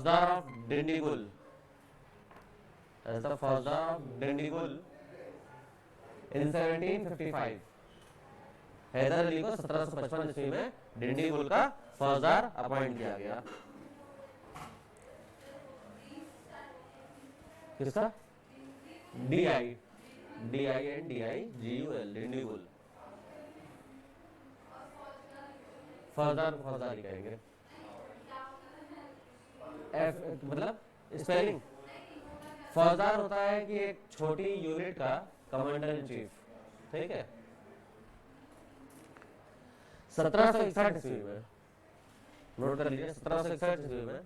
फौजदार of Dindigul, as the फौजदार of Dindigul in 1755। Haider Ali को 1755 ईस्वी में डिंडीगुल का फौजदार अपॉइंट किया गया। किसका? DINDIGUL, डिंडीगुल। फौजदार फौजदार ही कहेंगे। एफ मतलब स्पेलिंग। फौजदार होता है कि एक छोटी यूनिट का कमांडर इन चीफ, ठीक है। 1761 ईस्वी में, नोट कर लीजिए, 1761 ईस्वी में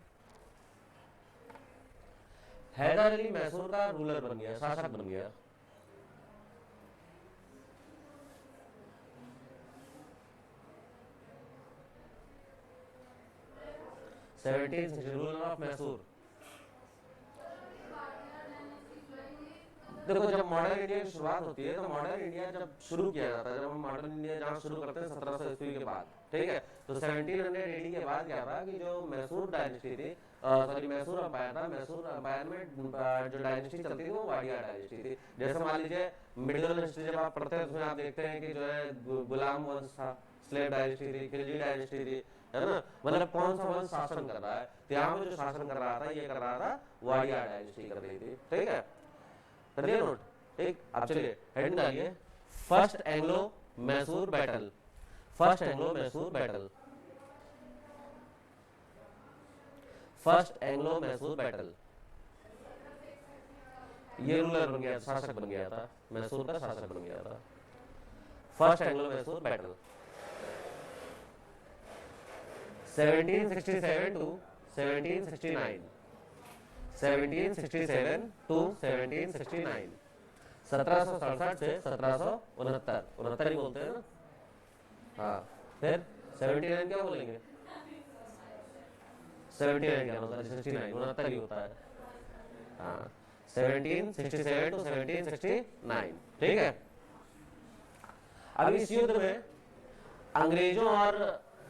हैदर अली मैसूर का रूलर बन गया, शासक बन गया। Ruler of Mysore. देखो जब मॉडर्न इंडिया की शुरुआत होती है तो मॉडर्न इंडिया जब शुरू किया जाता है, जब हम मॉडर्न इंडिया जहाँ शुरू करते हैं 1700 ईस्वी के बाद, ठीक है, तो 1700 AD के बाद क्या था कि जो मैसूर डायनेस्टी थी, सॉरी मैसूर अंपायर था, मैसूर अंपायर में जो डायनेस्टी चलती थी वो वाडिया डायनेस्टी थी। जैसे मान लीजिए मिडिल हिस्ट्री जब आप पढ़ते हैं उसमें आप देखते हैं कि जो है गुलाम वंश था, स्लेव डायनेस्टी थी, खिलजी डायनेस्टी थी, है ना, मतलब कौन सा वंश शासन कर रहा है, तो यहाँ पे जो शासन कर रहा था ये कर रहा था वाडिया डायनेस्टी कर रही थी, ठीक है। करिए नोट, ठीक। अब चलिए हेडिंग डालिए, first Anglo Mysore battle, first Anglo Mysore battle, first Anglo Mysore battle. ये रूलर बन गया, शासक बन गया था, मैसूर का शासक बन गया था। First Anglo Mysore battle 1767 to 1769, 1767 to 1769, 1767 से 1769, 69 ही बोलते हैं ना, हाँ। फिर 79 क्या बोलेंगे? 79 क्या होता है? 69, 69 ही होता है, हाँ। 1767 टू 1769, ठीक है। अब इस युद्ध में अंग्रेजों और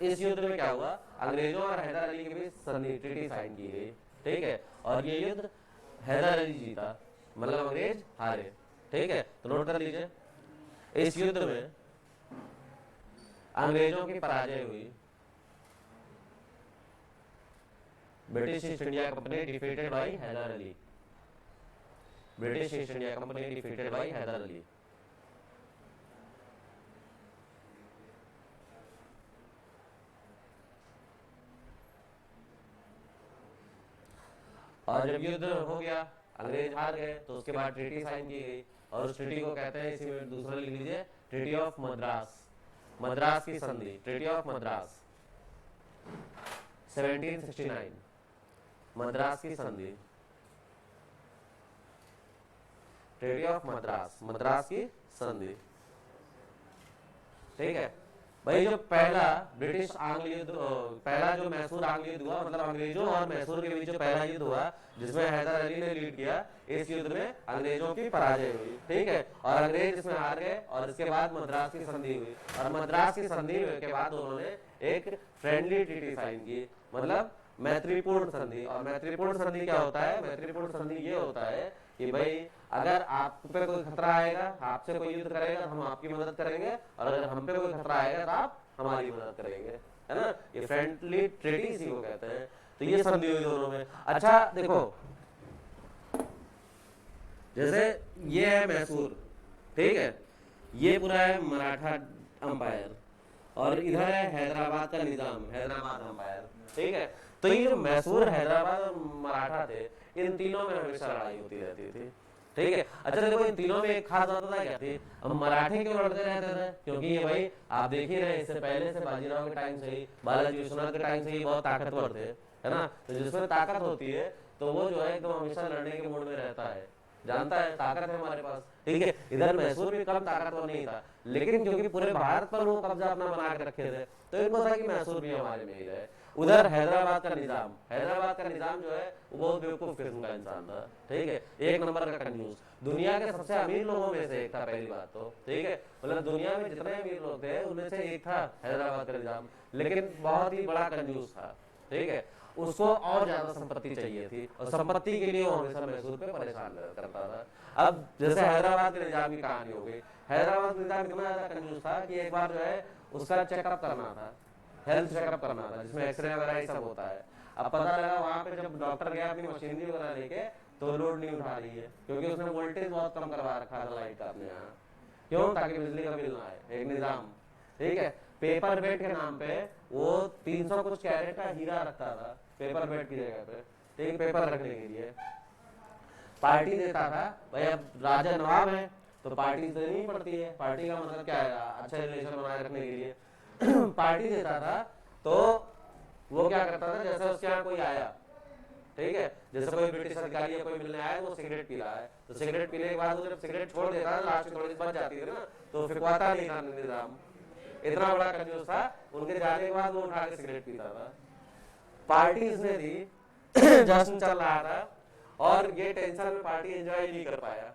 इस युद्ध में क्या हुआ, अंग्रेजों और हैदर अली के बीच संधि ट्रीटी साइन की गई, ठीक है, और ये युद्ध हैदर अली जीता, मतलब अंग्रेज हारे, ठीक है। तो नोट कर लीजिए, इस युद्ध में अंग्रेजों की पराजय हुई। British East India company defeated by Hyder Ali, British East India company defeated by Hyder Ali. और जब युद्ध हो गया, अंग्रेज हार गए, तो उसके बाद ट्रीटी साइन की गई, और उस ट्रीटी को कहते हैं, इसी में दूसरा लिख लीजिए, ट्रीटी ऑफ मद्रास, मद्रास की संधि, ट्रीटी ऑफ मद्रास 1769, मद्रास की संधि, ट्रीटी ऑफ मद्रास, मद्रास की संधि, ठीक है भाई। जो पहला ब्रिटिश आंग्ल युद्ध, पहला जो मैसूर आंग्ल युद्ध हुआ, मतलब अंग्रेजों और मैसूर के बीच जो पहला युद्ध हुआ जिसमें हैदर अली ने लीड किया, इस युद्ध में अंग्रेजों की पराजय हुई, ठीक है, और अंग्रेज इसमें हार गए, और इसके बाद मद्रास की संधि हुई, और मद्रास की संधि के बाद उन्होंने एक फ्रेंडली ट्रीटी साइन की, मतलब मैत्रीपूर्ण संधि। और मैत्रीपूर्ण संधि क्या होता है? मैत्रीपूर्ण संधि ये होता है कि भाई अगर आप पे कोई खतरा आएगा, आपसे कोई युद्ध करेगा तो हम आपकी मदद करेंगे, और अगर हम पे कोई खतरा आएगा तो आप हमारी मदद करेंगे, है ना। ये फ्रेंडली ट्रीटी इसी को कहते हैं। तो ये संधि हुई दोनों में। अच्छा देखो, जैसे ये है मैसूर, ठीक है, ये पूरा है मराठा अंपायर, और इधर है हैदराबाद का निजाम, हैदराबाद अंपायर, ठीक है। तो ये जो मैसूर, हैदराबाद और मराठा थे, इन तीनों में हमेशा लड़ाई होती रहती थी, ठीक है। अच्छा देखो, इन तीनों में एक खास बात पता क्या थी? अब मराठे क्यों लड़ते रहते थे? क्योंकि ये भाई आप देख ही रहे, इससे पहले से बाजीराव के टाइम से ही, बालाजी विश्वनाथ के टाइम से ही बहुत ताकतवर थे, है ना। तो जिसमें ताकत होती है तो वो जो है एकदम हमेशा लड़ने के मूड में रहता है, जानता है ताकत है हमारे पास, ठीक है। इधर मैसूर भी कम ताकतवर नहीं था, लेकिन क्योंकि पूरे भारत पर वो कब्जा अपना बना के रखे थे, तो इनको था कि मैसूर भी हमारे में ही रहे। उधर हैदराबाद का निजाम, हैदराबाद का निजाम जो है वो बहुत बेवकूफ किस्म का इंसान था, ठीक है, एक नंबर का कंजूस, दुनिया के सबसे अमीर लोगों में से एक था, पहली बात तो, ठीक है, मतलब दुनिया में जितने अमीर लोग थे उनमें से एक था हैदराबाद का निजाम, लेकिन बहुत ही बड़ा कंजूस था, ठीक है। उसको और ज्यादा संपत्ति चाहिए थी और संपत्ति के लिए वो हमेशा मैसूर पे परेशान करता था। अब जैसे हैदराबाद के निजाम की कहानी हो गई, हैदराबाद का निजाम इतना ज्यादा कंजूस था कि एक बार जो है उसका चेकअप करना था, हेल्थ चेकअप करना था, जिसमें एक्सरे वगैरह ये सब होता है। अब पता लगा वहां पे जब डॉक्टर गया अपनी मशीनरी वगैरह लेके, तो लोड नहीं उठा रही है, क्योंकि उसने वोल्टेज बहुत कम करवा रखा था लाइट का अपने यहाँ। क्यों? ताकि बिजली का बिल ना आए, एक निजाम। ठीक है, पेपर वेट के नाम पे वो 300 कुछ कैरेट का हीरा रखता था पेपर वेट की जगह पे, ठीक है, पेपर रखने के लिए। पार्टी देता था भाई, अब राजा नवाब है तो पार्टी देनी पड़ती है। पार्टी का मतलब क्या है? अच्छे रिलेशन बनाए रखने के लिए पार्टी देता था। तो वो क्या करता था, जैसे उसके यहाँ कोई आया, ठीक है, जैसे कोई ब्रिटिश अधिकारी या कोई मिलने आया, वो सिगरेट पी रहा है, तो सिगरेट पीने के बाद वो जब सिगरेट छोड़ देता है, लास्ट में थोड़ी बच जाती है ना, तो फिकवाता नहीं था निजाम। इतना बड़ा कंजूस था, उनके जाने के बाद वो उठा के सिगरेट पीता था। पार्टी इसने दी जश्न चल रहा था और ये टेंशन में पार्टी एंजॉय नहीं कर पाया।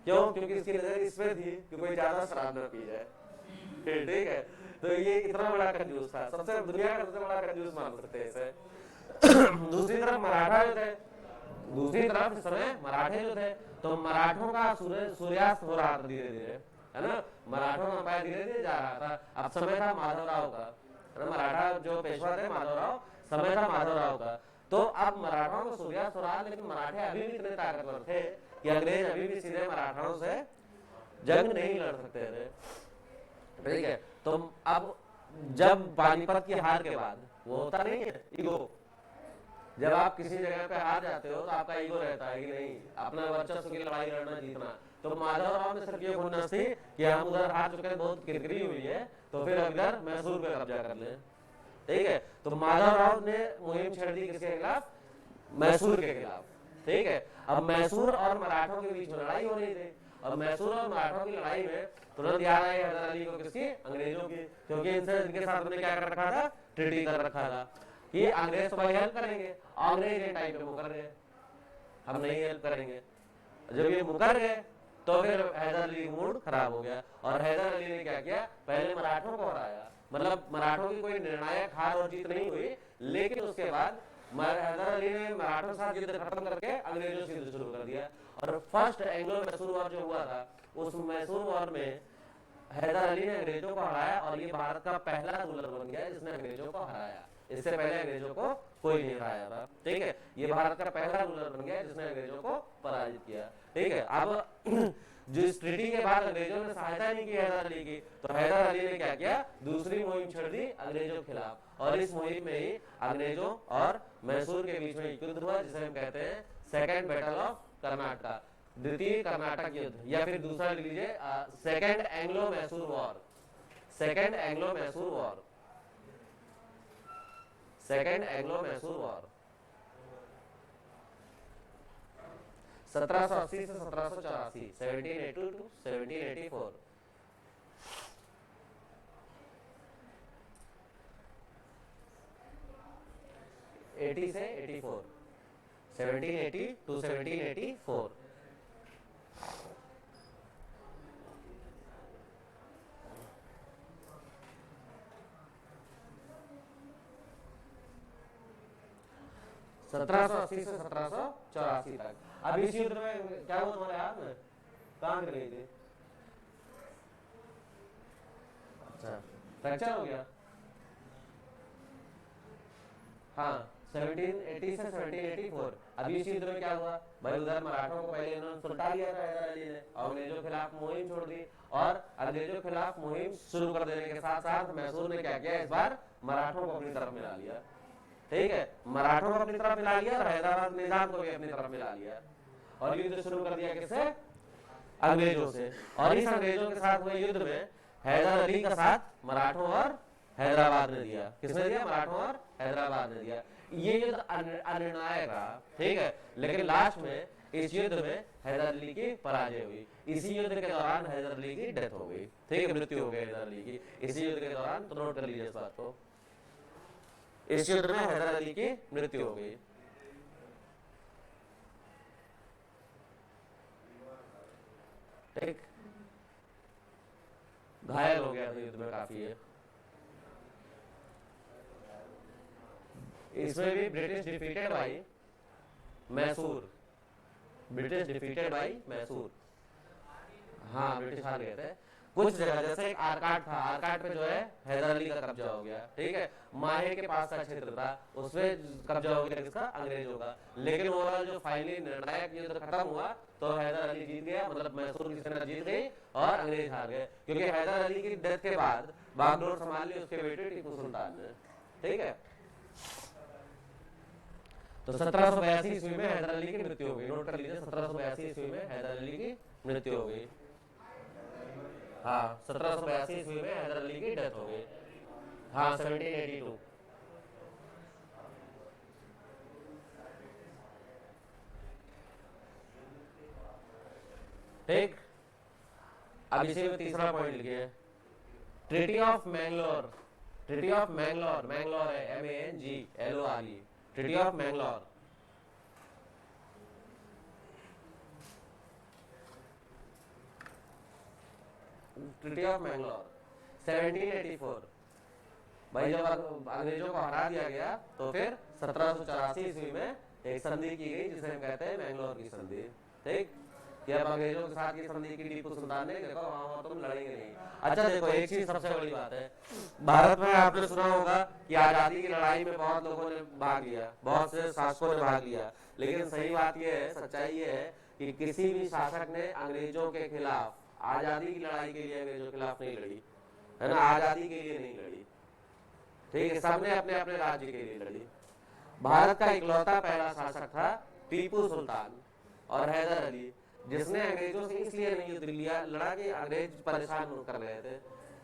क्यों? क्योंकि इसकी नजर इस पे थी कि कोई ज्यादा शराब न पी जाए। ठीक है, तो ये इतना बड़ा कंजूस था, सबसे दुनिया का सबसे बड़ा कंजूस मान सकते हैं इसे। दूसरी तरफ मराठा जो थे, दूसरी तरफ इस समय मराठे जो थे, तो मराठों का सूर्यास्त हो रहा था धीरे धीरे, है ना। मराठों का अंपायर धीरे धीरे जा रहा था। अब समय था माधवराव का, है ना, मराठा जो पेशवा थे माधवराव, समय था माधवराव का। तो अब मराठाओं को सूर्यास्त हो रहा, लेकिन मराठे अभी भी इतने ताकतवर थे कि अंग्रेज अभी भी सीधे मराठाओं से जंग नहीं लड़ सकते थे। ठीक है, तो अब जब पानीपत की हार के बाद वो होता नहीं है ईगो, जब आप किसी जगह पे हार जाते हो तो आपका ईगो रहता है कि नहीं, अपना वर्चस्व की लड़ाई लड़ना, जीतना। तो माधवराव ने सिर्फ ये खुन्नस थी कि हम उधर हार चुके हैं, बहुत किरकिरी हुई है, तो फिर इधर मैसूर पे कब्जा कर ले। ठीक है, तो माधवराव ने मुहिम छेड़ दी किसके खिलाफ? मैसूर के खिलाफ। ठीक है, अब मैसूर और मराठों के बीच में लड़ाई हो रही थी। अब मैसूर और मराठों की लड़ाई में तुरंत याद आई हैदर अली को, किसकी? अंग्रेजों की, क्योंकि इनके साथ उन्होंने क्या कर रखा था? ट्रीटी कर रखा था कि अंग्रेज तो भाई हेल्प करेंगे। अंग्रेज ये टाइम पे मुकर गए, हम नहीं हेल्प करेंगे। जब ये मुकर गए तो फिर हैदर अली का मूड खराब हो गया, और हैदर अली ने क्या किया? पहले मराठों को हराया, मतलब मराठों की कोई निर्णायक हार और जीत नहीं हुई, लेकिन उसके बाद हैदर अली ने मराठों के साथ युद्ध खत्म करके अंग्रेजों से युद्ध शुरू कर दिया। और फर्स्ट एंग्लो मैसूर वॉर जो हुआ था, उस मैसूर वॉर में हैदर अली ने अंग्रेजों को हराया, और ये भारत का पहला रूलर बन गया जिसने अंग्रेजों को हराया। इससे पहले अंग्रेजों को कोई नहीं हराया था। ठीक है, ये भारत का पहला रूलर बन गया जिसने अंग्रेजों को पराजित किया। ठीक है, अब जो इस ट्रीटी के बाद अंग्रेजों ने सहायता नहीं की हैदर अली की, तो हैदर अली ने क्या किया? दूसरी मुहिम छेड़ दी अंग्रेजों के खिलाफ, और इस मुहिम में ही अंग्रेजों और मैसूर के बीच में युद्ध हुआ, जिसे हम कहते हैं सेकेंड बैटल ऑफ कर्नाटक, द्वितीय कर्नाटक युद्ध, या फिर दूसरा लिख लीजिए second Anglo Mysore war. Second Anglo Mysore war, second Anglo Mysore war 1780 से 1784, 1782 टू 1784। 80 से 84, 1780 टू 1784। सत्रह सौ अस्सी से 1784 तक। अब इस युद्ध में क्या हुआ तुम्हारे हाथ में? कहाँ गिर गई थी? अच्छा, फ्रैक्चर हो गया। हाँ, 1780 से 1784। अभी इस युद्ध में क्या हुआ भाई? उधर मराठों को पहले इन्होंने सुलटा लिया था हैदर अली ने, और अंग्रेजों के खिलाफ मुहिम छोड़ दी, और अंग्रेजों के खिलाफ मुहिम शुरू कर देने के साथ साथ मैसूर ने क्या किया? इस बार मराठों को अपनी तरफ मिला लिया। ठीक है, मराठों को अपनी तरफ मिला लिया और हैदराबाद निजाम को भी अपनी तरफ मिला लिया, और युद्ध शुरू कर दिया किससे? अंग्रेजों से। और इस अंग्रेजों के साथ हुए युद्ध में हैदर अली का साथ मराठों और हैदराबाद ने दिया। किसने दिया? मराठों और हैदराबाद ने दिया। ये युद्ध अनिर्णायक रहा। ठीक है, लेकिन लास्ट में इस युद्ध में हैदर अली की पराजय हुई। इसी युद्ध के दौरान हैदर अली की डेथ हो गई। ठीक है, मृत्यु हो गई हैदर अली की इसी युद्ध के दौरान। तो नोट कर लीजिए इस बात को, इस युद्ध में हैदर अली की मृत्यु हो गई। ठीक, घायल हो गया था युद्ध में काफी है। इसमें भी British defeated by Mysore, British defeated by Mysore. हाँ ब्रिटिश हार गए थे कुछ जगह, जैसे एक आरकाट था, आरकाट पे जो है हैदर अली का कब्जा हो गया, ठीक है। माहे के पास का क्षेत्र था, उसमें कब्जा हो गया किसका, अंग्रेजों का। लेकिन ओवरऑल जो फाइनली निर्णायक युद्ध खत्म हुआ तो हैदर अली जीत गया, मतलब मैसूर की सेना जीत गई और अंग्रेज हार गए, क्योंकि हैदर अली की डेथ के बाद बागडोर संभाल ली उसके बेटे टीपू सुल्तान ने, ठीक है। तो 1782 ईस्वी में हैदर अली की मृत्यु हो गई, नोट कर लीजिए 1782 ईस्वी में हैदर अली की मृत्यु हो गई। हाँ 1782 ईस्वी में हैदर अली की डेथ हो गई। हाँ 1782। ठीक, अब इसी में तीसरा पॉइंट लिखिए, treaty of Mangalore. Treaty of Mangalore, Mangalore है MANGLORE, treaty of Mangalore. Treaty of Mangalore 1784। भाई जब अंग्रेजों को हरा दिया गया तो फिर 1784 ईस्वी में एक संधि की गई जिसे हम कहते हैं मैंगलोर की संधि, ठीक। कि अब अंग्रेजों के साथ ये संधि की टीपू सुल्तान ने, देखो वहां तुम लड़ेंगे नहीं। अच्छा देखो एक चीज सबसे बड़ी बात है, भारत में आपने सुना होगा कि आजादी की लड़ाई में बहुत लोगों ने भाग लिया, बहुत से शासकों ने भाग लिया, लेकिन सही बात यह है, सच्चाई ये है कि किसी भी शासक ने अंग्रेजों के खिलाफ आजादी की लड़ाई के लिए अंग्रेजों के खिलाफ नहीं लड़ी, है ना, आजादी के लिए नहीं लड़ी, ठीक है। सबने अपने अपने राज्य के लिए लड़ी। भारत का इकलौता पहला शासक था टीपू सुल्तान और हैदर अली, जिसने अंग्रेजों से इसलिए नहीं युद्ध लिया, लड़ा कि अंग्रेज परेशान कर रहे थे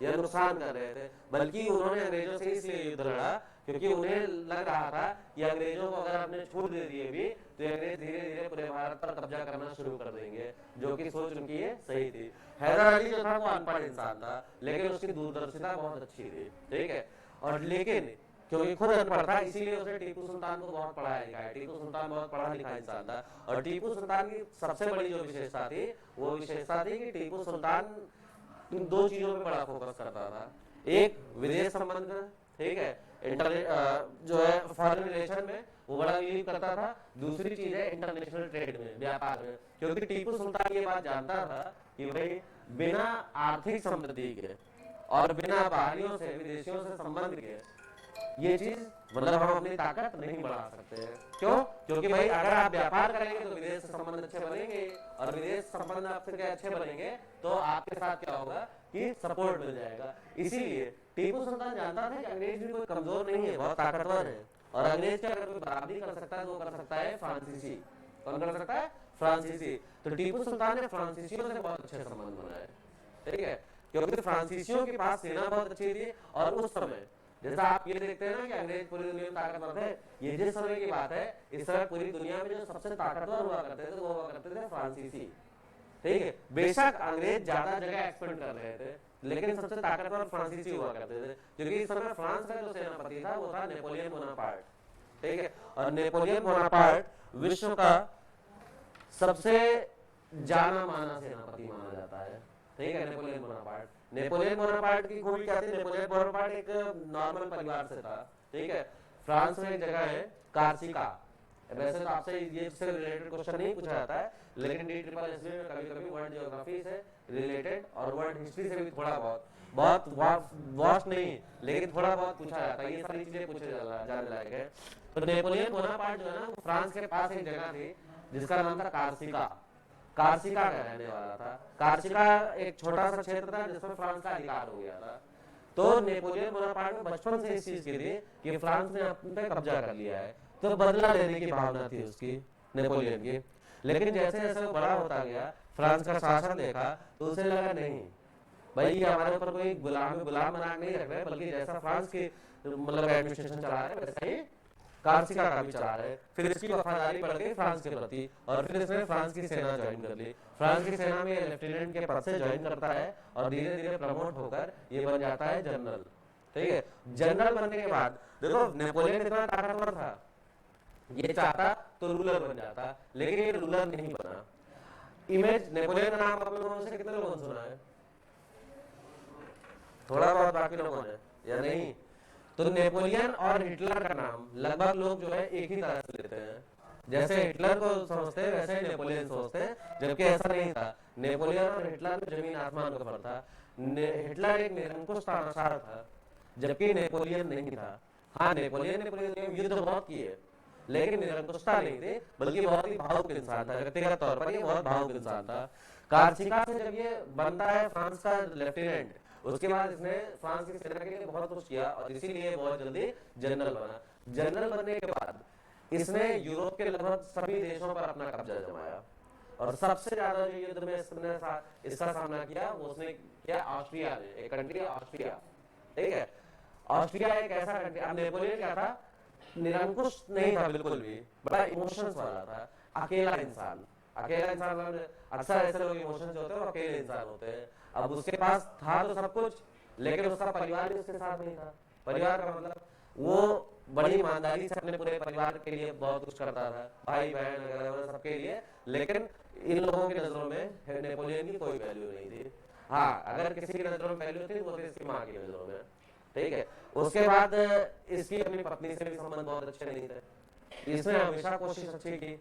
या नुकसान कर रहे थे, बल्कि उन्होंने अंग्रेजों से इसलिए युद्ध लड़ा क्योंकि उन्हें लग रहा था कि अंग्रेजों को अगर हमने छूट दे दिए भी तो अंग्रेज धीरे धीरे पूरे भारत पर कब्जा करना शुरू कर देंगे, जो कि सोच उनकी ये सही थी। हैदर अली जो था वो अनपढ़ इंसान था, लेकिन उसकी दूरदर्शिता बहुत अच्छी थी, ठीक है। और लेकिन क्योंकि खुद अनपढ़ था इसीलिए उसने टीपू सुल्तान को बहुत पढ़ाया लिखाया। टीपू सुल्तान बहुत पढ़ा लिखा इंसान था, और टीपू सुल्तान की सबसे बड़ी जो विशेषता थी वो विशेषता थी कि टीपू सुल्तान दो चीजों पे बड़ा फोकस करता था, एक विदेश संबंध, ठीक है, जो है फॉरेन रिलेशन में वो बड़ा बिलीव करता था, दूसरी चीज है इंटरनेशनल ट्रेड में, व्यापार में, क्योंकि टीपू सुल्तान ये बात जानता था कि भाई बिना आर्थिक समृद्धि के और बिना बाहरियों से विदेशियों से संबंध के ये चीज मतलब हम अपनी ताकत नहीं बढ़ा सकते हैं। क्यों? क्योंकि भाई अगर आप व्यापार करेंगे तो विदेश से संबंध अच्छे बनेंगे, और विदेश संबंध आपसे अच्छे बनेंगे तो आपके साथ क्या होगा कि सपोर्ट मिल जाएगा। इसीलिए टीपू सुल्तान जानता था कि अंग्रेज भी कोई कमजोर नहीं है, बहुत ताकतवर है, और अंग्रेज का अगर कोई बराबरी कर सकता है तो कर सकता है फ्रांसीसी। कौन कर सकता है? फ्रांसीसी। तो टीपू सुल्तान ने फ्रांसीसियों से बहुत अच्छे संबंध बनाए, ठीक है, क्योंकि फ्रांसीसियों के पास सेना बहुत अच्छी थी। और उस समय जैसा आप ये देखते हैं ना कि अंग्रेज पूरी दुनिया में ताकतवर थे, ये जिस समय की बात है, इस समय पूरी दुनिया में जो सबसे ताकतवर हुआ करते थे वो हुआ करते थे फ्रांसीसी, ठीक है। बेशक अंग्रेज ज्यादा जगह एक्सपेंड कर रहे थे, लेकिन सबसे ताकतवर फ्रांसीसी हुआ करते थे, क्योंकि इस समय फ्रांस का जो सेनापति था वो था नेपोलियन बोनापार्ट, ठीक है। और नेपोलियन बोनापार्ट विश्व का सबसे जाना माना सेनापति माना जाता है, ठीक है, नेपोलियन बोनापार्ट। नेपोलियन बोनापार्ट की खूबी क्या थी? नेपोलियन बोनापार्ट एक नॉर्मल परिवार से था, ठीक है। फ्रांस में एक जगह है कार्सिका, वैसे तो आपसे ये से रिलेटेड क्वेश्चन नहीं पूछा जाता है, लेकिन DSSB में कभी-कभी वर्ल्ड ज्योग्राफी से रिलेटेड और वर्ल्ड हिस्ट्री से भी थोड़ा बहुत वास्ट नहीं, लेकिन थोड़ा बहुत पूछा जाता है, ये सारी चीजें पूछे जाने लायक है। तो नेपोलियन बोनापार्ट जो है ना, फ्रांस के पास एक जगह थी जिसका नाम था कार्सिका। कार्सिका का रहने वाला था। कार्सिका एक छोटा सा क्षेत्र था जिसमें फ्रांस का अधिकार हो गया था। तो नेपोलियन बोनापार्ट में बचपन से इस चीज की थी कि फ्रांस ने अपने पे कब्जा कर लिया है, तो बदला लेने की भावना थी उसकी, नेपोलियन की। लेकिन जैसे जैसे वो बड़ा होता गया, फ्रांस का शासन देखा तो उसे लगा नहीं भाई ये हमारे ऊपर कोई गुलाम बना नहीं रख रहे, बल्कि जैसा फ्रांस की मतलब एडमिनिस्ट्रेशन चला रहे वैसा ही कार्सिका का भी चला रहे। फिर इसकी वफादारी बढ़ गई फ्रांस के प्रति, और फिर इसने फ्रांस की सेना ज्वाइन कर ली। फ्रांस की सेना में लेफ्टिनेंट के पद से ज्वाइन करता है और धीरे धीरे प्रमोट होकर ये बन जाता है जनरल, ठीक है। जनरल बनने के बाद देखो नेपोलियन इतना ताकतवर था, ये चाहता तो रूलर बन जाता, लेकिन ये रूलर नहीं बना। इमेज नेपोलियन का नाम आप लोगों से कितने लोगों ने सुना है? थोड़ा बहुत बाकी लोगों ने या नहीं? तो नेपोलियन और हिटलर का नाम लगभग लोग जो है एक ही तरह से लेते हैं। जैसे हिटलर को समझते हैं वैसे ही नेपोलियन सोचते हैं, जबकि ऐसा नहीं था। नेपोलियन और हिटलर में जमीन आसमान का फर्क था। हिटलर एक निरंकुश तानाशाह था, जबकि नेपोलियन नहीं था। हाँ, नेपोलियन ने पूरे दुनिया में युद्ध बहुत किए, लेकिन निरंकुशता नहीं थी, बल्कि बहुत ही भावुक इंसान था। व्यक्तिगत तौर पर ये बहुत भावुक इंसान था। कार्सिका से जब ये बनता है फ्रांस का लेफ्टिनेंट, उसके बाद इसने फ्रांस की सेना के लिए बहुत कुछ किया और इसीलिए बहुत जल्दी जनरल बना। जनरल बनने के बाद इसने यूरोप के लगभग सभी देशों पर अपना कब्जा जमाया और सबसे ज्यादा जो युद्ध में इसने इसका सामना किया वो उसने किया ऑस्ट्रिया ने, एक कंट्री ऑस्ट्रिया, ठीक है। ऑस्ट्रिया एक ऐसा कंट्री, अब नेपोलियन क्या था, निरंकुश नहीं था बिल्कुल भी, बड़ा इमोशंस वाला था, अकेला इंसान। अकेला इंसान, अक्सर ऐसे लोग इमोशंस जो होते हैं वो अकेले इंसान होते हैं। अब उसके पास था तो सब कुछ, लेकिन उसका परिवार भी उसके साथ नहीं था। परिवार का मतलब वो बड़ी ईमानदारी से अपने पूरे परिवार के लिए बहुत कुछ करता था, भाई बहन वगैरह सबके लिए, लेकिन इन लोगों की नजरों में नेपोलियन की कोई वैल्यू नहीं थी। हाँ, अगर किसी की नजरों में वैल्यू थी वो थी इसकी माँ की नजरों में, ठीक है। उसके बाद इसकी अपनी पत्नी से भी संबंध बहुत अच्छे नहीं थे। इसने हमेशा कोशिश अच्छी की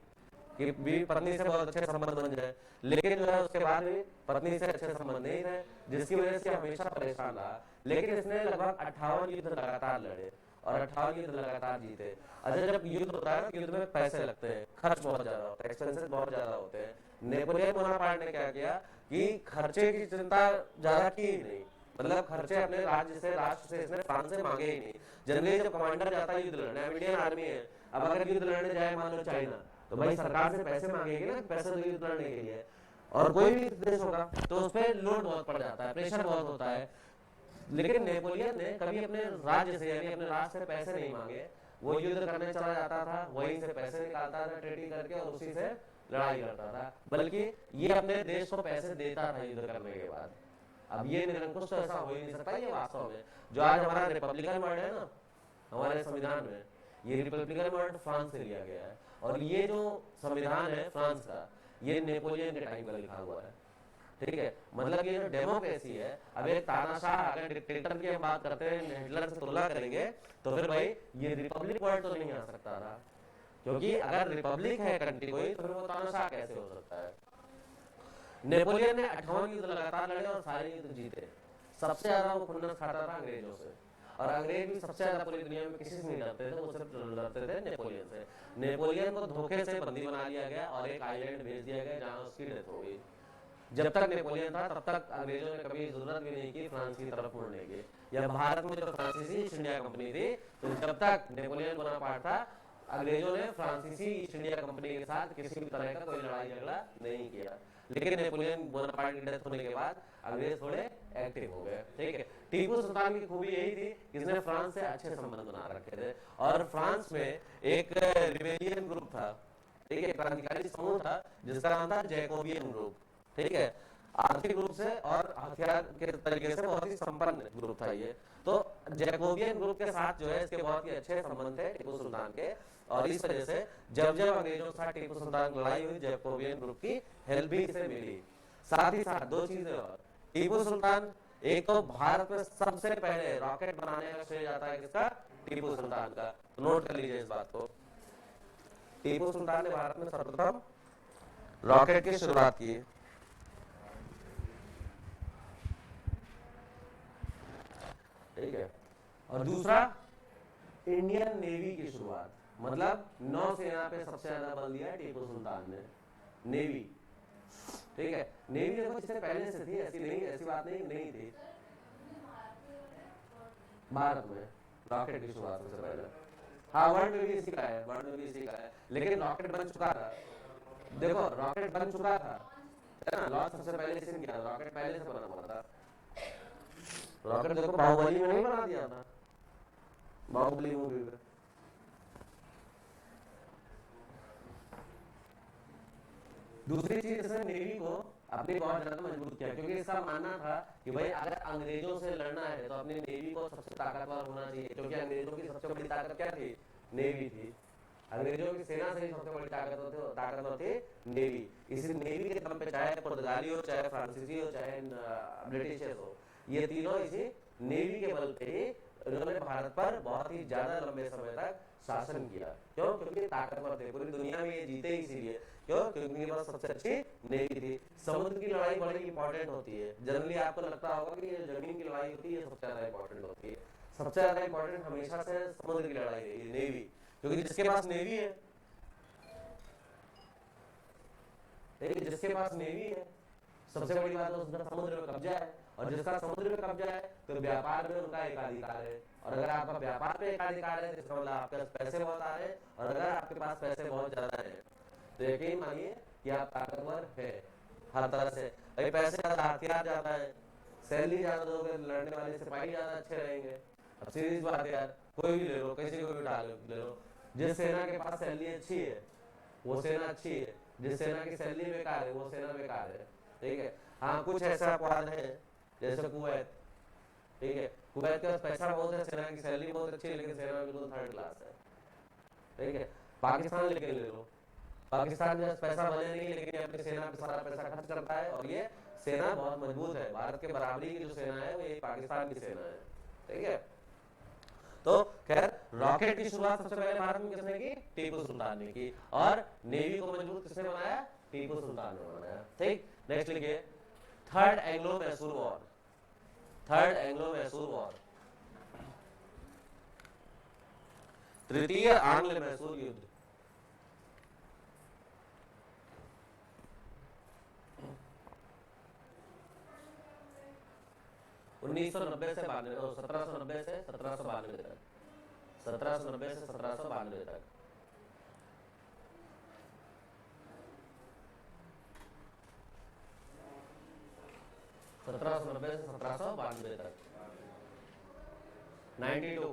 कि बीवी पत्नी से बहुत अच्छे संबंध बन जाए, लेकिन जो है उसके बाद भी पत्नी से अच्छे संबंध नहीं रहे, जिसकी वजह से हमेशा परेशान रहा। लेकिन इसने लगभग 58 युद्ध लगातार लड़े और 58 युद्ध लगातार जीते। अच्छा, जब युद्ध होता है ना, युद्ध में पैसे लगते हैं, खर्च बहुत ज्यादा होता है, एक्सपेंसेस बहुत ज्यादा होते हैं। नेपोलियन बोनापार्ट ने क्या किया कि खर्चे की चिंता ज्यादा की ही नहीं, मतलब खर्चे अपने राज्य से, राष्ट्र से इसने फ्रांस से मांगे ही नहीं। जनरली जब कमांडर जाता है युद्ध लड़ने, इंडियन आर्मी है, अब अगर युद्ध लड़ने जाए मान लो चाइना, तो भाई सरकार से पैसे मांगेगी ना, पैसे दो युद्ध लड़ने के लिए, और कोई भी देश होगा तो उस पर लोड बहुत पड़ जाता है, प्रेशर बहुत होता है। लेकिन नेपोलियन ने कभी अपने राज्य से यानी अपने राष्ट्र से पैसे नहीं मांगे, वो युद्ध करने चला जाता था, वहीं से पैसे निकालता था ट्रेडिंग करके और उसी से लड़ाई करता था, बल्कि ये अपने देश को पैसे देता था युद्ध करने के बाद। अब ये निरंकुश तो ऐसा हो ही नहीं सकता। ये वास्तव में जो आज हमारा रिपब्लिकन वर्ड है ना हमारे संविधान में, ये रिपब्लिकन वर्ड फ्रांस से लिया गया है, और ये जो संविधान है फ्रांस का, ये नेपोलियन के टाइम का लिखा हुआ है, ठीक है। मतलब ये जो डेमोक्रेसी है, अब एक तानाशाह अगर डिक्टेटर की हम बात करते हैं, हिटलर से तुलना करेंगे, तो फिर भाई ये रिपब्लिक वर्ड तो नहीं आ सकता था, क्योंकि अगर रिपब्लिक है कंट्री कोई, तो फिर वो तानाशाह कैसे हो सकता है। नेपोलियन ने 58 युद्ध लगातार लड़े और सारे युद्ध जीते। सबसे ज्यादा वो खुन्नस खाता था अंग्रेजों से, और अंग्रेज भी सबसे ज्यादा पूरी दुनिया में किसी से नहीं डरते थे, वो सिर्फ डरते थे नेपोलियन से। नेपोलियन को धोखे से बंदी बना लिया गया और एक आइलैंड भेज दिया गया जहां उसकी डेथ हो गई। जब तक नेपोलियन था तब तक अंग्रेजों ने कभी जरूरत भी नहीं की फ्रांस की तरफ मुड़ने की, या भारत में जो फ्रांसीसी ईस्ट इंडिया कंपनी थी, तो जब तक नेपोलियन बोनापार्ट था, अंग्रेजों ने फ्रांसीसी ईस्ट इंडिया कंपनी के साथ किसी भी तरह का कोई लड़ाई झगड़ा नहीं किया। लेकिन नेपोलियन बोनापार्ट की डेथ होने के बाद अंग्रेज थोड़े एक्टिव हो गए, ठीक है। टीपू सुल्तान की खूबी यही थी कि इसने फ्रांस से अच्छे संबंध बना रखे थे, और फ्रांस में एक रिबेलियन ग्रुप था, ठीक है, क्रांतिकारी समूह था जिसका नाम था जैकोबियन ग्रुप, ठीक है। आर्थिक रूप से और हथियार के तरीके से बहुत ही संपन्न ग्रुप था ये। तो जैकोबियन ग्रुप के साथ जो है इसके बहुत ही अच्छे संबंध थे टीपू सुल्तान के, और इस वजह से जब जब अंग्रेजों के साथ टीपू सुल्तान की लड़ाई हुई, जैकोबियन ग्रुप की हेल्प भी इसे मिली। साथ ही साथ दो चीजें और, टीपू सुल्तान, एक तो भारत में सबसे पहले रॉकेट बनाने का श्रेय जाता है किसका, टीपू सुल्तान का, तो नोट कर लीजिए इस बात को। टीपू सुल्तान ने भारत में सर्वप्रथम रॉकेट की शुरुआत की, ठीक है। और दूसरा, इंडियन नेवी की शुरुआत, मतलब नौसेना पे सबसे ज्यादा बल दिया है टीपू सुल्तान ने, नेवी, ठीक है। नेवी देखो इससे पहले से थी, ऐसी नहीं, ऐसी बात नहीं थी भारत में रॉकेट की शुरुआत सबसे पहले। हाँ, वर्ल्ड में भी इसी का है, वर्ल्ड में भी इसी का है, लेकिन रॉकेट बन चुका था, देखो रॉकेट बन चुका था, है ना, लॉन्च सबसे पहले किसने किया, रॉकेट पहले से बना हुआ था। रॉकेट देखो बाहुबली में नहीं बना दिया था, बाहुबली मूवी में। दूसरी चीज, इसने नेवी को अपनी बहुत ज्यादा मजबूत किया, क्योंकि इसका मानना था कि भाई अगर अंग्रेजों से लड़ना है तो अपनी नेवी को सबसे ताकतवर होना चाहिए, क्योंकि अंग्रेजों की सबसे बड़ी ताकत क्या थी, नेवी थी। अंग्रेजों की सेना से सबसे बड़ी ताकतवर थी नेवी। इसी नेवी के दम पे चाहे पुर्तगाली हो, चाहे फ्रांसीसी हो, चाहे ब्रिटिशर्स हो, ये तीनों इसी नेवी के बल पे ही इन्होंने भारत पर बहुत ही ज्यादा लंबे समय तक शासन किया। क्यों? क्योंकि ताकतवर थे, पूरी दुनिया में ये जीते इसीलिए। क्यों? क्योंकि इनके पास सबसे अच्छी नेवी थी। समुद्र की लड़ाई बड़ी इंपॉर्टेंट होती है। जनरली आपको लगता होगा कि ये जमीन की लड़ाई होती है, ये सबसे ज्यादा इंपॉर्टेंट होती है। सबसे ज्यादा इंपॉर्टेंट हमेशा से समुद्र की लड़ाई रही, नेवी। क्योंकि जिसके पास नेवी है, जिसके पास नेवी है, सबसे बड़ी बात है उसका समुद्र में कब्जा है। और जिसका समुद्र में कब्जा है तो व्यापार में उनका एकाधिकार है। और अगर आपका व्यापार पे एकाधिकार है तो इसका मतलब आपके पास पैसे बहुत आ रहे हैं। और अगर आपके पास पैसे बहुत ज्यादा है तो यकीन मानिए कि आप ताकतवर है हर तरह से। भाई पैसे ज्यादा, हथियार ज्यादा है, सैलरी ज्यादा दोगे, लड़ने वाले सिपाही ज्यादा अच्छे रहेंगे। अब सीरीज बात है यार, कोई भी ले लो, किसी को भी उठा ले लो, जिस सेना के पास सैलरी अच्छी है वो सेना अच्छी है, जिस सेना की सैलरी बेकार है वो सेना बेकार है। ठीक है। हाँ, कुछ ऐसा अपवाद है जैसे कुवैत। ठीक है, कुवैत के पास पैसा बहुत है, सेना की सैलरी बहुत अच्छी है, लेकिन सेना बिल्कुल थर्ड क्लास है। ठीक है। पाकिस्तान लेके ले लो, पाकिस्तान के पास पैसा भले नहीं, लेकिन अपनी सेना पे सारा पैसा खर्च करता है और ये सेना बहुत मजबूत है। भारत के बराबरी की जो सेना है वो ये पाकिस्तान की सेना है। ठीक है। तो खैर, रॉकेट की शुरुआत सबसे पहले भारत में किसने की? टीपू सुल्तान ने की। और नेवी को मजबूत किसने बनाया? टीपू सुल्तान ने बनाया। ठीक। नेक्स्ट लिखिए, third Anglo Mysore war. Third Anglo Mysore war, तृतीय आंग्ल मैसूर युद्ध। उन्नीस सौ नब्बे से 1790 से 1792 तक, 1790 से 1792 तक। सत्रह सौ नब्बे से 1792 तक, 92।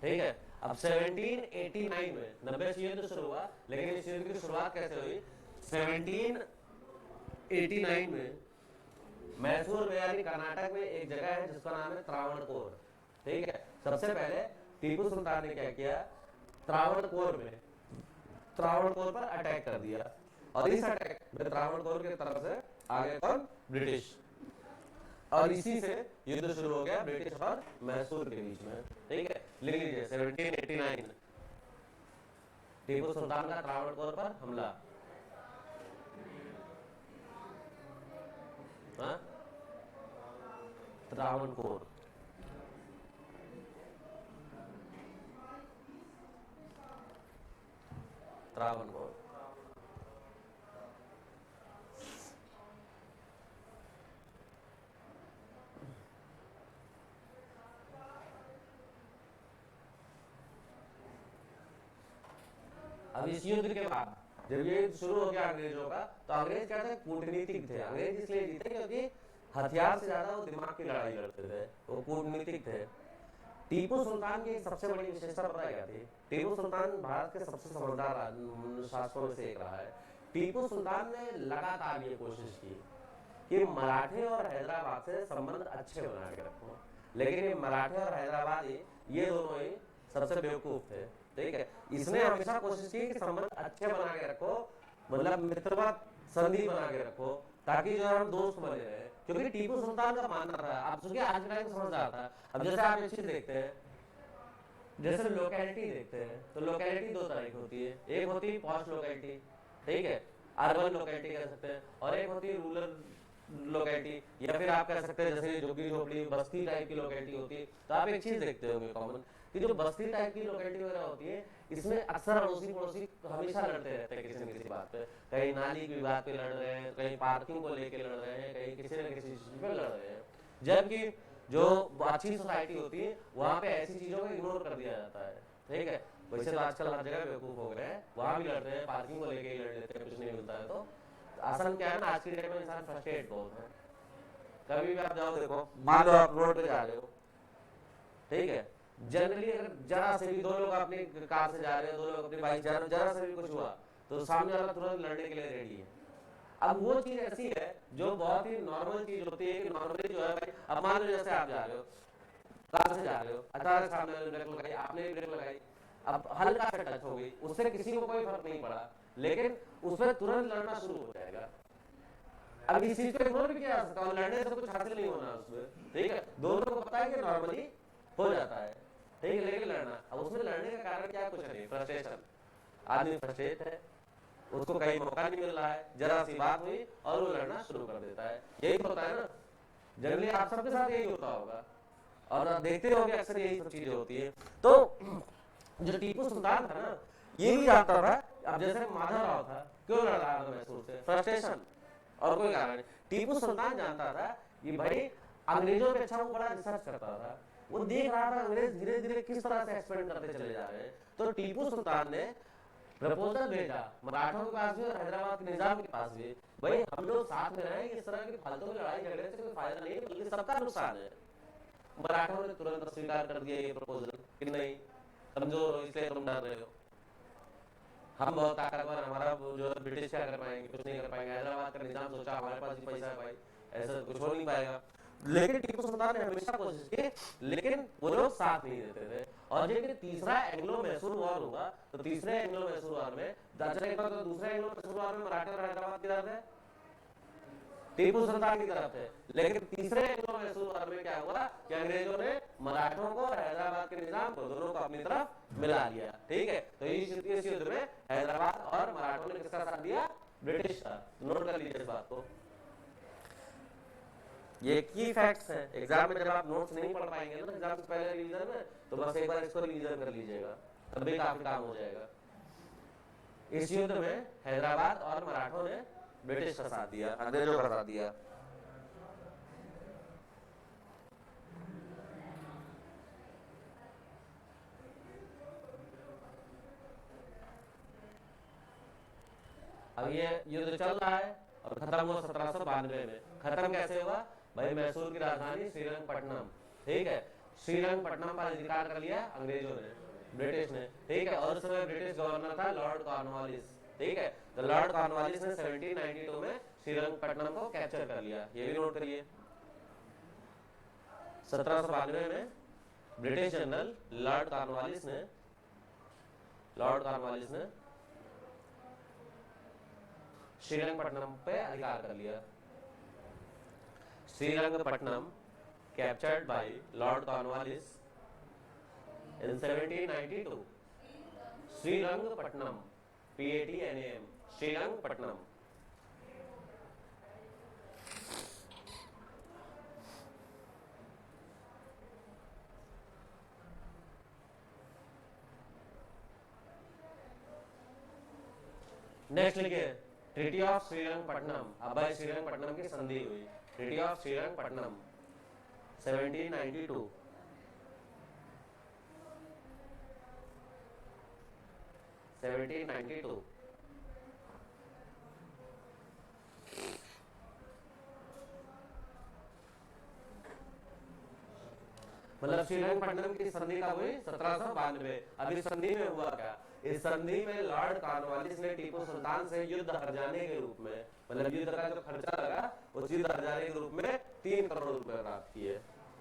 ठीक है। अब 1789 में, 90 से युद्ध शुरू हुआ, लेकिन इस युद्ध की शुरुआत कैसे हुई? 1789 में मैसूर में यानी कर्नाटक में एक जगह है जिसका नाम है त्रावणकोर। ठीक है। सबसे पहले टीपू सुल्तान ने क्या किया? त्रावणकोर पर अटैक कर दिया। और इस अटैक में त्रावणकोर की तरफ से आगे कौन? ब्रिटिश। और इसी से युद्ध शुरू हो गया ब्रिटिश और मैसूर के बीच में। ठीक है। लिख लीजिए 1789, टीपू सुल्तान का त्रावणकोर पर हमला। त्रावणकोर, त्रावणकोर। अब इस युद्ध के बाद जब ये युद्ध शुरू हो गया अंग्रेजों का, तो अंग्रेज क्या थे? कूटनीतिक थे। अंग्रेज इसलिए जीते क्योंकि हथियार से ज्यादा वो दिमाग की लड़ाई लड़ते थे, वो कूटनीतिक थे। टीपू सुल्तान की सबसे बड़ी विशेषता पता क्या थी? टीपू सुल्तान भारत के सबसे समझदार शासकों में से एक रहा है। टीपू सुल्तान ने लगातार ये कोशिश की कि मराठे और हैदराबाद से संबंध अच्छे बना के रखो, लेकिन ये मराठे और हैदराबादी ये दोनों ही सबसे बेवकूफ थे। ठीक है। इसने हमेशा कोशिश की कि संबंध अच्छे बना के रखो, मतलब मित्रवत संधि बना के रखो, ताकि जो हम दोस्त बने रहे। क्योंकि टीपू सुल्तान का मानना था, आप चूंकि आज के टाइम समझ आता है। अब जैसे आप एक चीज देखते हैं, जैसे लोकेलिटी देखते हैं, तो लोकेलिटी दो तरह की होती है। एक होती है पॉश लोकेलिटी, ठीक है, अर्बन लोकेलिटी कह सकते हैं, और एक होती है रूरल लोकेलिटी, या फिर आप कह सकते हैं जैसे झुग्गी झोपड़ी बस्ती टाइप की लोकेलिटी होती है। तो आप एक चीज देखते होंगे कॉमन, कि जो बस्ती टाइप की लोकेलिटी वगैरह होती है, इसमें अक्सर अड़ोसी पड़ोसी हमेशा लड़ते रहते हैं किसी न किसी बात पे। कहीं नाली की बात पे लड़ रहे हैं, कहीं पार्किंग को लेके लड़ रहे हैं, कहीं किसी न किसी चीज पे लड़ रहे हैं। जबकि जो अच्छी सोसाइटी होती है वहाँ पे ऐसी चीजों को इग्नोर कर दिया जाता है। ठीक है। वैसे तो आजकल हर जगह बेवकूफ हो गए हैं, वहाँ भी लड़ते हैं, पार्किंग को लेके ही लड़ लेते हैं, कुछ नहीं मिलता है। तो असल क्या है ना, आज की डेट में इंसान फ्रस्ट्रेट बहुत है। कभी भी आप जाओ, देखो मान लो आप रोड पे जा रहे हो, ठीक है, जनरली अगर जरा से भी दो लोग अपनी कार से जा रहे हैं, दो लोग अपनी बाइक जा रहे हैं, जरा से भी कुछ हुआ तो सामने वाला तुरंत लड़ने के लिए रेडी है। अब वो चीज ऐसी है जो बहुत ही नॉर्मल चीज होती है कि नॉर्मली जो है भाई, अब मान लो जैसे आप जा रहे हो, कार से जा रहे हो, अचानक सामने वाले ब्रेक लगाई, आपने भी ब्रेक लगाई, अब हल्का सा टच हो गई, उससे किसी को कोई फर्क नहीं पड़ा, लेकिन उस पर तुरंत लड़ना शुरू हो जाएगा। अब इस चीज को इग्नोर भी किया जा सकता है, लड़ने से कुछ हासिल नहीं होना उसमें, ठीक है, दोनों को पता है कि नॉर्मली हो जाता है, ठीक है, लेकिन लड़ना, अब उसमें लड़ने का कारण क्या, कुछ नहीं, फ्रस्ट्रेशन, आदमी फ्रस्ट्रेट है, उसको कहीं मौका नहीं मिल रहा है, जरा सी बात हुई और वो लड़ना शुरू कर देता है, यही तो होता है ना, जनरली आप सबके साथ यही होता होगा और आप देखते होंगे अक्सर यही सब चीजें होती है। तो जो टीपू सुल्तान था ना, ये भी जानता था, अब जैसे माधवराव था, क्यों लड़ रहा था मैसूर से, फ्रस्ट्रेशन और कोई कारण नहीं। टीपू सुल्तान जानता था कि भाई अंग्रेजों के अच्छा वो बड़ा रिसर्च करता था, वो देख रहा था अंग्रेज धीरे धीरे किस तरह से एक्सपेंड करते चले जा रहे हैं, तो टीपू सुल्तान ने प्रपोजल भेजा मराठों के पास भी और हैदराबाद के निजाम के पास भी, भाई हम लोग साथ में रहें, इस तरह की फालतू की लड़ाई झगड़े से कोई फायदा नहीं है, बल्कि सबका नुकसान है। मराठों ने तुरंत स्वीकार कर दिया ये प्रपोजल कि नहीं, कमजोर हो इसलिए तुम डर रहे हो, हम बहुत ताकतवर, हमारा जो ब्रिटिश क्या कर पाएंगे, कुछ नहीं कर पाएंगे, हैदराबाद का निजाम सोचा हमारे पास भी पैसा है भाई, ऐसा कुछ हो नहीं पाएगा। लेकिन टीपू सुल्तान ने हमेशा कोशिश की, लेकिन वो लोग साथ नहीं देते थे। और जब तीसरा एंग्लो मैसूर वॉर हुआ, तो तीसरे एंग्लो मैसूर वॉर में तो दूसरे एंग्लो मैसूर वॉर में मराठे और हैदराबाद की तरफ है, टीपू सुल्तान की तरफ है, लेकिन तीसरे एंग्लो मैसूर वॉर में क्या हुआ कि अंग्रेजों ने मराठों को और हैदराबाद के निजाम को दोनों को अपनी तरफ मिला लिया, ठीक है। तो इस युद्ध में हैदराबाद और मराठों ने किसका साथ दिया, ब्रिटिश का। नोट कर लीजिए इस बात को, ये की फैक्ट्स है। एग्जाम में जब आप नोट्स नहीं पढ़ पाएंगे ना एग्जाम से पहले रिवीजन में, तो बस एक बार इसको रिवीजन कर लीजिएगा, तब भी काफी काम हो जाएगा। इस युद्ध में हैदराबाद और मराठों ने ब्रिटिश का साथ दिया, अंग्रेजों का साथ दिया। अब ये युद्ध चल रहा है और खत्म हुआ 1792 में। खत्म कैसे हुआ भाई, मैसूर की राजधानी श्रीरंगपट्टनम, ठीक है, श्रीरंगपट्टनम पर अधिकार कर लिया अंग्रेजों ने, ब्रिटिश ने, ठीक है। और उस समय ब्रिटिश गवर्नर था लॉर्ड कॉर्नवालिस, ठीक है। तो लॉर्ड कॉर्नवालिस ने 1792 में श्रीरंगपट्टनम को कैप्चर कर लिया, ये भी नोट करिए। 1792 में ब्रिटिश जनरल लॉर्ड कॉर्नवालिस ने श्रीरंगपट्टनम पे अधिकार कर लिया। Srirangapatnam captured by lord Cornwallis in 1792. Srirangapatnam, PATNAM, Srirangapatnam. Next लिखिए ट्रीटी ऑफ श्रीरंगपट्टनम। अब भाई श्रीरंगपट्टनम की संधि हुई, ट्रीटी ऑफ श्रीरंगपट्टनम 1792। मतलब श्रीरंगपट्टनम की संधि का हुई 1792। अब इस संधि में हुआ क्या, इस संधि में लॉर्ड कॉर्नवालिस ने टीपू सुल्तान से युद्ध हर जाने के रूप में, मतलब युद्ध का जो खर्चा लगा उस युद्ध हर जाने के रूप में 3 करोड़ रुपए प्राप्त किए,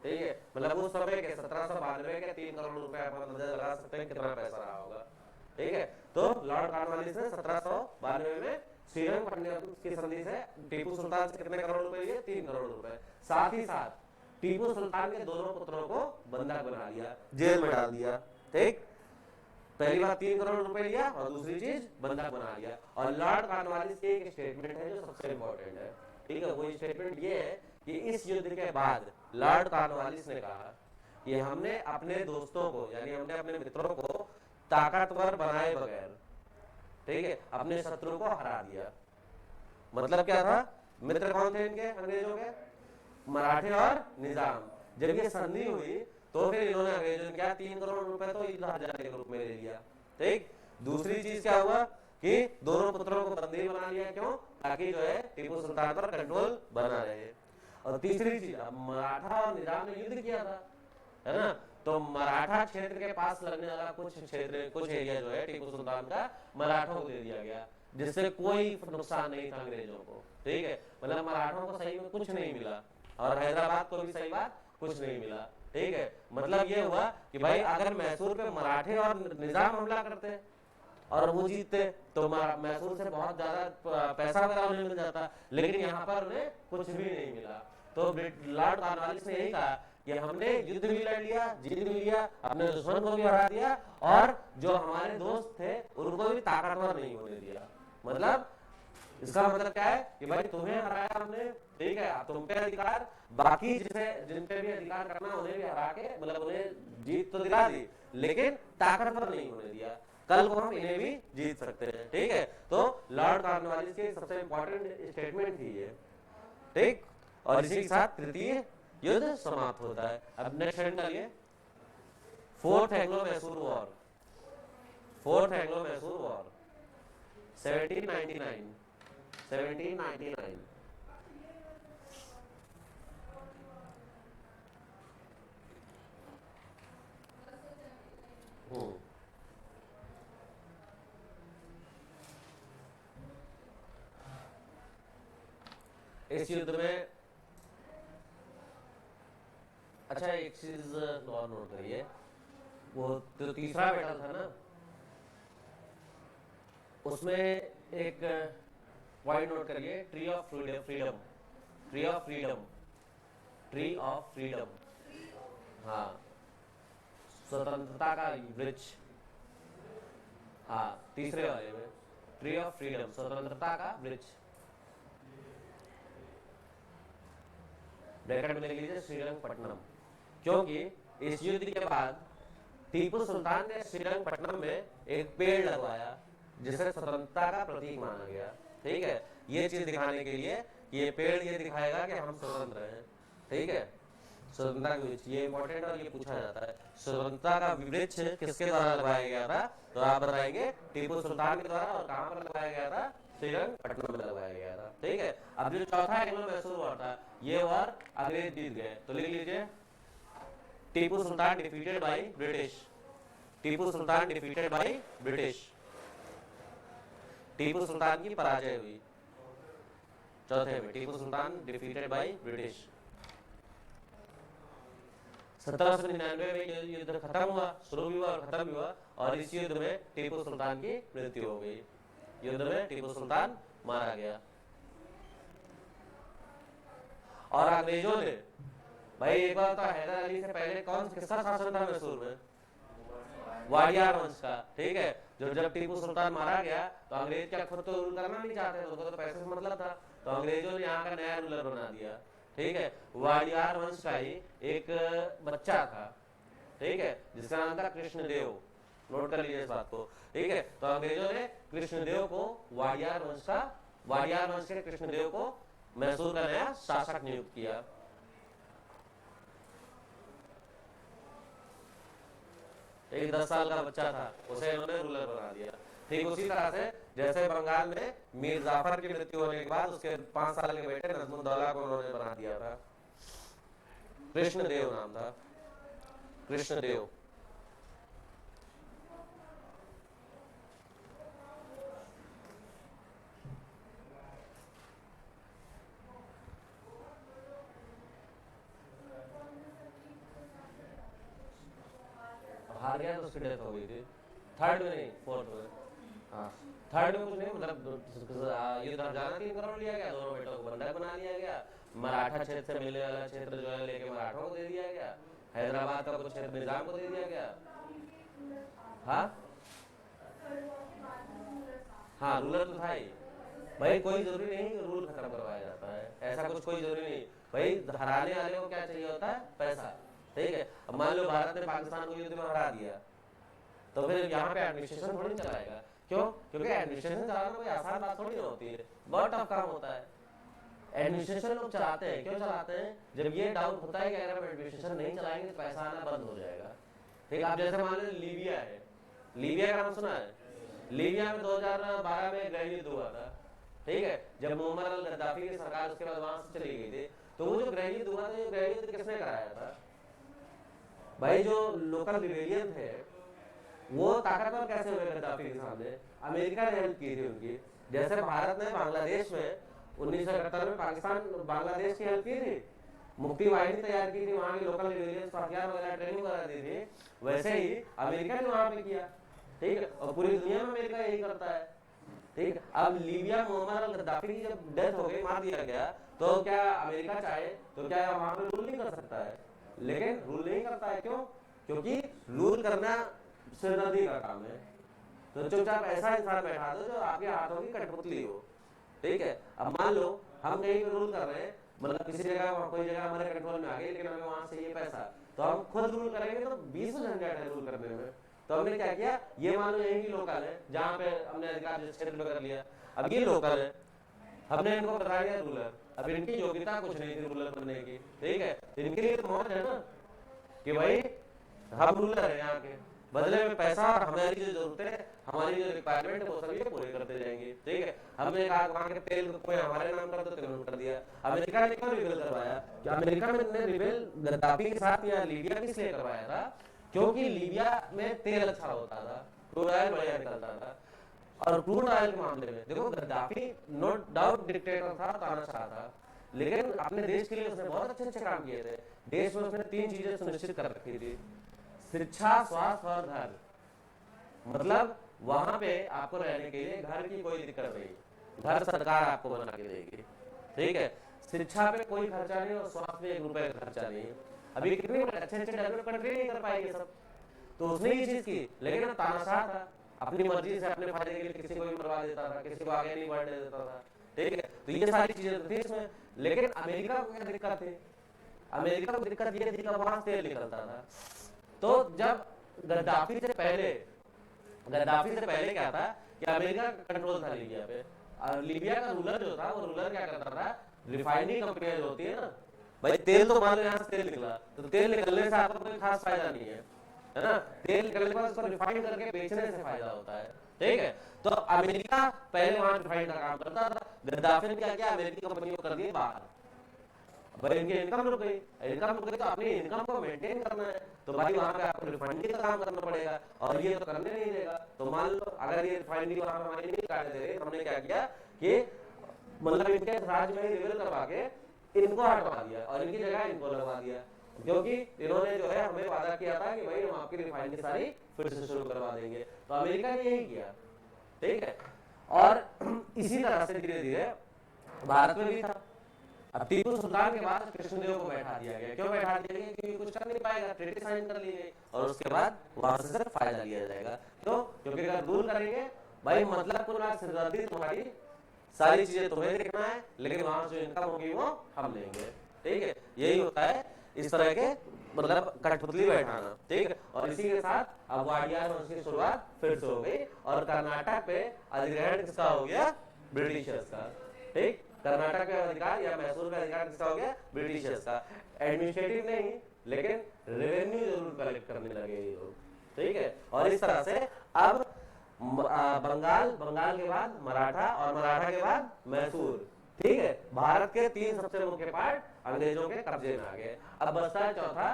ठीक है। मतलब उस समय के 1792 के 3 करोड़ रुपए आप अंदाजा लगा सकते हैं कितना पैसा रहा होगा, ठीक है। तो लॉर्ड कॉर्नवालिस ने 1792 में श्रीरंगपट्टनम की संधि से टीपू सुल्तान से कितने करोड़ रुपए लिए, 3 करोड़ रुपए। साथ ही साथ टीपू सुल्तान के दोनों पुत्रों को बंधक बना लिया, जेल में डाल दिया, ठीक। पहली बार 3 करोड़ रुपए लिया और दूसरी चीज बंधक बना लिया। और लॉर्ड कॉर्नवालिस की एक स्टेटमेंट है जो सबसे इंपॉर्टेंट है, ठीक है। वो स्टेटमेंट ये है कि इस युद्ध के बाद लॉर्ड कॉर्नवालिस ने कहा कि हमने अपने दोस्तों को, यानी हमने अपने मित्रों को ताकतवर बनाए बगैर, ठीक है, अपने शत्रु को हरा दिया। मतलब क्या था, मित्र कौन थे इनके, अंग्रेजों के, मराठे और निजाम। जब ये संधि हुई तो फिर इन्होंने अंग्रेजों ने क्या 3 करोड़ रुपए तो युद्ध हर जाने के रूप में ले लिया, ठीक। दूसरी चीज क्या हुआ कि दोनों पुत्रों को बंदी बना लिया, क्यों, ताकि जो है टीपू सुल्तान पर कंट्रोल बना रहे। और तीसरी चीज, अब मराठा और निजाम ने युद्ध किया था, है ना, तो मराठा क्षेत्र के पास लगने वाला कुछ एरिया जो है टीपू सुल्तान का मराठों को दे दिया गया, जिससे कोई नुकसान नहीं था अंग्रेजों को, ठीक है। मतलब मराठों को सही में कुछ नहीं मिला और हैदराबाद को भी सही बात कुछ नहीं मिला, ठीक है। मतलब ये हुआ कि भाई अगर मैसूर पे मराठे और निजाम हमला करते और वो जीतते तो मैसूर से बहुत ज्यादा पैसा वगैरह उन्हें मिल जाता, लेकिन यहाँ पर उन्हें कुछ भी नहीं मिला। तो लॉर्ड कॉर्नवालिस ने यही कहा कि हमने युद्ध भी लड़ लिया, जीत भी लिया, अपने दुश्मन को भी हरा दिया, और जो हमारे दोस्त थे उनको भी ताकतवर नहीं होने दिया। मतलब इसका मतलब क्या है कि भाई तुम्हें हराया हमने, ठीक है, तुम पे अधिकार, बाकी जिन पे भी अधिकार करना उन्हें भी हरा के, मतलब उन्हें जीत तो दिला दी, लेकिन ताकतवर नहीं होने दिया। कल को हम इन्हें भी जीत सकते हैं, ठीक है। तो लॉर्ड कॉर्नवालिस की सबसे इंपॉर्टेंट स्टेटमेंट थी ये, ठीक। और इसी के साथ तृतीय युद्ध समाप्त होता है। अब नेक्स्ट हैंड करिए, fourth Anglo Mysore war. Fourth Anglo Mysore war 1799। इस युद्ध में अच्छा एक चीज और नोट करिए, वो जो तीसरा बैटल था ना, उसमें एक पॉइंट नोट करिए, tree of freedom, tree of freedom, tree of freedom, हाँ, स्वतंत्रता का वृक्ष, हाँ, तीसरे वाले में ट्री ऑफ फ्रीडम, स्वतंत्रता का वृक्ष। ब्रैकेट में लिख लीजिए श्रीरंगपट्टनम, क्योंकि इस युद्ध के बाद टीपू सुल्तान ने श्रीरंगपट्टनम में एक पेड़ लगवाया जिसे स्वतंत्रता का प्रतीक माना गया, ठीक है। ये चीज दिखाने के लिए ये पेड़ ये दिखाएगा कि हम स्वतंत्र हैं, ठीक है। स्वतंत्रता का वृक्ष ये इंपॉर्टेंट और ये पूछा जाता है, स्वतंत्रता का वृक्ष किसके द्वारा लगाया गया था, तो आप बताएंगे टीपू सुल्तान के द्वारा, और कहां पर लगाया गया था, श्रीरंगपट्टनम में लगाया गया था, ठीक है। अब जो चौथा एंग्लो मैसूर वॉर था, ये वॉर अंग्रेज जीत गए, तो लिख लीजिए Tipu Sultan defeated by British, Tipu Sultan defeated by British, Tipu Sultan की पराजय हुई। चौथे में Tipu Sultan defeated by British. 1799 में युद्ध खत्म हुआ, शुरू भी हुआ और खत्म भी हुआ, और इस युद्ध में टीपू सुल्तान की मृत्यु हो गई। युद्ध में टीपू सुल्तान मारा गया। और अंग्रेजों ने, भाई एक बार तो हैदर अली से पहले किसका शासन था मैसूर में, वाडियार वंश का, ठीक है। जब टीपू सुल्तान मारा गया तो अंग्रेज क्या खुद तो रूल करना नहीं चाहते थे, उनको तो पैसे से मतलब था, तो अंग्रेजों ने यहाँ का नया रूलर बना दिया, ठीक है। वाडियार वंश का ही एक बच्चा था, ठीक है, जिसका नाम था कृष्णदेव, नोट कर लीजिए इस बात को, ठीक है। तो अंग्रेजों ने कृष्णदेव को वाडियार वंश के कृष्णदेव को मैसूर का नया शासक नियुक्त किया। एक 10 साल का बच्चा था, उसे इन्होंने रूलर बना दिया। ठीक उसी तरह से जैसे बंगाल में मीर जाफर की मृत्यु होने के बाद उसके 5 साल के बेटे नजमुद्दौला को उन्होंने बना दिया था, कृष्णदेव नाम था, कृष्णदेव। हार गया तो उसकी डेथ हो गई थी, थर्ड में नहीं, फोर्थ में, हाँ थर्ड में कुछ नहीं, मतलब युद्ध जाना 3 करोड़ लिया गया, दोनों बेटों को बंधक बना लिया गया, मराठा क्षेत्र से मिलने वाला क्षेत्र जो है लेके मराठों को दे दिया गया, हैदराबाद का कुछ क्षेत्र निजाम को दे दिया गया। हाँ हाँ, रूलर तो था ही भाई, कोई जरूरी नहीं रूल खत्म करवाया जाता है, ऐसा कुछ कोई जरूरी नहीं भाई। हराने वाले को क्या चाहिए होता है, पैसा, ठीक है। अब मान लो भारत ने पाकिस्तान को युद्ध में हरा दिया, तो फिर यहाँ पे एडमिनिस्ट्रेशन थोड़ी चलाएगा, क्यों? क्योंकि एडमिनिस्ट्रेशन चलाना कोई आसान बात थोड़ी ना होती है, बहुत टफ काम होता है। एडमिनिस्ट्रेशन लोग चलाते हैं, क्यों चलाते हैं? जब ये डाउट होता है कि अगर हम एडमिनिस्ट्रेशन नहीं चलाएंगे तो पैसा आना बंद हो जाएगा, ठीक। आप जैसे मान लो लीबिया है, लीबिया का नाम सुना है? लीबिया में 2012 में गृह युद्ध हुआ था, ठीक है, जब मुअम्मर अल गद्दाफी की सरकार उसके बाद वहां से चली गई थी। तो वो जो गृह युद्ध हुआ था, गृह युद्ध किसने कराया था भाई? जो लोकल रिबेलियन थे वो ताकतवर कैसे हुए गद्दाफी के सामने? अमेरिका ने हेल्प की थी उनकी। जैसे भारत ने बांग्लादेश में 1971 में पाकिस्तान बांग्लादेश की हेल्प की थी, मुक्ति वाहिनी तैयार की थी, वहां के लोकल रिबेलियंस को हथियार वगैरह ट्रेनिंग वगैरह दी थी, वैसे ही अमेरिका ने वहां पे किया, ठीक है, और पूरी दुनिया में अमेरिका यही करता है। ठीक है, अब लीबिया मुअम्मर अल गद्दाफी की जब डेथ हो गई, मार दिया गया, तो क्या अमेरिका चाहे तो क्या वहां पे रूल नहीं कर सकता है? लेकिन रूल नहीं करता है, क्यों? क्योंकि रूल करना सिरदर्दी का काम है। तो चुपचाप ऐसा इंसान बैठा दो जो आपके हाथों की कठपुतली हो। ठीक है, अब मान लो हम कहीं पे रूल कर रहे हैं, मतलब किसी जगह कोई जगह हमारे कंट्रोल में आ गई, लेकिन हमें वहां से ये पैसा, तो हम खुद रूल करेंगे तो 20 झंझट है रूल करने में। तो हमने क्या किया, ये मान लो यही लोकल है जहाँ पे हमने अधिकार क्षेत्र में कर लिया, अब ये लोकल है, हमने इनको बता दिया रूलर। अब इनकी योग्यता कुछ नहीं थी रूलर बनने की। ठीक है, इनके लिए तो मौज है ना कि भाई हम रूलर है यहाँ के, बदले में पैसा और हमारी जो जरूरतें है, हमारी जो रिक्वायरमेंट है वो सभी पूरे करते जाएंगे। ठीक है, हमने कहा वहां के तेल को कोई हमारे नाम कर दो, तो कर दिया। अमेरिका ने क्यों रिबेल करवाया? कि अमेरिका ने रिबेल गद्दाफी के साथ या लीबिया में इसलिए करवाया था क्योंकि लीबिया में तेल अच्छा होता था, क्रूड ऑयल बढ़िया निकलता था। और क्रूड ऑयल के मामले में देखो, गद्दाफी नो डाउट डिक्टेटर था, तानाशाह था, लेकिन अपने देश के लिए उसने बहुत अच्छे अच्छे काम किए थे। देश में उसने 3 चीजें सुनिश्चित कर रखी थी, शिक्षा, स्वास्थ्य और घर। मतलब वहां पे आपको रहने के लिए घर की कोई दिक्कत नहीं, घर सरकार आपको बना के देगी। ठीक है, शिक्षा पे कोई खर्चा नहीं और स्वास्थ्य पे 1 रुपए का खर्चा नहीं है। अभी कितने अच्छे अच्छे डेवलप कंट्री नहीं कर पाएंगे सब, तो उसने ये चीज की। लेकिन तानाशाह था, अपनी मर्जी से अपने फायदे के लिए किसी को भी मरवा देता था, किसी को आगे नहीं बढ़ने देता था। ठीक है, तो ये सारी चीजें थी इसमें। लेकिन अमेरिका को क्या दिक्कत थी? अमेरिका को दिक्कत ये थी कि वहां तेल निकलता था। तो जब गद्दाफी से पहले क्या था कि अमेरिका का कंट्रोल था लीबिया पे, और लीबिया का रूलर जो था, वो रूलर क्या करता था, रिफाइनरी कंपनियां जो होती है ना, भाई तेल तो मान लो यहाँ से तेल निकला, तो तेल निकलने से आपको कोई खास फायदा नहीं है ना, तेल निकलने के बाद उसको रिफाइन करके बेचने से फायदा होता है। ठीक है, तो अमेरिका पहले वहां रिफाइन का काम करता था, गद्दाफी ने क्या किया, अमेरिकी कंपनियों को कर दिए बाहर। भाई इनकी इनकम रुक गई, तो अपनी इनकम को मेंटेन करना है, तो भाई वहां पे आपको रिफाइनरी का काम करना पड़ेगा, और ये तो करने नहीं देगा। तो मान लो अगर ये रिफाइनरी वहां पे हमारी नहीं काटने दे रहे, हमने क्या किया कि मतलब इनके राज्य में रिवेल करवा के इनको हटवा दिया और इनकी जगह इनको लगवा दिया, क्योंकि इन्होंने जो है हमें वादा किया था कि भाई हम आपकी रिफाइनरी सारी फिर से शुरू करवा देंगे। तो अमेरिका ने यही किया। ठीक है, और इसी तरह से धीरे धीरे भारत में भी था। अब टीपू सुल्तान के बाद कृष्णदेव को बैठा दिया गया। क्यों बैठा दिया गया? क्योंकि कुछ कर नहीं पाएगा, ट्रीटी साइन कर ली गई, और उसके बाद वहां से सिर्फ फायदा लिया जाएगा। तो क्योंकि अगर रूल करेंगे भाई, मतलब पूरा सिरदर्दी तुम्हारी, सारी चीजें तुम्हें देखना है, लेकिन वहां जो इनकम होगी वो हम लेंगे। ठीक है, यही होता है इस तरह के मतलब कठपुतली बैठाना। ठीक है, और इसी के साथ अब वाडियार वंश की शुरुआत फिर से हो गई, और कर्नाटक पे अधिग्रहण किसका हो गया? ब्रिटिशर्स का। ठीक, कर्नाटक का अधिकार या मैसूर का अधिकार किसका हो गया? ब्रिटिशर्स का। एडमिनिस्ट्रेटिव नहीं, लेकिन रेवेन्यू जरूर कलेक्ट करने लगे ये लोग। ठीक है, और इस तरह से अब बंगाल के बाद मराठा, और मराठा के बाद मैसूर। ठीक है, भारत के 3 सबसे मुख्य पार्ट अंग्रेजों के कब्जे में आ गए। अब बचता है चौथा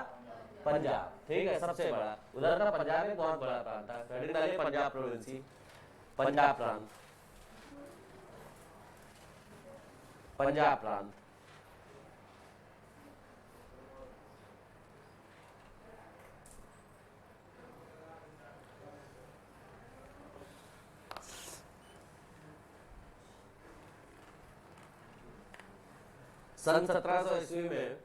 पंजाब। ठीक है, सबसे बड़ा उधर का पंजाब एक बहुत बड़ा प्रांत था, पंजाब प्रोविंसी, पंजाब प्रांत, पंजाब प्रांत। सन 1700 ईस्वी में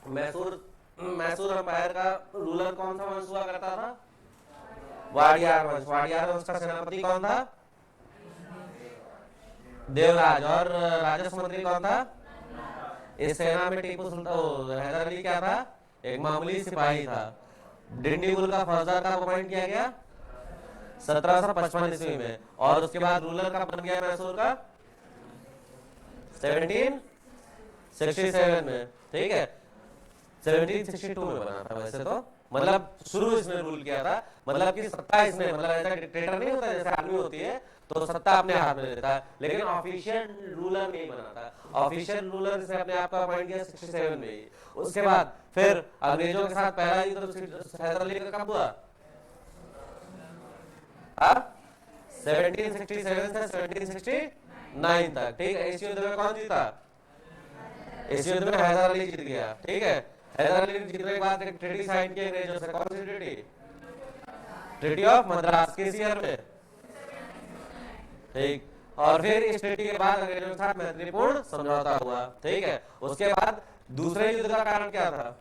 मैसूर एम्पायर का रूलर कौन सा वंश हुआ करता था? वाडियार वंश। वाडियार वंश का सेनापति कौन था? देवराज। और राजस्व मंत्री कौन था? इस सेना में टीपू सुल्तान, हैदर अली क्या था? एक मामूली सिपाही था। डिंडीगुल का फौजदार का अपॉइंट किया गया 1755 ईस्वी में, और उसके बाद रूलर का बन गया मैसूर का 1767 में। ठीक है, 1762 में बना था वैसे तो, मतलब शुरू इसने रूल किया था, मतलब कि सत्ता इसने, मतलब ऐसा डिक्टेटर नहीं होता जैसे आर्मी होती है तो सत्ता अपने हाथ में लेता है, लेकिन ऑफिशियल रूलर नहीं बना था। ऑफिशियल रूलर इसने अपने आप को अपॉइंट किया 67 में ही। उसके बाद फिर अंग्रेजों के साथ पहला युद्ध हैदर अली का कब हुआ? 1767 से 1769 तक। ठीक है, इस युद्ध में कौन जीता? इस युद्ध में हैदर अली जीत गया। ठीक है, हैदर अली जीतने के बाद एक ट्रीटी साइन की अंग्रेजों से। कौन सी ट्रीटी? ट्रीटी ऑफ मद्रास किस ईयर में? ठीक। और फिर इस ट्रीटी के बाद अंग्रेजों के साथ मैत्रीपूर्ण समझौता हुआ, ठीक है। उसके बाद दूसरे युद्ध का कारण क्या था?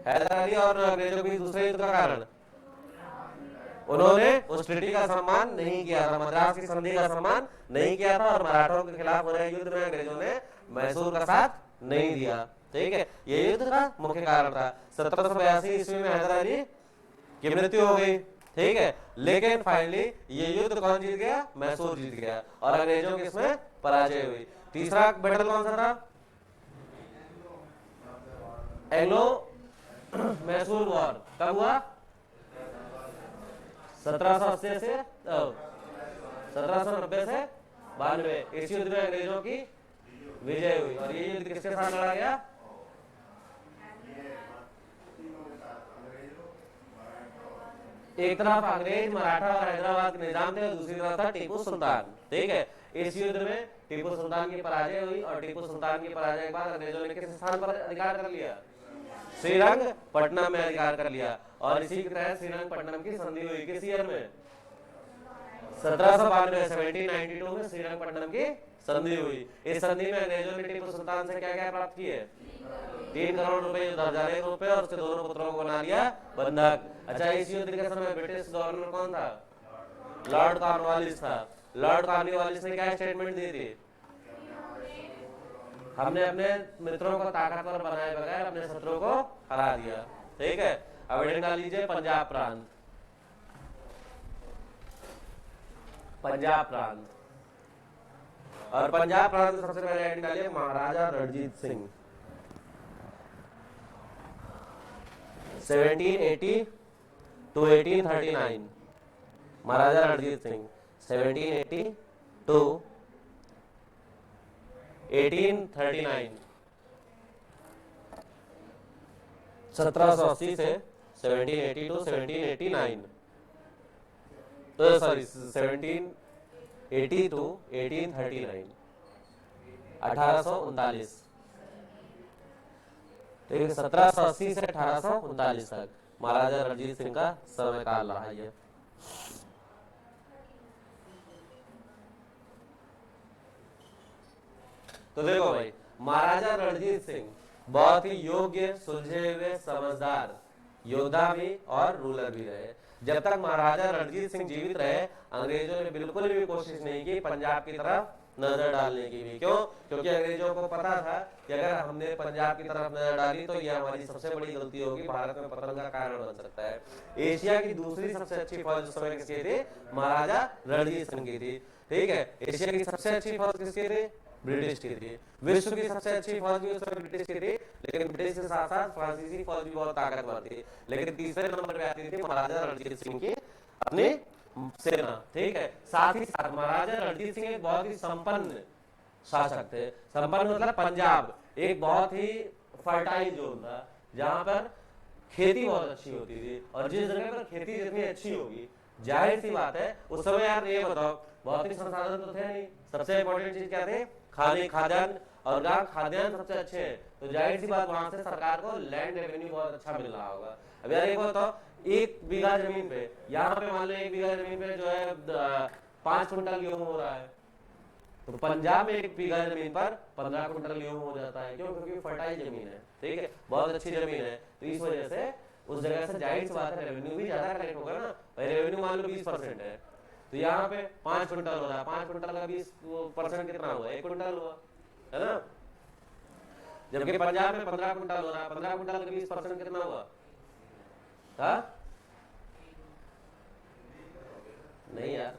हैदर अली और अंग्रेजों के दूसरे युद्ध का कारण, उन्होंने उस ट्रीटी का सम्मान नहीं किया था, मद्रास की संधि का सम्मान नहीं किया था, और मराठों के खिलाफ हो रहे युद्ध में अंग्रेजों ने मैसूर का साथ नहीं दिया, ठीक है। ये युद्ध का मुख्य कारण था। 1782 ईस्वी में हैदर अली की मृत्यु हो गई, ठीक है। लेकिन फाइनली ये युद्ध कौन जीत गया? मैसूर जीत गया, और अंग्रेजों की इसमें पराजय हुई। तीसरा बैटल कौन सा था? एंग्लो मैसूर वॉर कब हुआ? 1780 से 1790 से 92। इस युद्ध में अंग्रेजों की विजय हुई, और ये युद्ध किसके साथ लड़ा गया? एक तरफ अंग्रेज, मराठा और हैदराबाद के निजाम थे, और दूसरी तरफ था टीपू सुल्तान, ठीक है। इस युद्ध में टीपू सुल्तान की पराजय हुई, और टीपू सुल्तान की पराजय के बाद अंग्रेजों ने किस स्थान पर अधिकार कर लिया? श्रीरंगपट्टनम में अधिकार कर लिया, और इसी के तहत श्रीरंगपट्टनम की संधि हुई किस ईयर में? 1792, 1792 में श्रीरंगपट्टनम की संधि हुई। इस संधि में अंग्रेजों ने टीपू सुल्तान से क्या क्या प्राप्त किए? 3 करोड़ रुपए, 10,000 रुपए, और उसके दोनों पुत्रों को बना लिया बंधक। अच्छा, इस युद्ध के समय ब्रिटिश गवर्नर कौन था? लॉर्ड कॉर्नवालिस था। लॉर्ड कॉर्नवालिस ने क्या स्टेटमेंट दी थी? हमने अपने मित्रों को ताकतवर बनाए बगैर अपने शत्रुओं को हरा दिया, ठीक है। अब हेडिंग डाल लीजिए पंजाब प्रांत। पंजाब प्रांत, और पंजाब प्रांत में सबसे पहले हेडिंग डालिए महाराजा Ranjit Singh. 1780 to 1839, Maharaja Ranjit Singh 1780 to 1839, 1780 से 1780 to 1789, तो सॉरी 1780 to 1839, 1839, ठीक है। 1780 से 1839 तक महाराजा रणजीत सिंह का समय काल रहा है। तो देखो भाई, महाराजा रणजीत सिंह बहुत ही योग्य, सुलझे हुए, समझदार योद्धा भी और रूलर भी रहे। जब तक महाराजा रणजीत सिंह जीवित रहे, अंग्रेजों ने बिल्कुल भी कोशिश नहीं की पंजाब की तरफ नजर डालने की भी। क्यों? क्योंकि अंग्रेजों को पता था कि अगर हमने पंजाब की तरफ नजर डाली तो यह हमारी सबसे बड़ी गलती होगी, भारत में पतन का कारण बन सकता है। एशिया की दूसरी सबसे अच्छी फौज उस समय किसकी थी? महाराजा रणजीत सिंह की थी, ठीक है। एशिया की सबसे अच्छी फौज किसकी थी? ब्रिटिश की थी। विश्व की सबसे अच्छी फौज भी उस समय ब्रिटिश की थी, लेकिन ब्रिटिश के साथ साथ फ्रांसीसी फौज भी बहुत ताकतवर थी। लेकिन तीसरे नंबर पे आती थी महाराजा रणजीत सिंह की अपनी सेना, ठीक है। साथ ही साथ महाराजा रणजीत सिंह एक बहुत ही संपन्न शासक थे। संपन्न मतलब पंजाब एक बहुत ही फर्टाइल जोन था, जहां पर खेती बहुत अच्छी होती थी, और जिस जगह पर खेती जितनी अच्छी होगी, जाहिर सी बात है उस समय यार ये बताओ भौतिक संसाधन तो थे नहीं, सबसे इंपॉर्टेंट चीज क्या थे? खाने, खाद्यान्न, और जहाँ खाद्यान्न सबसे अच्छे हैं तो जाहिर सी बात वहां से सरकार को लैंड रेवेन्यू बहुत अच्छा मिल रहा होगा। अब यार एक बताओ, 1 बीघा जमीन पे, यहाँ पे मान लो 1 बीघा जमीन पे जो है 5 क्विंटल गेहूं हो रहा है, तो पंजाब में 1 बीघा जमीन पर 15 क्विंटल गेहूं हो जाता है। क्यों? क्योंकि फर्टाइल जमीन है, ठीक है, बहुत अच्छी जमीन है। तो इस वजह से उस जगह से जाहिर सी बात है रेवेन्यू भी ज्यादा कलेक्ट होगा ना। भाई रेवेन्यू मान लो 20% है, तो यहाँ पे 5 क्विंटल हो रहा है, 5 क्विंटल का 20% कितना हुआ? 1 क्विंटल हुआ, है ना। जबकि पंजाब में 15 क्विंटल हो रहा है, 15 क्विंटल का 20% कितना हुआ? नहीं यार,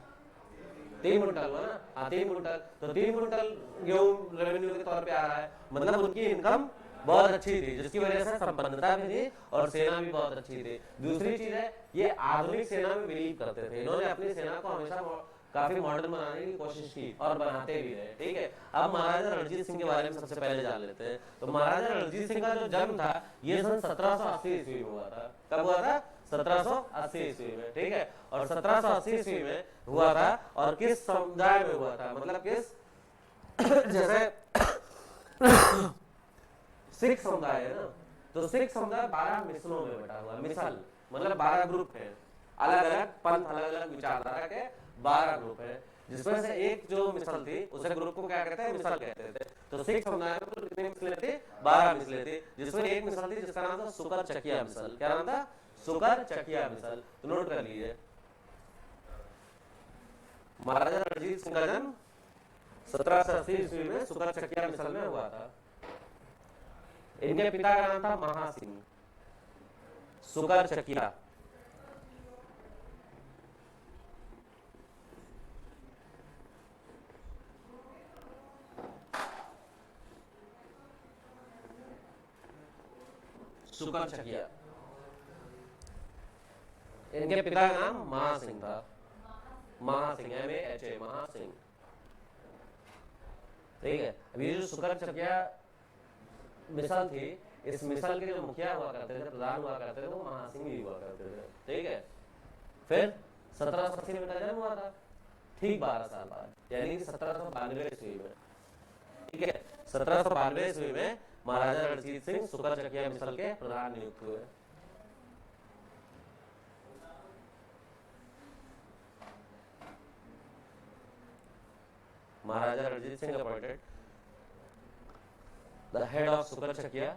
3 क्विंटल हुआ ना। हाँ 3 क्विंटल, तो 3 क्विंटल गेहूं रेवेन्यू के तौर पे आ रहा है, मतलब उनकी इनकम बहुत अच्छी थी, जिसकी वजह से संपन्नता भी थी और सेना भी बहुत अच्छी थी। दूसरी चीज है, ये आधुनिक सेना में बिलीव करते थे। इन्होंने अपनी सेना को हमेशा काफी मॉडर्न बनाने की कोशिश की और बनाते भी रहे, ठीक है। अब महाराजा रणजीत सिंह के बारे में सबसे पहले जान लेते हैं। तो महाराजा रणजीत सिंह का जो जन्म था ये सन 1780 ईस्वी में हुआ था। कब हुआ था? 1780 ईस्वी में, ठीक है। और 1780 ईस्वी में हुआ था, और किस समुदाय में हुआ था? मतलब किस जैसे सिख समुदाय है ना, तो सिख समुदाय 12 मिसलों में बटा हुआ। मिसल मतलब 12 ग्रुप है। अलग अलग पंथ, अलग अलग विचारधारा के 12 ग्रुप है, जिसमें से एक जो मिसल थी उसे ग्रुप को क्या कहते हैं, मिसल कहते थे। तो सिख समुदाय में कुल कितनी मिसलें थी, 12 मिसलें थी, जिसमें एक मिसल थी जिसका नाम था सुकर चकिया मिसल। क्या नाम था, सुकर चकिया मिसल। तो नोट कर लीजिए, महाराजा रणजीत सिंह का जन्म 1780 ईस्वी में सुकर चकिया मिसल में हुआ था। इनके पिता का नाम था महासिंह, सुकर चकिया। सुकर चकिया, इनके पिता का नाम महासिंह था, महासिंह, MAHA, महासिंह। ठीक है। अभी जो सुकर चकिया मिसल थी, इस मिसल के जो मुखिया हुआ करते थे, प्रधान हुआ करते थे, वो महासिंह ही हुआ करते थे। ठीक है। फिर 1780 में जन्म हुआ था, ठीक 12 साल बाद, यानी कि 1792 ईस्वी में। ठीक है। 1792 ईस्वी में महाराजा रणजीत सिंह सुकर चकिया मिसल के प्रधान नियुक्त हुए। Maharaja Ranjit Singh appointed the head of Sukerchakia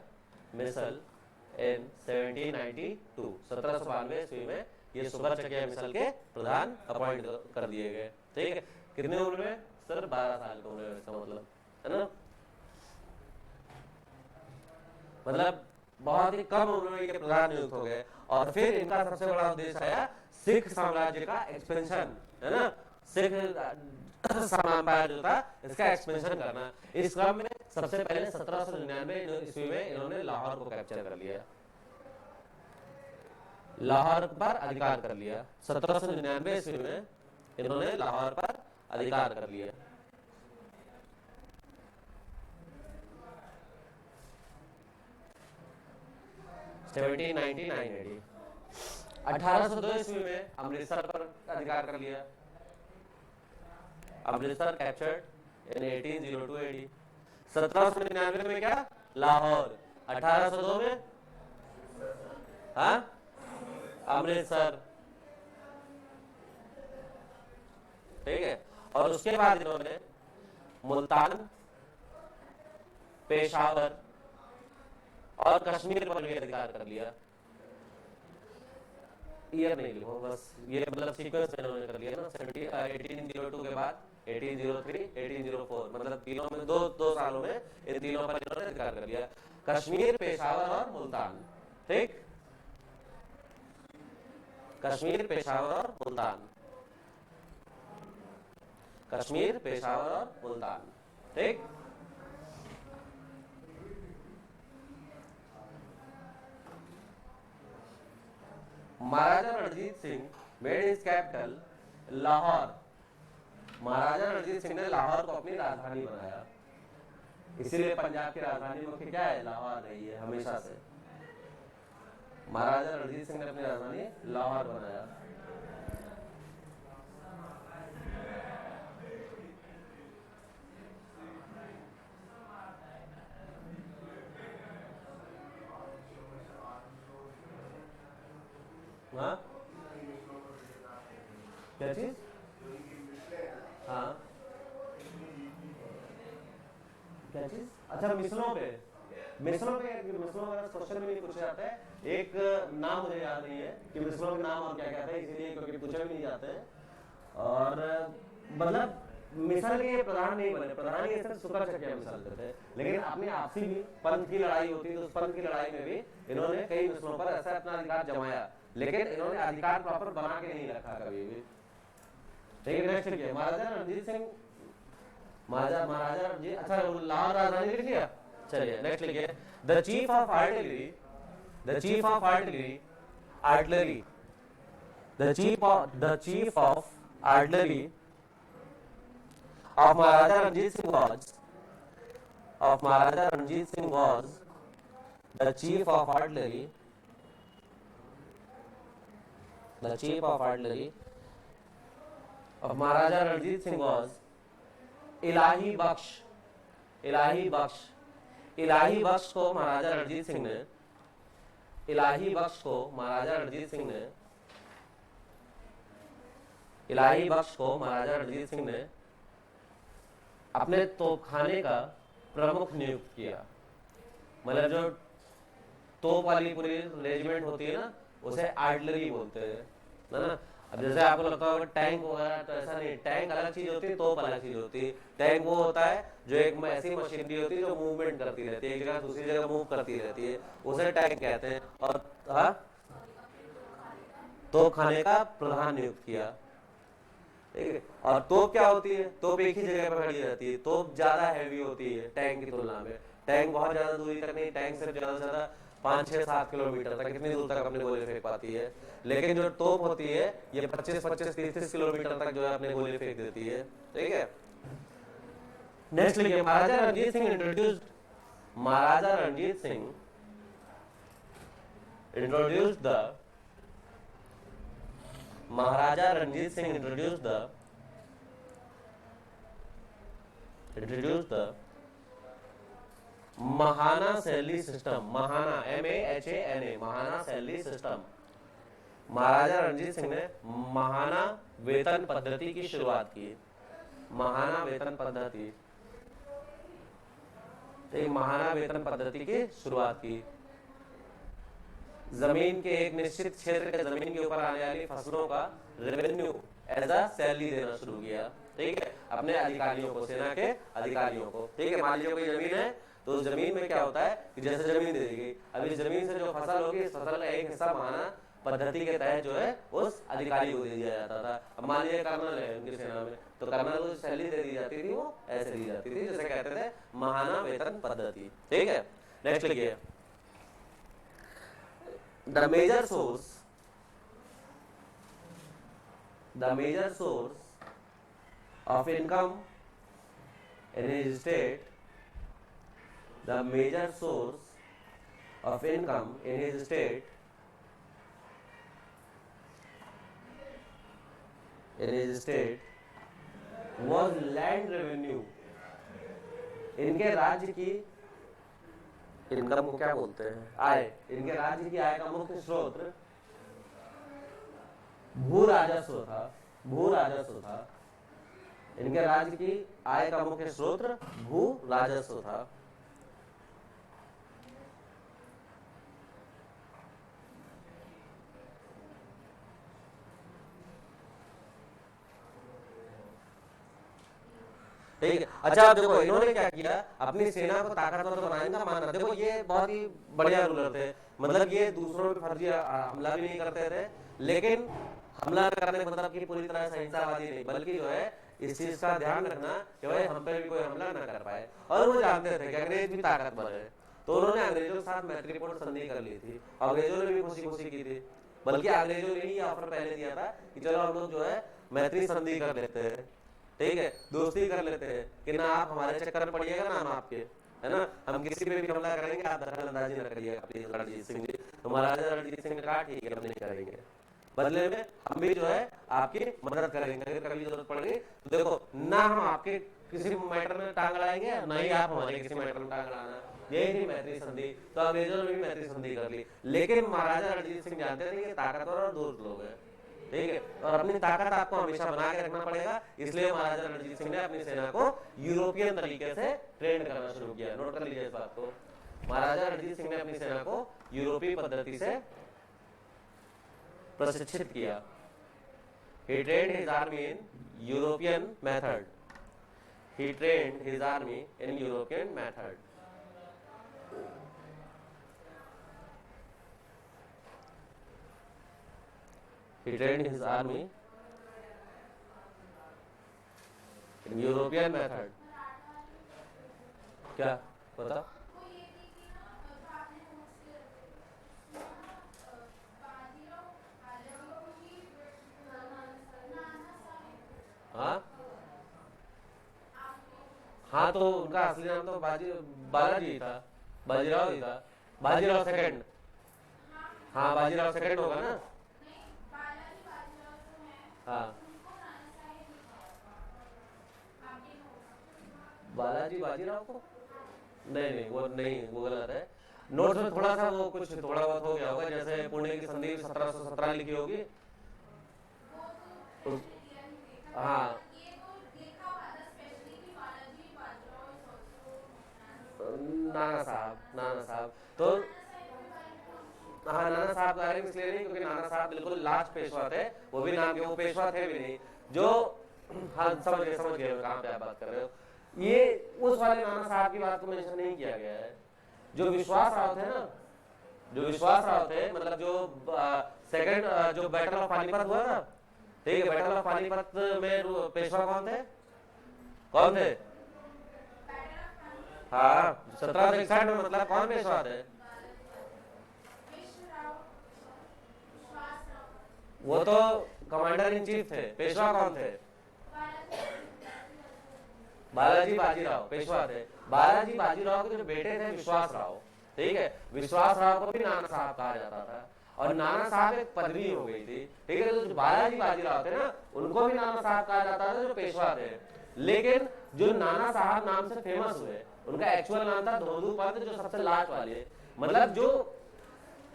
मिसल इन 1792। 1792 ईस्वी में ये सुकर चकिया मिसल के प्रधान अपॉइंट कर दिए गए। ठीक है। कितने उम्र में, सर 12 साल की उम्र में, इसका मतलब है ना, मतलब बहुत ही कम उम्र में ये प्रधान नियुक्त हो गए। और फिर इनका सबसे बड़ा उद्देश्य आया सिख साम्राज्य का एक्सपेंशन, है ना, सिख साम्राज्य जो था इसका एक्सपेंशन करना। इस क्रम में सबसे पहले 1799 ईस्वी में इन्होंने लाहौर को कैप्चर कर लिया, लाहौर पर अधिकार कर लिया। 1799 ईस्वी में इन्होंने लाहौर पर अधिकार कर लिया। AD 1802 ईस्वी में अमृतसर पर अधिकार कर लिया, अमृतसर कैप्चर्ड इन 1802 AD। 1799 में क्या, लाहौर। 1802 में हाँ अमृतसर। ठीक है। और उसके बाद इन्होंने मुल्तान, पेशावर और कश्मीर पर भी अधिकार कर लिया। ईयर नहीं लिखो बस, ये मतलब सीक्वेंस में इन्होंने कर लिया ना। 1802 के बाद 1803, 1804, मतलब तीनों में दो सालों में इन तीनों पर इन्होंने अधिकार कर लिया, कश्मीर, पेशावर और मुल्तान। ठीक, कश्मीर, पेशावर और मुल्तान, कश्मीर, पेशावर और मुल्तान। ठीक। Maharaja Ranjit Singh made his capital Lahore. Maharaja Ranjit Singh ने लाहौर को अपनी राजधानी बनाया, इसीलिए पंजाब की राजधानी मुख्य क्या है, लाहौर रही है हमेशा से। महाराजा रणजीत सिंह ने अपनी राजधानी लाहौर बनाया। हाँ क्या चीज, हाँ क्या चीज, अच्छा मिसलों पे, मिसलों का क्वेश्चन भी नहीं पूछे जाते हैं। एक नाम मुझे याद नहीं है कि मिसलों के नाम और क्या कहते हैं, इसीलिए क्योंकि पूछे भी नहीं जाते हैं। और मतलब मिसल के प्रधान नहीं बने, प्रधान ये सिर्फ सुकर चकिया मिसल थे, लेकिन अपनी आपसी भी पंथ की लड़ाई होती है, तो उस पंथ की लड़ाई में भी इन्होंने कई मिसलों पर ऐसा अपना अधिकार जमाया, लेकिन इन्होंने अधिकार प्रॉपर बना के नहीं रखा कभी भी। ठीक है। नेक्स्ट लिखिए, महाराजा रणजीत सिंह, महाराजा रणजीत, अच्छा लाहौर राजधानी लिख लिया। चलिए नेक्स्ट लिखिए, the chief of artillery, the chief of artillery, artillery, the chief of artillery of Maharaja Ranjit Singh was, of Maharaja Ranjit Singh was the chief of artillery, the chief of artillery of Maharaja Ranjit Singh was इलाही बख्श, इलाही बख्श, इलाही बख्श को महाराजा रणजीत सिंह ने, इलाही बख्श को महाराजा रणजीत सिंह ने इलाही बख्श को महाराजा रणजीत सिंह ने अपने तोपखाने का प्रमुख नियुक्त किया। मतलब जो तोप वाली पूरी रेजिमेंट होती है ना, उसे आर्टिलरी बोलते हैं, है ना। अब जैसे आपको लगता होगा टैंक वगैरह, तो ऐसा नहीं, टैंक अलग चीज होती है, तोप अलग चीज होती है। टैंक वो होता है जो एक ऐसी मशीनरी होती है जो मूवमेंट करती रहती है, एक जगह दूसरी जगह मूव करती रहती है, उसे टैंक कहते हैं। और हाँ, तोप खाने का प्रधान नियुक्त किया, ठीक है। और तोप क्या होती है, तोप एक ही जगह पर खड़ी रहती है, तोप ज्यादा हैवी होती है टैंक की तुलना में। टैंक बहुत ज्यादा दूरी तक नहीं, टैंक सिर्फ ज्यादा से ज्यादा 5, 6, 7 किलोमीटर तक, कितनी दूर तक अपने गोले फेंक पाती है। लेकिन जो तोप होती है ये 25, 30 किलोमीटर तक जो है अपने गोले फेंक देती है, ठीक है। नेक्स्ट लिखिए, Maharaja Ranjit Singh introduced, Maharaja Ranjit Singh introduced the, Maharaja Ranjit Singh introduced the mahana salary system. Mahana, MAHANA, mahana salary system. Maharaja Ranjit Singh ने महाना वेतन पद्धति की शुरुआत की। महाना वेतन पद्धति, तो महाना वेतन पद्धति की शुरुआत की। जमीन के एक निश्चित क्षेत्र के जमीन के ऊपर आने वाली फसलों का रेवेन्यू एज अ सैलरी देना शुरू किया, ठीक है, अपने अधिकारियों को, सेना के अधिकारियों को, ठीक है। मान लीजिए कोई जमीन है, तो उस जमीन में क्या होता है कि जैसे जमीन दे दी गई, अब इस जमीन से जो फसल होगी, इस फसल का एक हिस्सा महाना पद्धति के तहत जो है उस अधिकारी को दे दिया जाता था। अब मान लीजिए कर्नल है उनकी सेना में, तो कर्नल को सैलरी दे दी जाती थी, वो ऐसे दी जाती थी, जैसे कहते थे महाना वेतन पद्धति, ठीक है। नेक्स्ट लिखिए, the major source of income in his state, the major source of income in his state was land revenue। इनके राज्य की इनकम को क्या बोलते हैं, आय। इनके राज्य की आय का मुख्य स्रोत भू राजस्व था। इनके राज्य की आय का मुख्य स्रोत भू राजस्व था। ठीक है। अच्छा, अब देखो इन्होंने क्या किया, अपनी सेना को ताकतवर बनाने का मानना। देखो ये बहुत ही बढ़िया रूलर थे, मतलब ये दूसरों पे फर्जी हमला भी नहीं करते थे, लेकिन हमला करने मतलब कि पूरी तरह से अहिंसावादी नहीं, बल्कि जो है इस चीज का ध्यान रखना कि भाई हम पे भी कोई हमला ना कर पाए। और वो जानते थे कि अंग्रेज भी ताकतवर है, तो उन्होंने अंग्रेजों के साथ मैत्रीपूर्ण संधि कर ली थी। अंग्रेजों ने भी खुशी खुशी की थी, बल्कि अंग्रेजों ने ही ऑफर पहले दिया था कि चलो हम लोग जो है मैत्री संधि कर लेते हैं, ठीक है, दोस्ती कर लेते हैं, कि ना आप हमारे चक्कर में पड़िएगा ना हम आपके, है ना। हम किसी पे भी हमला करेंगे, आप दखल अंदाजी ना करिएगा प्लीज रणजीत सिंह जी। तो महाराजा रणजीत सिंह ने कहा ठीक है हम नहीं करेंगे, बदले में हम भी जो है आपकी मदद करेंगे, अगर कभी जरूरत पड़ेगी तो देखो ना हम आपके किसी मैटर में टांग अड़ाएंगे, ना ही आप हमारे किसी मैटर में टांग अड़ाना। यही थी मैत्री संधि। तो अंग्रेजों ने भी मैत्री संधि कर ली, लेकिन महाराजा रणजीत सिंह जानते थे कि ताकतवर और दोस्त लोग हैं, ठीक है, और अपनी ताकत आपको हमेशा बना के रखना पड़ेगा। इसलिए महाराजा रणजीत सिंह ने अपनी सेना को यूरोपियन तरीके से ट्रेन करना शुरू किया। नोट कर लीजिए इस बात को, महाराजा रणजीत सिंह ने अपनी सेना को यूरोपीय पद्धति से प्रशिक्षित किया। He trained his army in European method. He trained his army in European method. He trained his army in European method. क्या बता? हाँ हाँ, तो उनका असली नाम तो बालाजी था, बाजीराव ही था, बाजीराव सेकंड। हाँ बाजीराव सेकंड होगा ना। हाँ बालाजी बाजीराव को नहीं, वो नहीं, वो गलत है। नोट्स में थोड़ा सा वो कुछ थोड़ा बहुत हो गया होगा, जैसे पुणे की संधि 1717 लिखी होगी। हाँ नाना साहब, नाना साहब तो हाँ नाना साहब का इसलिए नहीं क्योंकि नाना साहब बिल्कुल लास्ट पेशवा थे, वो भी नाम के वो पेशवा थे भी नहीं जो, हाँ समझ गए कहाँ पे आप बात कर रहे हो। ये उस वाले नाना साहब की बात को मेंशन नहीं किया गया है। जो विश्वास राव थे ना, जो विश्वास राव थे, मतलब जो सेकंड जो बैटल ऑफ पानीपत हुआ था, ठीक है, बैटल ऑफ पानीपत में पेशवा कौन थे, कौन थे? हाँ 1761 में, मतलब कौन पेशवा थे? वो तो कमांडर इन चीफ थे, पेशवा कौन थे? बालाजी बाजीराव पेशवा थे। बालाजी बाजीराव के जो बेटे थे विश्वास राव, ठीक है, विश्वास राव को भी नाना साहब कहा जाता था, और नाना साहब एक पदवी हो गई थी, ठीक है। तो जो बालाजी बाजीराव थे ना, उनको भी नाना साहब कहा जाता था जो पेशवा थे। लेकिन जो नाना साहब नाम से फेमस हुए, उनका एक्चुअल नाम था धोंधू पंत, जो सबसे लास्ट वाले, मतलब जो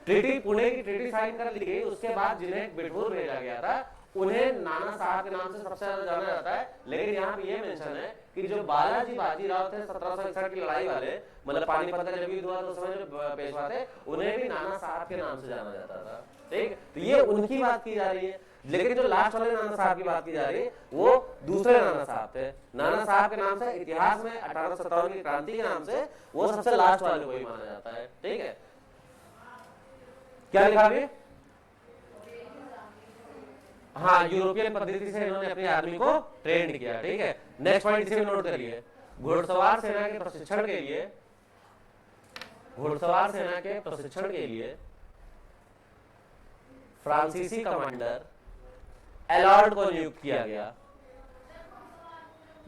ट्रीटी, पुणे की ट्रीटी साइन कर ली गई, उसके बाद जिन्हें बिठूर भेजा गया था, उन्हें नाना साहब के नाम से सबसे ज्यादा जाना जाता है। लेकिन यहाँ पे ये मेंशन है कि जो बालाजी बाजीराव थे 1761 की लड़ाई वाले, मतलब पानीपत का जब युद्ध हुआ तो उस समय जो पेशवा थे, उन्हें भी नाना साहब के नाम से जाना जाता था, ठीक। तो ये उनकी बात की जा रही है। लेकिन जो लास्ट वाले नाना साहब की बात की जा रही है, वो दूसरे नाना साहब थे। नाना साहब के नाम से इतिहास में 1857 की क्रांति के नाम से वो सबसे लास्ट वाले को ही माना जाता है, ठीक है। क्या लिखा अभी? हाँ, यूरोपियन पद्धति से इन्होंने अपनी आर्मी को ट्रेन किया, ठीक है। नेक्स्ट पॉइंट इसे नोट करिए। घुड़सवार सेना के प्रशिक्षण के लिए, घुड़सवार सेना के प्रशिक्षण के लिए फ्रांसीसी कमांडर एलॉर्ड को नियुक्त किया गया।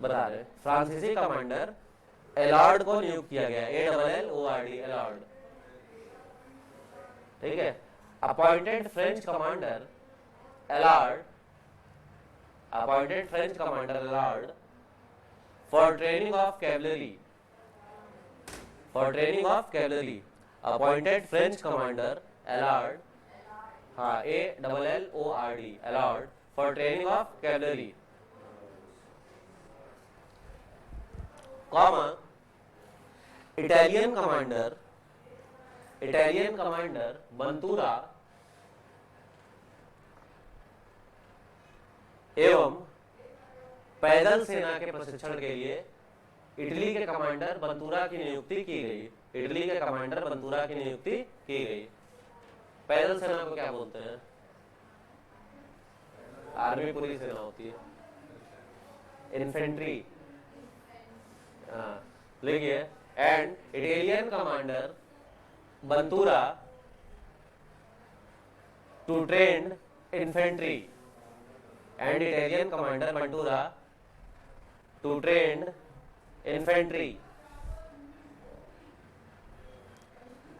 बता रहे, फ्रांसीसी कमांडर एलॉर्ड को नियुक्त किया गया, ALLORD, एलॉर्ड, ठीक है। Appointed French commander Allard, appointed French commander Allard for training of cavalry, for training of cavalry, appointed French commander Allard, हाँ ALLORD, Allard for training of cavalry, comma Italian commander, Italian commander Ventura एवं पैदल सेना के प्रशिक्षण के लिए Italy के commander बंतूरा की नियुक्ति की गई, इटली के कमांडर बंतूरा की नियुक्ति की गई। पैदल सेना को क्या बोलते हैं? आर्मी पूरी सेना होती है, इन्फेंट्री, लिखिए। And Italian commander Ventura to trained infantry, and Italian commander Bantura to trained infantry,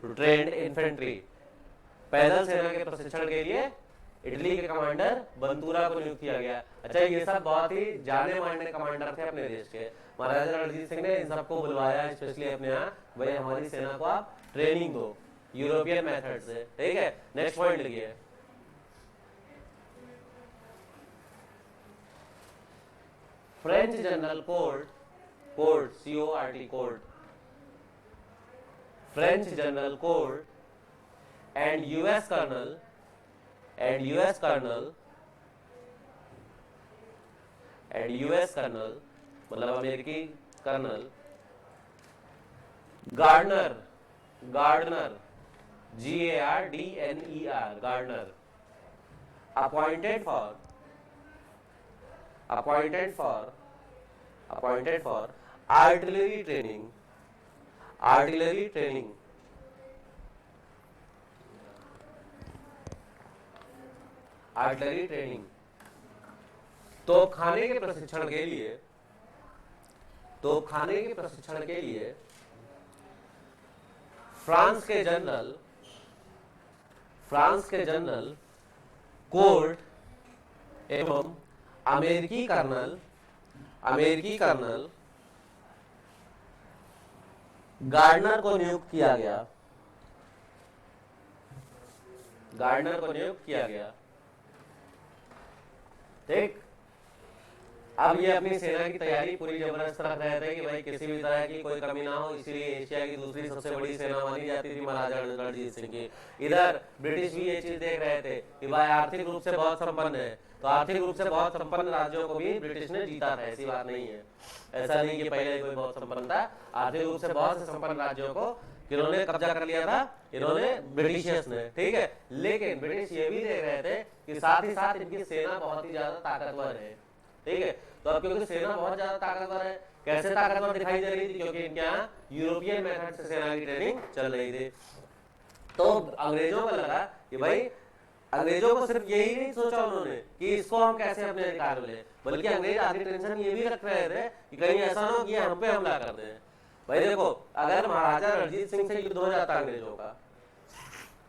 to trained infantry, पैदल सेना के प्रशिक्षण के लिए इटली के कमांडर बंतूरा को नियुक्त किया गया। अच्छा, ये सब बहुत ही जाने माने कमांडर थे अपने देश के। महाराजा रणजीत सिंह ने इन सबको बुलवाया स्पेशली अपने यहाँ, भाई हमारी सेना को आप ट्रेनिंग दो यूरोपियन मेथड से, ठीक है। नेक्स्ट पॉइंट लिखिए। French general Court, Court CORT, Court, French general Court and US colonel, and US colonel, and US colonel मतलब अमेरिकी colonel, Gardner, Gardner GARDNER, Gardner, appointed for, appointed for, appointed for artillery training, artillery training, artillery training, तोपखाने के प्रशिक्षण के लिए, तोपखाने के प्रशिक्षण के लिए फ्रांस के जनरल, फ्रांस के जनरल कोर्ट एवं अमेरिकी कर्नल, अमेरिकी कर्नल गार्डनर को नियुक्त किया गया, गार्डनर को नियुक्त किया गया, ठीक। अब ये अपनी सेना की तैयारी पूरी जबरदस्त रख रहे थे कि भाई किसी भी तरह की कोई कमी ना हो, इसीलिए एशिया की दूसरी सबसे बड़ी सेना मानी जाती थी महाराजा रणजीत सिंह की। इधर ब्रिटिश भी ये चीज देख रहे थे कि भाई आर्थिक रूप से बहुत संपन्न है, तो आर्थिक रूप से बहुत संपन्न राज्यों को भी ब्रिटिश ने जीता था, ऐसी बात नहीं है। ऐसा नहीं कि पहले कोई बहुत संपन्न था, आर्थिक रूप से बहुत से संपन्न राज्यों को इन्होंने कब्जा कर लिया था, इन्होंने ब्रिटिशर्स ने, ठीक है। लेकिन ब्रिटिश ये भी देख रहे थे कि साथ ही साथ इनकी सेना बहुत ही ज्यादा ताकतवर है, ठीक है। तो अब क्योंकि सेना बहुत ज्यादा ताकतवर है, कैसे ताकतवर दिखाई दे रही थी, क्योंकि इनके यहाँ यूरोपियन मेथड से सेना की ट्रेनिंग चल रही थी। तो अंग्रेजों को लगा कि भाई, अंग्रेजों को सिर्फ यही नहीं सोचा उन्होंने कि इसको हम कैसे अपने अधिकार में ले, बल्कि अंग्रेज आधी टेंशन ये भी रख रहे थे कि कहीं ऐसा ना हो कि हम पे हमला कर दें। भाई देखो, अगर महाराजा रणजीत सिंह से युद्ध हो जाता अंग्रेजों का,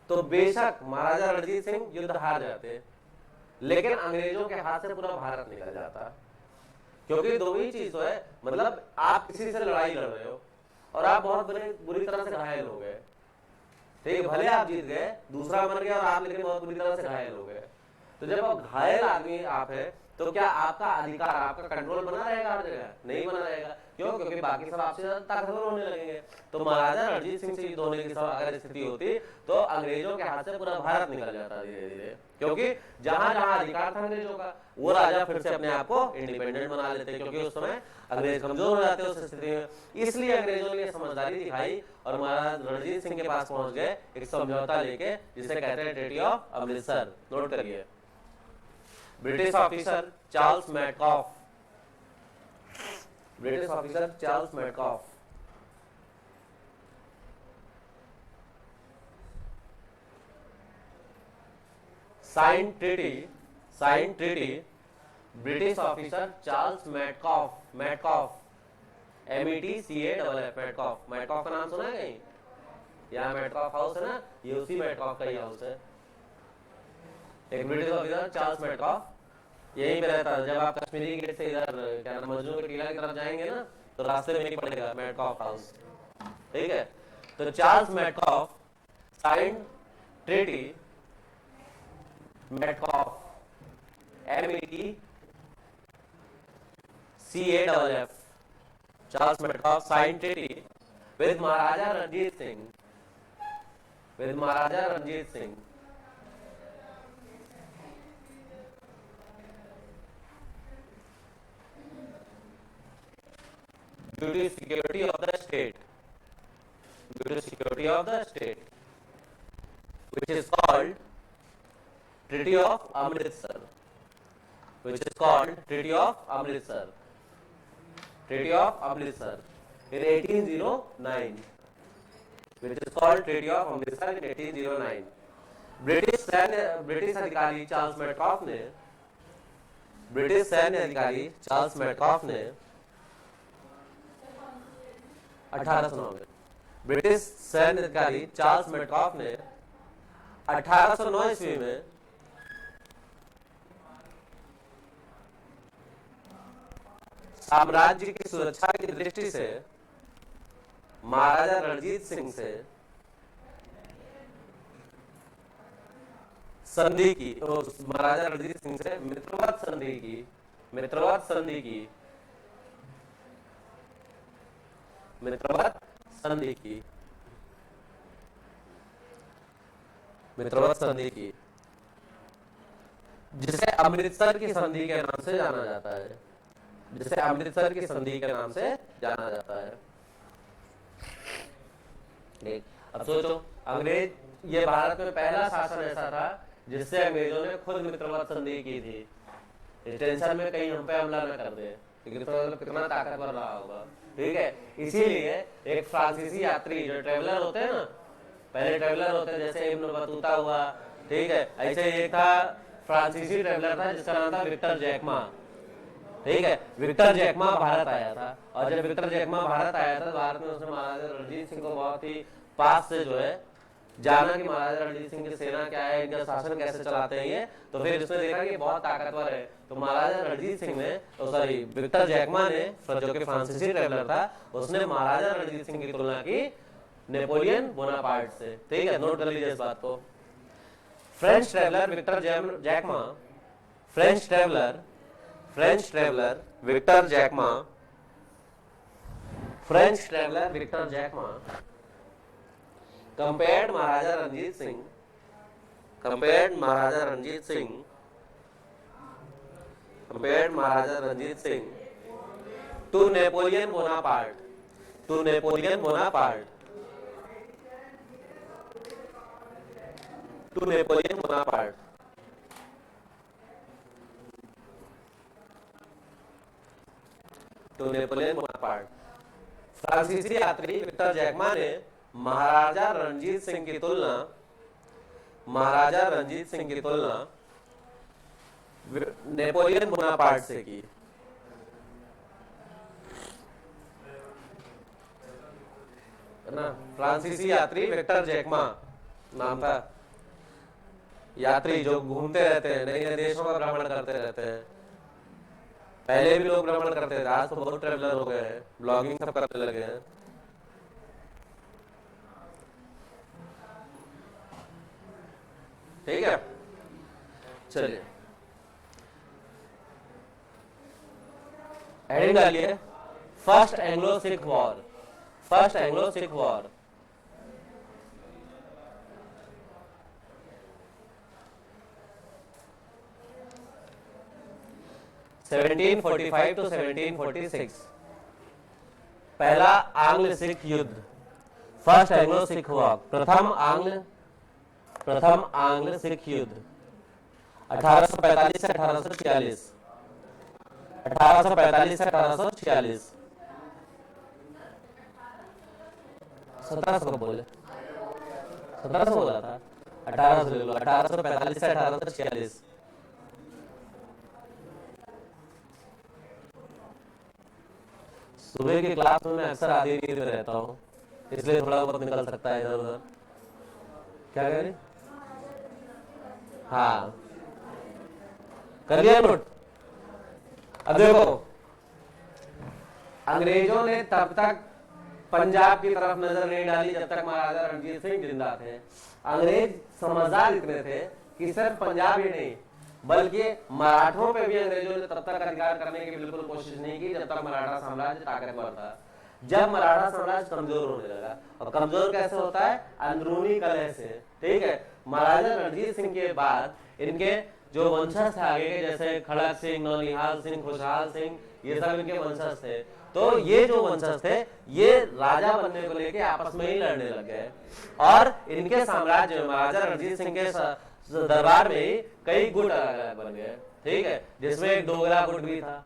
तो बेशक महाराजा रणजीत सिंह युद्ध हार जाते, लेकिन अंग्रेजों के हाथ से पूरा भारत निकल जाता। क्योंकि दो ही चीज है, मतलब आप किसी से लड़ाई लड़ रहे हो और आप बहुत बुरी तरह से घायल हो गए, ठीक है। भले आप जीत गए, दूसरा मर गया और आप लेकिन बहुत बुरी तरह से घायल हो गए। तो जब आप घायल आदमी आप है, तो क्या आपका अधिकार, आपका कंट्रोल बना रहेगा हर जगह? नहीं बना रहेगा। क्यों? क्योंकि बाकी सब आपसे ज्यादा ताकतवर होने लगेंगे। तो महाराजा रणजीत सिंह से युद्ध होने की अगर स्थिति होती, तो अंग्रेजों के हाथ से पूरा भारत निकल जाता धीरे धीरे, क्योंकि जहां जहां अधिकार था अंग्रेजों का, वो राजा फिर से अपने आप को इंडिपेंडेंट बना लेते, क्योंकि उस समय अंग्रेज कमजोर हो जाते उस स्थिति में। इसलिए अंग्रेजों ने समझदारी दिखाई और महाराजा रणजीत सिंह के पास पहुंच गए एक समझौता लेके, जिसे कहते हैं ट्रीटी ऑफ अमृतसर। नोट करिए, British officer Charles Metcalfe, British officer Charles Metcalfe sign treaty, British officer Charles Metcalfe, Metcalfe METCAFF, Metcalfe. Metcalfe का नाम सुना है कहीं? यहाँ मैडकॉफ हाउस है ना, ये उसी मैडकॉफ का ही हाउस है। एक ब्रिटिश ऑफिसर चार्ल्स मैडकॉफ यहीं पे रहता है। जब आप कश्मीरी गेट से इधर क्या नाम मजनू के टीला की तरफ जाएंगे ना, तो रास्ते में ही पड़ेगा मैडकॉफ हाउस, ठीक है। तो Charles Metcalfe sign treaty, Metcalfe METCAFF, Charles Metcalfe sign treaty with Maharaja Ranjit Singh, with Maharaja Ranjit Singh, due to security of the state, due to security of the state, which is called Treaty of Amritsar, which is called Treaty of Amritsar, Treaty of Amritsar in 1809, which is called Treaty of Amritsar in 1809. British अधिकारी Charles मैडकॉफ ने, British सैन्य अधिकारी Charles मैडकॉफ ने 1809 में, British सैन्य अधिकारी Charles मैडकॉफ ने 1809 ईस्वी में साम्राज्य की सुरक्षा की दृष्टि से महाराजा रणजीत सिंह से संधि की, महाराजा रणजीत सिंह से मित्रवत संधि की, मित्रवत संधि की, मित्रवत संधि की, मित्रवत संधि की, जिसे अमृतसर की संधि के नाम से जाना जाता है, जिसे अमृतसर की संधि के नाम से जाना जाता है। देख, अब सोचो, अंग्रेज, ये भारत में पहला शासन ऐसा था जिससे अंग्रेजों ने खुद मित्रवत संधि की थी, इस टेंशन में कहीं हम पे हमला न कर दे, कितना ताकतवर रहा होगा, ठीक है। इसीलिए एक फ्रांसीसी यात्री, जो ट्रेवलर होते हैं ना, पहले ट्रेवलर होते हैं, जैसे इब्न बतूता हुआ, ठीक है, ऐसे एक था फ्रांसीसी ट्रेवलर था जिसका नाम था विक्टर जैकमा, ठीक है। विक्टर जैकमा भारत आया था, और जब विक्टर जैकमा भारत आया था, भारत में उसने महाराजा रणजीत सिंह को बहुत ही पास से जो है जाना कि महाराजा रणजीत सिंह की सेना क्या है, इनका शासन कैसे चलाते हैं ये, तो फिर उसने देखा कि बहुत ताकतवर है, तो महाराजा रणजीत सिंह ने, सॉरी विक्टर जैकमा ने, जो कि फ्रांसीसी ट्रेवलर था, उसने महाराजा रणजीत सिंह की तुलना की नेपोलियन बोनापार्ट से, ठीक है। नोट कर लीजिए इस बात को। French traveller Victor Jacquemont, French traveller Victor Jacquemont, French traveller Victor Jacquemont compared Maharaja Ranjit Singh, compared Maharaja Ranjit Singh, compared Maharaja Ranjit Singh to Napoleon Bonaparte, to Napoleon Bonaparte, to Napoleon Bonaparte. To Napoleon Bonaparte. फ्रांसीसी यात्री विक्टर जैकमा ने महाराजा रणजीत सिंह की तुलना, महाराजा रणजीत सिंह की तुलना नेपोलियन बोनापार्ट से की। ना फ्रांसीसी यात्री विक्टर जैकमा नाम था, यात्री जो घूमते रहते हैं, नए नए देशों का भ्रमण करते रहते हैं। पहले भी लोग भ्रमण करते थे, आज तो बहुत ट्रेवलर हो गए हैं, ब्लॉगिंग सब करने लगे हैं। ठीक है, चलिए हेडिंग डालिए, first Anglo Sikh war, first Anglo Sikh war. (1745 to 1746) पहला आंग्ल सिख युद्ध, फर्स्ट एंग्लो सिख वॉर, प्रथम आंग्ल सिख युद्ध 1845 से 1846, 1845 से 1846, 1700 को बोले, 1700 बोला था, 1800 ले लो, 1845 से 1846। सुबह की क्लास में मैं अक्सर आधी नींद में रहता हूँ, इसलिए थोड़ा बहुत निकल सकता है इधर उधर। क्या कह रही? हाँ कर लिया नोट। अब देखो, अंग्रेजों ने तब तक पंजाब की तरफ नजर नहीं डाली जब तक महाराजा रणजीत सिंह जिंदा थे। अंग्रेज समझदार इतने थे कि सिर्फ पंजाब ही नहीं बल्कि मराठों पे भी अंग्रेजों ने तब तक अधिकार करने की बिल्कुल कोशिश नहीं की जब तक मराठा साम्राज्य ताकतवर था। जब मराठा साम्राज्य कमजोर होने लगा, और कमजोर कैसे होता है? अंदरूनी कलह से। ठीक है, महाराजा रणजीत सिंह के बाद इनके जो वंशज थे आगे के, जैसे खड़क सिंह, नौनिहाल सिंह, खुशहाल सिंह, ये सब इनके वंशज थे। तो ये जो वंशज थे ये राजा बनने को लेके आपस में ही लड़ने लग गए, और इनके साम्राज्य में महाराजा रणजीत सिंह के दरबार में ही कई गुट अलग अलग बन गए। ठीक है, जिसमें एक डोगरा गुट भी था।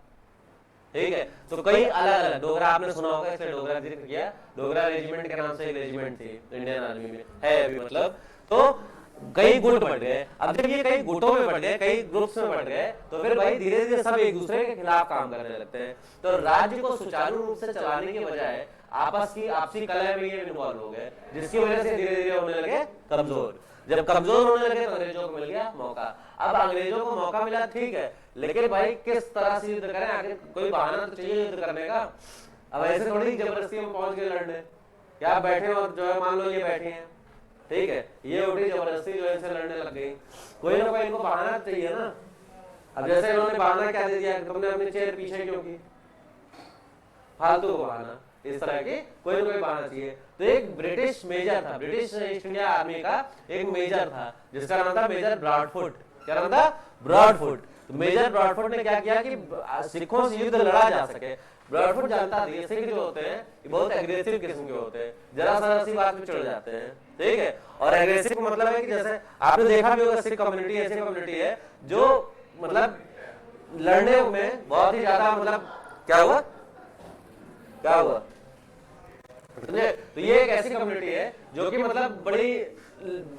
ठीक है, तो कई अलग अलग, डोगरा आपने सुना होगा इसलिए डोगरा जिक्र किया, डोगरा रेजिमेंट के नाम से एक रेजिमेंट थी इंडियन आर्मी में, है अभी मतलब। तो कई गुट बढ़ गए। अब जब ये कई गुटों में बढ़ गए, कई ग्रुप्स में बढ़ गए, तो फिर भाई धीरे धीरे सब एक दूसरे के खिलाफ काम करने लगते हैं। तो राज्य को सुचारू रूप से चलाने के बजाय आपसी कलह में ये इन्वॉल्व हो गए, जिसकी वजह से धीरे धीरे होने लगे कमजोर। जब कमजोर होने लगे तो अंग्रेजों को मिल गया मौका। अब अंग्रेजों को मौका मिला, ठीक है, लेकिन भाई किस तरह से युद्ध करें? आखिर कोई बहाना तो चाहिए युद्ध करने का। अब ऐसे थोड़ी जबरदस्ती में पहुंच गए लड़ने, क्या बैठे और जो है मान लो ये बैठे हैं, ठीक है, ये उठी जबरदस्ती जो है लड़ने लग गई। कोई ना कोई इनको बहाना चाहिए ना। अब जैसे इन्होंने बहाना क्या दे दिया, तुमने अपनी चेयर पीछे क्यों की, फालतू को बहाना, इस तरह की कोई ना कोई बहाना चाहिए। तो एक ब्रिटिश मेजर था, ब्रिटिश ईस्ट इंडिया आर्मी का एक मेजर था जिसका नाम था मेजर ब्रॉडफुट। क्या नाम था? ब्रॉडफुट। तो मेजर ब्रॉडफुट ने क्या किया कि सिखों से युद्ध लड़ा जा सके। ब्रॉडफुट जानता था ये सिख जो होते हैं ये बहुत एग्रेसिव किस्म के होते हैं, जरा सा सी बात में चढ़ जाते हैं। ठीक है, और एग्रेसिव मतलब है कि जैसे आपने देखा भी होगा, सिख कम्युनिटी ऐसी कम्युनिटी है जो मतलब लड़ने में बहुत ही ज्यादा, मतलब क्या हुआ तो ये एक ऐसी कम्युनिटी है जो कि मतलब बड़ी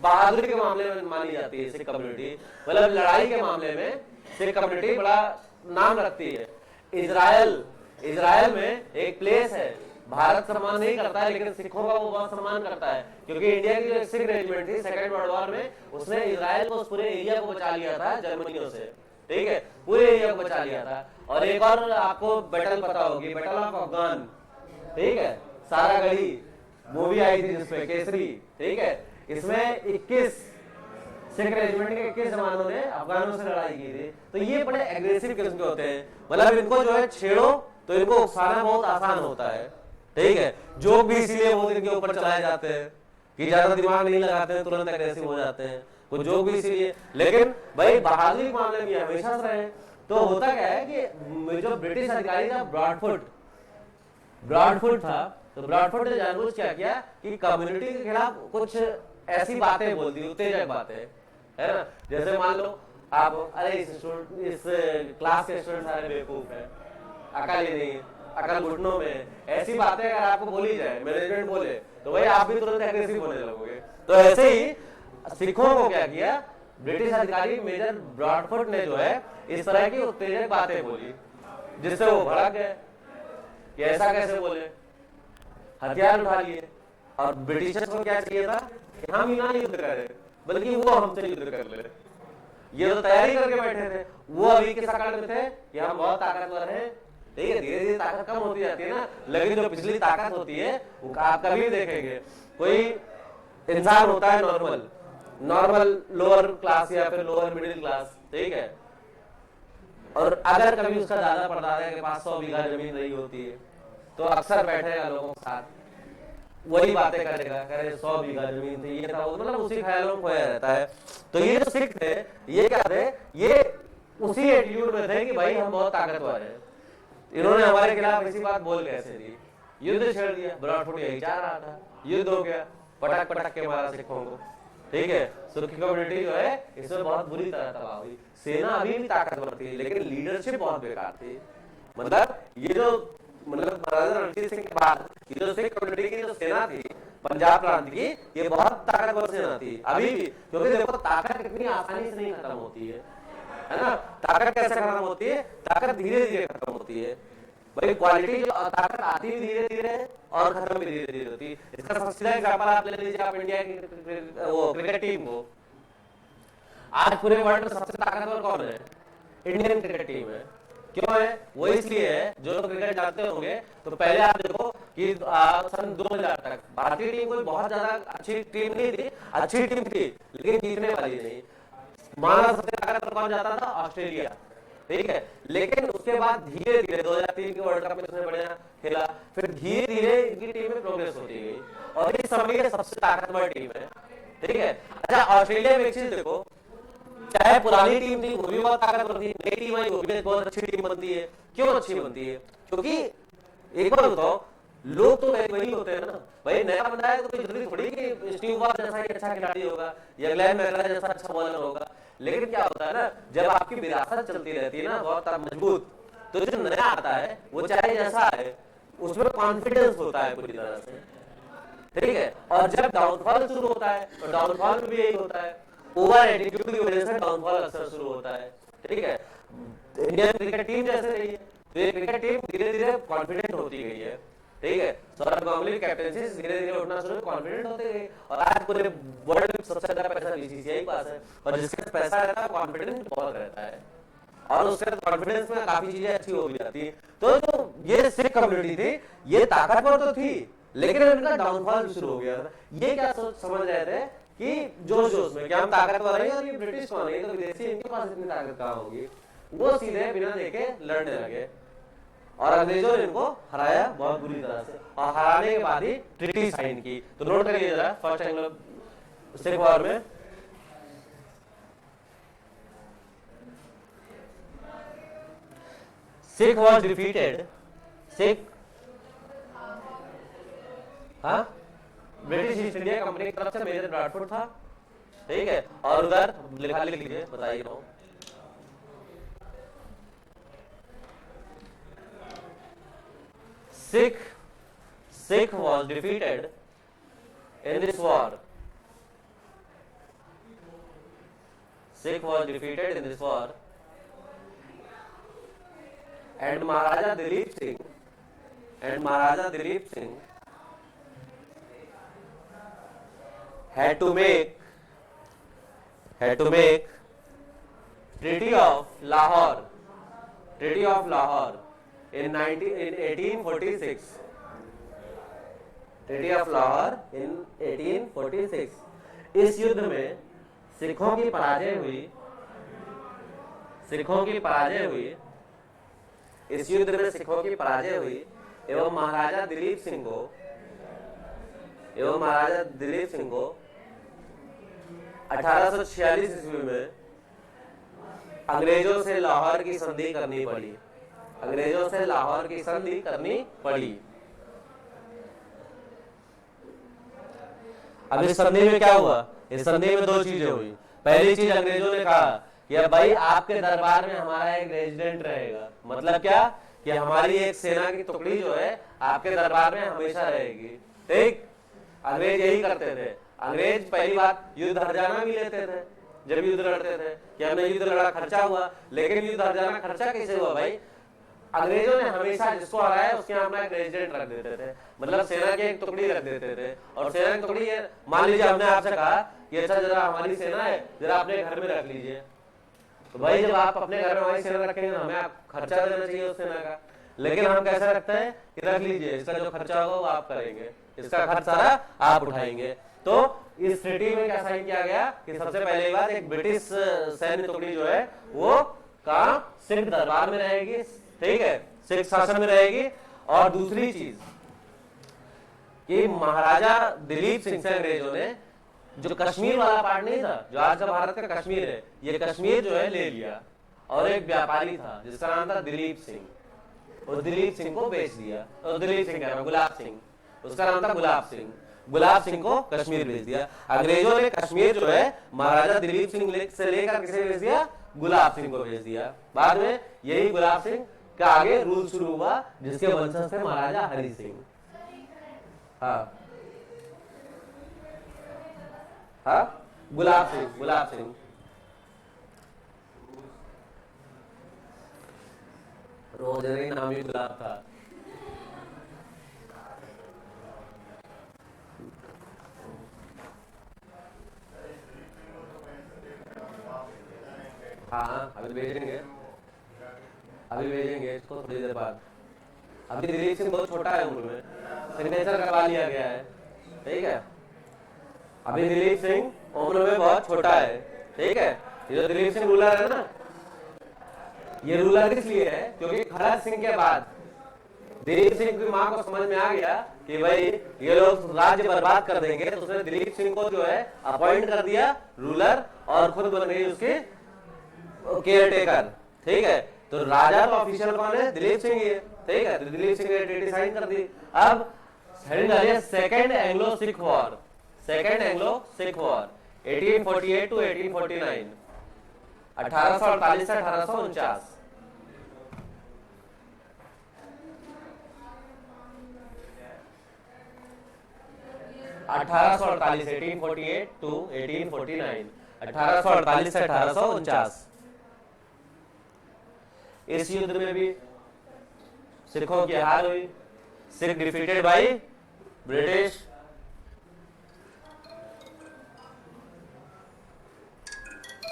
बहादुरी के मामले में मानी जाती है। सिख कम्युनिटी मतलब लड़ाई के मामले में सिख कम्युनिटी बड़ा नाम रखती है। इजराइल में एक प्लेस है, भारत सम्मान नहीं करता है लेकिन सिखों का वो बहुत सम्मान करता है, क्योंकि इंडिया की जो सिख रेजिमेंट थी सेकेंड वर्ल्ड वॉर में, उसने इजराइल को उस पूरे एरिया को बचा लिया था जर्मनियों से। ठीक है, पूरे एरिया को बचा लिया था। और एक और आपको बैटल पता होगी, बैटल ऑफ अफगान। ठीक है, सारा गढ़ी मूवी आई थी जिसपे केसरी। ठीक है, इसमें 21 सिख रेजिमेंट के 21 जवानों ने अफगानों से लड़ाई की थी। तो ये बड़े एग्रेसिव किस्म के होते हैं, मतलब इनको जो है छेड़ो तो इनको उकसाना बहुत आसान होता है, ठीक है। जोक भी इसीलिए वो इनके ऊपर चलाए जाते हैं कि ज्यादा दिमाग नहीं लगाते हैं, तुरंत एग्रेसिव हो जाते हैं, कुछ जोक भी इसीलिए। लेकिन भाई बहादुरी के मामले में हमेशा से रहे। तो होता क्या है कि जो ब्रिटिश अधिकारी था ब्रॉडफुट था, तो ब्रॉडफुट ने जानबूझ क्या किया कि कम्युनिटी के खिलाफ कुछ ऐसी बातें बोल दी, उत्तेजक बातें, है ना। जैसे मान लो आप, अरे इस क्लास के स्टूडेंट सारे बेवकूफ है, अकल ही नहीं, अकल घुटनों में, ऐसी बातें अगर आपको बोली जाए, मैनेजमेंट बोले, तो भाई आप भी तुरंत एग्रेसिव होने लगोगे। तो ऐसे ही सिखों को क्या किया, ब्रिटिश अधिकारी मेजर ब्रॉडफुट ने जो है इस तरह की उत्तेजक बातें बोली, जिससे वो भड़क गए कि ऐसा कैसे बोले, हथियार उठा लिए। और ब्रिटिशर्स को क्या चाहिए था कि हम ही ना युद्ध करें, बल्कि वो हमसे युद्ध कर ले। ये तो तैयारी करके बैठे थे, वो अभी किस अकड़ में थे कि हम बहुत ताकतवर हैं, ठीक है। धीरे धीरे ताकत कम होती जाती है ना, लेकिन जो पिछली ताकत होती है वो आप कभी देखेंगे, कोई इंसान होता है नॉर्मल लोअर क्लास या फिर लोअर मिडिल क्लास, ठीक है, और अगर कभी उसका दादा परदादा के पास 100 बीघा जमीन रही होती है, तो अक्सर बैठेगा लोगों के साथ, वही बातें करेगा, करे 100 बीघा जमीन थी, ये था, मतलब उसी ख्यालों में खोया रहता है। तो ये जो सिख थे, ये क्या थे, ये उसी एटीट्यूड में थे कि भाई हम बहुत ताकतवर है। इन्होंने हमारे खिलाफ ऐसी बात बोल कैसे दी, युद्ध छेड़ दिया। ब्रॉडफुट यही चाह रहा था, युद्ध हो गया, पटक पटक के मारा सिखों को, ठीक है। सिख कम्युनिटी जो है इसमें बहुत बुरी तरह तबाह हुई। सेना अभी भी ताकतवर थी, लेकिन लीडरशिप बहुत बेकार थी। मतलब ये जो महाराजा रणजीत सिंह के बाद ये जो सिख कम्युनिटी की जो सेना थी पंजाब प्रांत की, ये बहुत ताकतवर सेना थी अभी भी, क्योंकि देखो ताकत कितनी आसानी से नहीं खत्म होती है ना। ताकत कैसे खत्म होती है, ताकत धीरे धीरे खत्म होती है भाई। क्वालिटी जो ताकत आती भी धीरे धीरे और खत्म भी धीरे धीरे होती है। इसका सबसे सीधा एग्जांपल आप ले लीजिए, आप इंडिया की वो क्रिकेट टीम को, आज पूरे वर्ल्ड में सबसे ताकतवर कौन है, इंडियन क्रिकेट टीम है। क्यों है, वो इसलिए है, जो लोग क्रिकेट जानते होंगे तो पहले आप देखो कि सन 2000 तक भारतीय टीम कोई बहुत ज्यादा अच्छी टीम नहीं थी, अच्छी टीम थी लेकिन जीतने वाली नहीं। माना सबसे ताकतवर कौन जाता था, ऑस्ट्रेलिया, ठीक है। लेकिन उसके बाद धीरे धीरे 2003 के वर्ल्ड कप में उसने बढ़िया खेला, फिर धीरे धीरे इनकी टीम में प्रोग्रेस होती गई और इस समय की सबसे ताकतवर टीम है, ठीक है। अच्छा, ऑस्ट्रेलिया में एक चीज देखो, चाहे पुरानी टीम थी वो भी बहुत ताकतवर थी, नई टीम आई वो भी बहुत अच्छी टीम बनती है। क्यों अच्छी बनती है, क्योंकि एक बार बताओ, लोग तो वही होते हैं ना भाई, नया बंदा है तो कोई जरूरी थोड़ी कि स्टीव वॉर जैसा ही अच्छा खिलाड़ी होगा या ग्लेन मैकग्रा जैसा अच्छा बॉलर होगा। लेकिन क्या होता है ना, जब आपकी विरासत चलती रहती है ना बहुत मजबूत, तो जो नया आता है वो चाहे जैसा है उसमें कॉन्फिडेंस होता है पूरी तरह से, ठीक है। और जब डाउनफॉल शुरू होता है तो डाउनफॉल में भी यही होता है, ओवर एटीट्यूड की वजह से डाउनफॉल अक्सर शुरू होता है, ठीक है। इंडियन क्रिकेट टीम जैसे रही है, तो ये क्रिकेट टीम धीरे धीरे कॉन्फिडेंट होती गई है, ठीक है। सौरभ गांगुली की कैप्टनसी धीरे धीरे उठना शुरू, कॉन्फिडेंट होते गए और आज पूरे वर्ल्ड में सबसे ज्यादा पैसा बीसीसीआई के पास है और जिसके पास पैसा रहता है कॉन्फिडेंस बहुत रहता है और उसके कॉन्फिडेंस में काफी चीजें अच्छी हो भी जाती है। तो जो ये सिख कम्युनिटी थी ये ताकतवर तो थी लेकिन इनका डाउनफॉल शुरू हो गया था। ये क्या सोच समझ रहे थे कि जोश जोश में क्या हम ताकतवर हैं और ये ब्रिटिश कौन है, तो विदेशी, इनके पास इतनी ताकत कहाँ होगी। वो सीधे बिना देखे लड़ने लगे और अंग्रेजों ने इनको हराया बहुत बुरी तरह से और हराने के बाद ही ट्रीटी साइन की। तो नोट करिए जरा, फर्स्ट एंग्लो सिख वॉर में Sikh was defeated, Sikh British East India company की तरफ से मेजर ब्रॉडफुट था, ठीक है। और उधर लिख लीजिए, बताइए रहा हूं, Sikh was defeated in this war. Sikh was defeated in this war, and Maharaja Dilip Singh had to make Treaty of Lahore in 1846. Treaty of Lahore in 1846. इस युद्ध में सिखों की पराजय हुई, इस युद्ध में सिखों की पराजय हुई एवं महाराजा दिलीप सिंह को 1846 ईस्वी में अंग्रेजों से लाहौर की संधि करनी पड़ी। अब इस संधि में क्या हुआ? इस संधि में दो चीजें हुई। पहली चीज, अंग्रेजों ने कहा कि भाई आपके दरबार में हमारा एक रेजिडेंट रहेगा। मतलब क्या कि हमारी एक सेना की टुकड़ी जो है आपके दरबार में हमेशा रहेगी। ठीक, अंग्रेज यही करते थे। अंग्रेज पहली बात युद्ध हर्जाना भी लेते थे जब युद्ध लड़ते थे कि हमने युद्ध लड़ा, खर्चा हुआ, लेकिन युद्ध हर्जाना खर्चा कैसे हुआ भाई? अंग्रेजों ने हमेशा जिसको हराया उसके यहाँ अपना एक रेजिडेंट रख देते थे, मतलब सेना की एक टुकड़ी रख देते थे। और सेना की टुकड़ी, मान लीजिए हमने आपसे कहा कि अच्छा जरा हमारी सेना है, जरा अपने घर में रख लीजिए, तो भाई जब आप अपने घर में हमारी सेना रखेंगे हमें आप खर्चा देना चाहिए उस सेना का। लेकिन हम कैसे रखते हैं कि रख लीजिए, इसका जो खर्चा होगा वो आप करेंगे, इसका खर्च सारा आप उठाएंगे। तो इस ट्रीटी में क्या साइन किया गया कि सबसे पहले बात, एक ब्रिटिश सैन्य टुकड़ी जो है वो कहां? सिख दरबार में रहेगी, ठीक है, सिख शासन में रहेगी। और दूसरी चीज कि महाराजा दिलीप सिंह से अंग्रेजों ने जो कश्मीर वाला पार्ट नहीं था, जो आज का भारत का कश्मीर है, ये कश्मीर जो है ले लिया। और एक व्यापारी था जिसका नाम था दिलीप सिंह, और दिलीप सिंह को बेच दिया। और दिलीप सिंह कह रहा हूं, गुलाब सिंह, उसका नाम था गुलाब सिंह। गुलाब सिंह को कश्मीर भेज दिया। अंग्रेजों ने कश्मीर जो है महाराजा दिलीप सिंह से लेकर किसे भेज दिया? गुलाब सिंह को भेज दिया। बाद में यही गुलाब सिंह का आगे रूल शुरू हुआ, जिसके वंशज थे महाराजा हरि सिंह। हाँ, गुलाब सिंह रोजरी नाम ही गुलाब था। हाँ, अभी भेजेंगे इसको थोड़ी देर बाद। अभी दिलीप सिंह बहुत छोटा है उम्र में, सिग्नेचर करवा लिया गया है, ठीक है। अभी दिलीप सिंह उम्र में बहुत छोटा है, ठीक है। ये जो दिलीप सिंह रूलर है ना, ये रूलर इसलिए है क्योंकि खरत सिंह के बाद दिलीप सिंह की मां को समझ में आ गया कि भाई ये लोग राज्य बर्बाद कर देंगे, तो उसने दिलीप सिंह को जो है अपॉइंट कर दिया रूलर, और खुद बन गई उसके केयर टेकर, ठीक है। तो राजा तो ऑफिशियल कौन है? दिलीप सिंह ही है, ठीक है। तो दिलीप सिंह ने ट्रीटी साइन कर दी। अब second Anglo Sikh war 1848 to 1849, 1848 से 1849। (1848) 1848 टू 1849, 1848 से 1849। इस युद्ध में भी सिखों की हार हुई। Sikh defeated by British.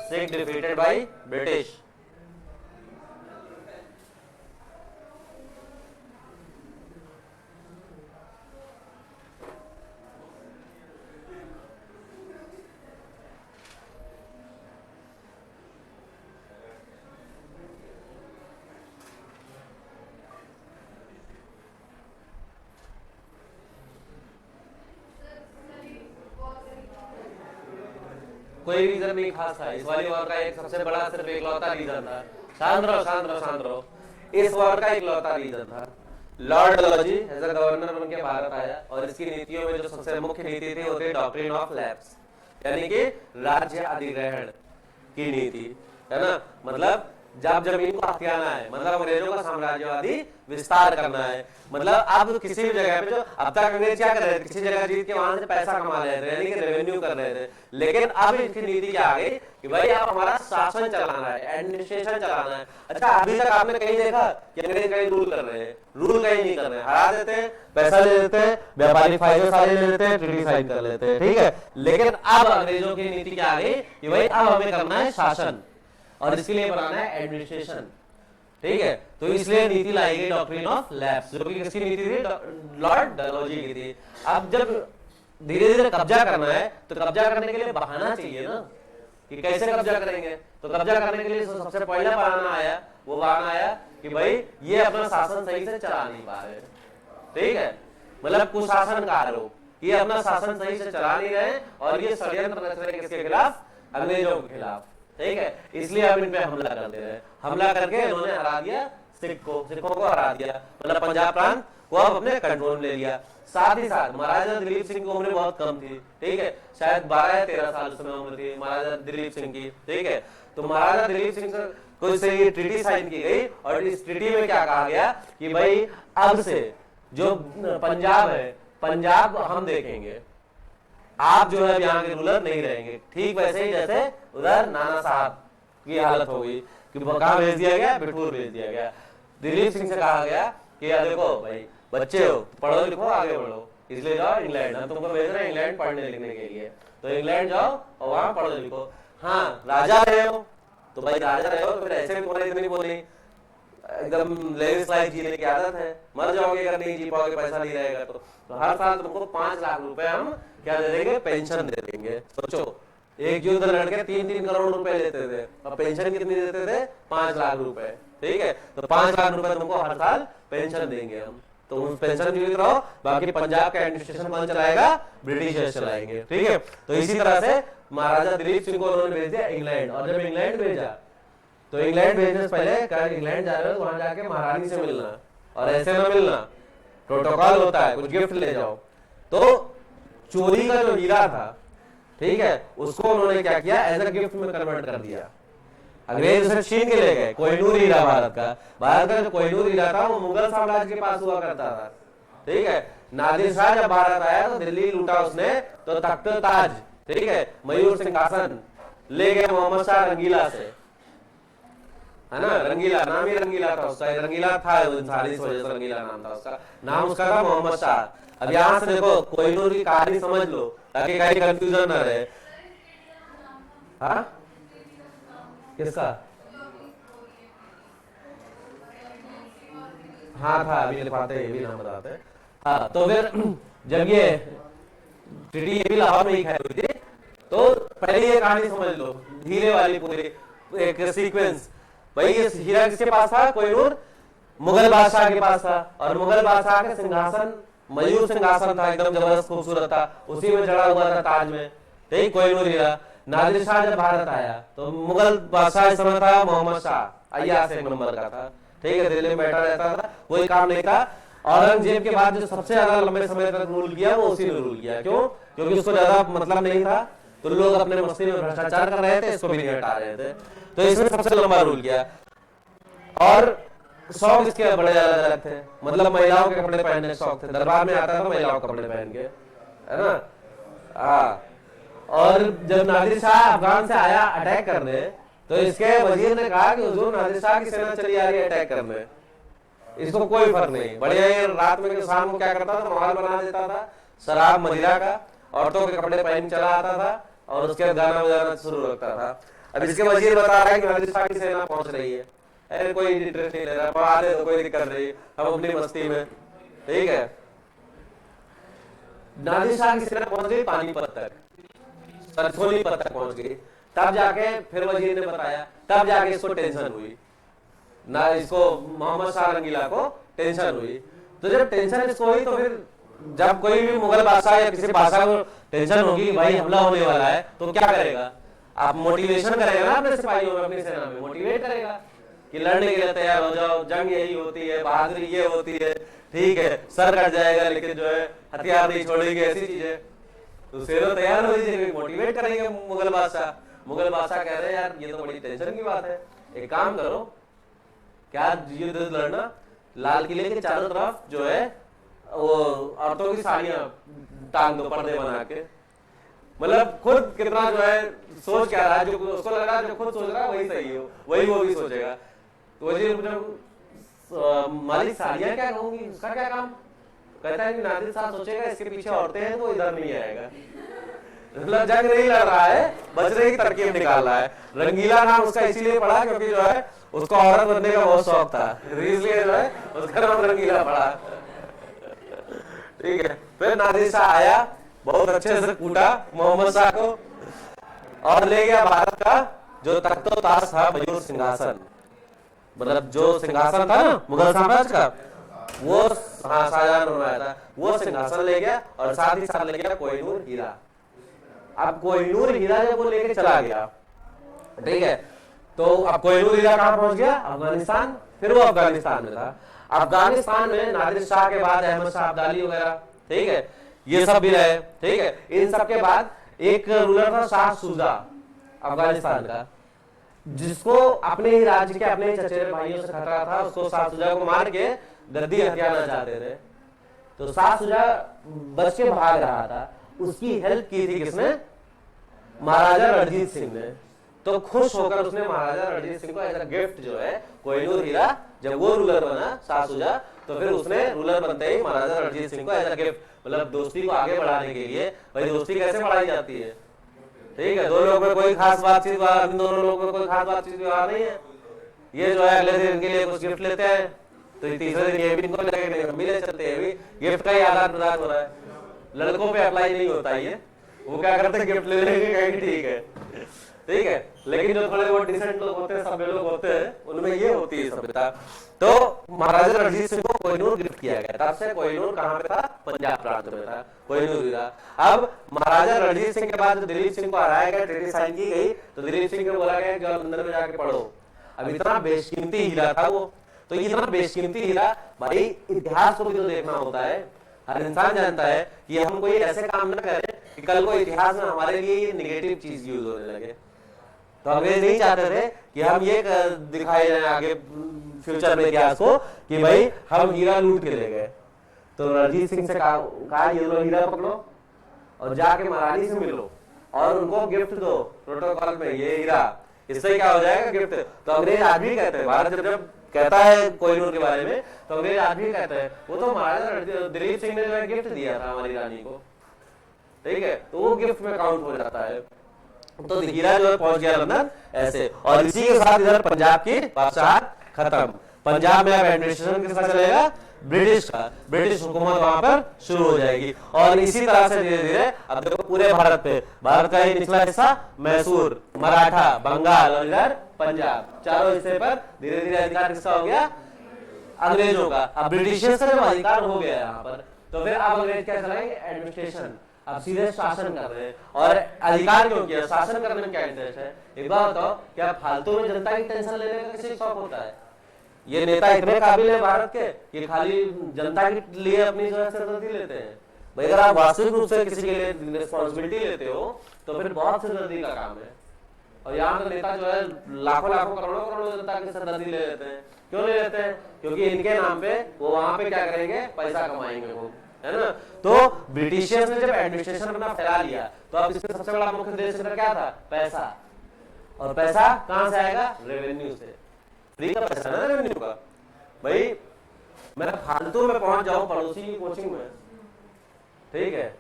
Sikh defeated by British. कोई रीजन नहीं खास था इस वाली वॉर का। एक सबसे बड़ा सिर्फ इकलौता रीजन था, शांत रहो, इस वॉर का इकलौता रीजन था। Lord Dalhousie as a governor बन के भारत आया, और इसकी नीतियों में जो सबसे मुख्य नीति थी वो थी डॉक्ट्रिन ऑफ लैप्स, यानी कि राज्य अधिग्रहण की नीति, है ना। मतलब जब जमीन को हथियाना है, मतलब अंग्रेजों का साम्राज्यवादी विस्तार करना है। मतलब अब किसी भी जगह पे, जो अब तक अंग्रेज क्या कर रहे थे, किसी जगह जीत के वहां से पैसा कमा रहे थे, यानी कि रेवेन्यू कर रहे थे। लेकिन अब इनकी नीति क्या आ गई कि भाई आप हमारा शासन चलाना है, एडमिनिस्ट्रेशन चलाना है। अच्छा, अभी तक आपने कहीं देखा कि अंग्रेज कहीं रूल कर रहे हैं? रूल कहीं नहीं कर रहे हैं। हरा देते हैं, पैसा ले लेते हैं, व्यापारी फायदे सारे ले लेते हैं, ट्रीटी साइन कर लेते हैं, ठीक है। लेकिन अब अंग्रेजों की नीति क्या आ गई कि भाई अब हमें करना है शासन, और इसके लिए बनाना है एडमिनिस्ट्रेशन, ठीक है। तो इसलिए नीति लाई गई डॉक्ट्रिन ऑफ लैप्स, जो कि किसकी नीति थी? लॉर्ड डलहौजी की थी। अब जब धीरे धीरे कब्जा करना है, तो कब्जा करने के लिए बहाना चाहिए ना, कि कैसे कब्जा करेंगे। तो कब्जा करने के लिए सबसे पहला बहाना आया, वो बहाना आया कि भाई ये अपना शासन सही से चला नहीं पा रहे, ठीक है, मतलब कुशासनकार हो, ये अपना शासन सही से चला नहीं रहे और ये षड्यंत्र रच रहे किसके खिलाफ, अंग्रेजों के खिलाफ, ठीक है, इसलिए अब इन पे हमला करते रहे। हमला करके इन्होंने हरा दिया सिखों को हरा दिया, मतलब पंजाब प्रांत को अब अपने कंट्रोल में ले लिया। साथ ही साथ महाराजा दिलीप सिंह की उम्र बहुत कम थी, ठीक है, शायद 12 या 13 साल उस समय उम्र थी महाराजा दिलीप सिंह की, ठीक है। तो महाराजा दिलीप सिंह को से ये ट्रीटी साइन की गई और इस ट्रीटी में क्या कहा गया कि भाई अब से जो पंजाब है, पंजाब हम देखेंगे, आप जो है यहाँ के रूलर नहीं रहेंगे। ठीक वैसे ही जैसे उधर नाना साहब की हालत हो गई कि कहाँ भेज दिया गया, बिठूर भेज दिया गया। दिलीप सिंह से कहा गया कि यार देखो भाई बच्चे हो, पढ़ो लिखो आगे बढ़ो, इसलिए जाओ इंग्लैंड, हम तुमको भेज रहे हैं इंग्लैंड पढ़ने लिखने के लिए, तो इंग्लैंड जाओ और वहां पढ़ो लिखो। हाँ राजा रहे हो तो भाई राजा रहे हो तो फिर ऐसे भी तुम्हारी इतनी बोली एकदम लेविस लाइफ जीने की आदत है, मर जाओगे अगर नहीं जी पाओगे, पैसा नहीं रहेगा तो हर साल तुमको 5 लाख रुपए हम क्या दे देंगे, पेंशन दे देंगे। सोचो एक युद्ध लड़के 3-3 करोड़ रुपए लेते थे और पेंशन कितनी देते थे, 5 लाख रुपए, ठीक है, तो 5 लाख रुपए तुमको हर साल पेंशन देंगे हम, तो उस पेंशन जीवित रहो, बाकी पंजाब का एडमिनिस्ट्रेशन कौन चलाएगा, ब्रिटिश चलाएंगे, ठीक है। तो इसी तरह से महाराजा दिलीप सिंह को उन्होंने भेज दिया इंग्लैंड, और जब इंग्लैंड भेजा तो इंग्लैंड भेजने से पहले इंग्लैंड जा रहे हो वहां जाके महारानी से मिलना, और ऐसे ना मिलना, प्रोटोकॉल होता है, कुछ गिफ्ट ले जाओ। तो चोरी का जो हीरा था, ठीक है, उसको उन्होंने क्या किया, एज अ गिफ्ट में कन्वर्ट कर दिया। अंग्रेज उसे छीन के ले गए कोहिनूर हीरा, भारत का जो कोहिनूर हीरा था वो मुगल साम्राज्य के पास हुआ करता था, ठीक है। नादिर शाह जब भारत आया तो दिल्ली लूटा उसने, तो तख्त ताज, ठीक है, मयूर सिंहासन ले गए मोहम्मद शाह रंगीला से, है ना, रंगीला नाम ही रंगीला था उसका, रंगीला था इंसानी इस वजह से रंगीला नाम था उसका, नाम उसका था मोहम्मद शाह। अब यहाँ से देखो कोहिनूर की कहानी समझ लो ताकि कहीं कंफ्यूजन ना रहे। हाँ किसका, हाँ था, अभी लिखवाते हैं, ये भी नाम बताते हैं। हाँ तो फिर जब ये ट्रीटी ये भी लाहौर में ही खाई हुई थी, तो पहले ये कहानी समझ लो हीरे वाली पूरी एक सीक्वेंस। भाई ये हीरा किसके पास था, कोहिनूर मुगल बादशाह के पास था, और मुगल बादशाह का सिंहासन मयूर सिंहासन था, एकदम जबरदस्त खूबसूरत था, उसी में जड़ा हुआ था ताज में, ठीक, कोहिनूर हीरा। नादिर शाह जब भारत आया तो मुगल बादशाह इस समय था मोहम्मद शाह, अय्याज एक नंबर का था, ठीक है, दिल्ली में बैठा रहता था, कोई काम नहीं था। औरंगजेब के बाद जो सबसे ज्यादा लंबे समय तक रूल किया वो उसी ने रूल किया, क्यों, क्योंकि उसको ज्यादा मतलब नहीं था, तो लोग अपने मस्ती में भ्रष्टाचार कर रहे थे, इसको भी नहीं हटा रहे थे, तो इसने सबसे लंबा रूल किया। और शौक इसके बड़े अलग अलग थे, मतलब महिलाओं के कपड़े पहनने शौक थे, दरबार में आता था महिलाओं के कपड़े पहन के, है ना। हाँ और जब नादिर शाह अफगान से आया अटैक करने, तो इसके वजीर ने कहा कि हुजूर नादिर शाह की सेना चली आ रही है अटैक करने, इसको कोई फर्क नहीं, बढ़िया ये रात में शाम को क्या करता था, माहौल बना देता था शराब मदिरा का, औरतों के कपड़े पहन चला आता था और उसके बाद गाना बजाना शुरू रखता था। अब इसके वजीर बता रहा है कि नादिर शाह की सेना पहुंच रही है, अरे कोई इंटरेस्ट नहीं ले रहा, पढ़ा दे तो कोई दिक्कत नहीं, हम अपनी मस्ती में, ठीक है। नादिर शाह की सेना पहुंच गई पानीपत तक, सोनीपत तक पहुंच गई, तब जाके फिर वजीर ने बताया, तब जाके इसको टेंशन हुई ना, इसको मोहम्मद शाह रंगीला को टेंशन हुई। तो जब टेंशन इसको हुई तो फिर जब कोई भी मुगल बादशाह या किसी बादशाह को टेंशन होगी भाई हमला होने वाला है, तो क्या करेगा, आप मोटिवेशन करेगा ना अपने सिपाहियों में, अपनी सेना में मोटिवेट करेगा कि लड़ने के लिए तैयार हो जाओ, जंग यही होती है, बहादुरी ये होती है, ठीक है, सर कट जाएगा लेकिन जो है हथियार नहीं छोड़ेंगे, ऐसी चीजें, तो शेरों तैयार हो जाएंगे, मोटिवेट करेंगे मुगल बादशाह। मुगल बादशाह कह रहे हैं यार ये तो बड़ी टेंशन की बात है, एक काम करो, क्या युद्ध लड़ना, लाल किले के चारों तरफ जो है वो औरतों की साड़ियां टांग दो पर्दे बना के, मतलब खुद कितना जो है सोच क्या रहा है, जो उसको लग रहा है जो खुद सोच रहा है वही सही हो, वही वो भी सोचेगा। तो वजीर मालिक साड़ियां क्या कहूंगी, उसका क्या काम, कहता है कि नादिर शाह सोचेगा इसके पीछे औरतें हैं तो इधर नहीं आएगा, मतलब जंग नहीं लड़ रहा है, बचने की तरकीब निकाल रहा है। रंगीला नाम उसका इसीलिए पड़ा क्योंकि जो है उसको औरत बनने का बहुत शौक था, इसलिए जो है उसका नाम रंगीला पड़ा, ठीक है। फिर नादिर शाह आया, बहुत अच्छे से कूटा मोहम्मद शाह को, और ले गया भारत का जो तख्तो ताज था, मयूर सिंहासन, मतलब जो सिंहासन था ना मुगल साम्राज्य का, वो शाहजहां ने बनवाया था, वो सिंहासन ले गया और साथ ही साथ ले गया कोहिनूर हीरा। अब कोहिनूर हीरा जब वो लेके चला गया, ठीक है, तो अब कोहिनूर हीरा कहां पहुंच गया? अफगानिस्तान। फिर वो अफगानिस्तान में था। अफगानिस्तान में नादिर शाह के बाद अहमद शाह अब्दाली वगैरह, ठीक है, ये सब भी रहे, ठीक है। इन सब के बाद एक रूलर था शाह शुजा अफगानिस्तान का, जिसको अपने ही राज्य के अपने ही चचेरे भाइयों से खतरा था, उसको शाह शुजा को मार के गद्दी हथियाना चाहते थे। तो शाह शुजा बच के भाग रहा था, उसकी हेल्प की थी किसने? महाराजा रणजीत सिंह ने। तो खुश होकर उसने महाराजा रणजीत सिंह को एज अ गिफ्ट जो है कोहिनूर हीरा, जब वो रूलर बना शाह शुजा, तो फिर उसने रूलर बनते ही महाराजा रणजीत सिंह को एज अ गिफ्ट, मतलब दोस्ती को आगे बढ़ाने के लिए, भाई दोस्ती कैसे बढ़ाई जाती है, ठीक है, दो लोगों में कोई खास बातचीत, इन दोनों लोगों में कोई खास बातचीत व्यवहार नहीं है, ये जो है अगले दिन इनके लिए कुछ गिफ्ट लेते हैं, तो तीसरे दिन ये भी इनको लगे हम भी ले चलते हैं, गिफ्ट का ही आदान प्रदान हो रहा है। लड़कों पे अप्लाई नहीं होता ये, वो क्या करते हैं गिफ्ट ले लेंगे, कहेंगे ठीक है, ठीक है, लेकिन जो थोड़े बहुत डिसेंट लोग होते हैं, सभ्य लोग होते हैं, उनमें ये होती है सभ्यता। तो महाराजा रणजीत सिंह को कोहिनूर गिफ्ट किया गया, तब से कोहिनूर कहां पे था? पंजाब प्रांत में था कोहिनूर हीरा। अब महाराजा रणजीत सिंह के बाद दिलीप सिंह को हराया गया, ट्रीटी साइन की गई, तो दिलीप सिंह को बोला गया कि लंदन में जाके पढ़ो। अब इतना बेशकीमती हीरा था वो, तो इतना बेशकीमती हीरा, भाई इतिहास को भी तो देखना होता है। हर इंसान जानता है कि हम कोई ऐसे काम न करें कि कल को इतिहास में हमारे लिए ये निगेटिव चीज यूज होने लगे। तो अंग्रेज नहीं चाहते थे कि हम ये दिखाए जाए आगे फ्यूचर में इतिहास को कि भाई हम हीरा लूट के ले गए। तो रणजीत सिंह से कहा ये लो हीरा पकड़ो और जाके महारानी से मिलो और उनको गिफ्ट दो प्रोटोकॉल में, ये हीरा, इससे क्या हो जाएगा गिफ्ट। तो अंग्रेज आज भी कहते हैं, भारत जब कहता है कोहिनूर के बारे में, तो अंग्रेज आज भी कहते हैं वो तो महाराजा दिलीप सिंह ने जो है गिफ्ट दिया था हमारी रानी को, ठीक है, तो वो गिफ्ट में काउंट हो जाता है। तो हीरा जो है पहुंच गया लंदन ऐसे, और इसी के साथ इधर पंजाब की बादशाह खत्म। पंजाब में अब एडमिनिस्ट्रेशन किसका चलेगा? ब्रिटिश का। ब्रिटिश हुकूमत वहां पर शुरू हो जाएगी। और इसी तरह से धीरे धीरे अब देखो पूरे भारत पे, भारत का ये निचला हिस्सा मैसूर, मराठा, बंगाल और इधर पंजाब, चारों हिस्से पर धीरे धीरे अधिकार किसका हो गया? अंग्रेजों का। अब ब्रिटिशर्स का जब अधिकार हो गया यहाँ पर, तो फिर अब अंग्रेज क्या चलाएंगे? एडमिनिस्ट्रेशन, अब सीधे शासन कर रहे हैं। और अधिकार क्यों किया? शासन करने में क्या इंटरेस्ट है? एक बात बताओ, क्या फालतू में जनता की टेंशन लेने का किसी शौक होता है? ये नेता इतने काबिल है भारत के कि खाली जनता के लिए अपनी जो है सिरदर्दी लेते हैं। भाई अगर आप वास्तविक रूप से किसी के लिए रिस्पॉन्सिबिलिटी लेते हो तो फिर बहुत सिरदर्दी का काम है। और यहाँ तो नेता जो है लाखों लाखों करोड़ों करोड़ों जनता की सिरदर्दी ले लेते हैं। क्यों ले लेते हैं? क्योंकि इनके नाम पे वो वहां पे क्या करेंगे? पैसा कमाएंगे वो, है ना। तो ब्रिटिशर्स ने जब एडमिनिस्ट्रेशन अपना फैला लिया, तो अब इसका सबसे बड़ा मुख्य उद्देश्य क्या था? पैसा। और पैसा कहां से आएगा? रेवेन्यू से। फ्री का पैसा ना रेवेन्यू का। भाई मैं फालतू में पहुंच जाऊं पड़ोसी की कोचिंग में, ठीक है,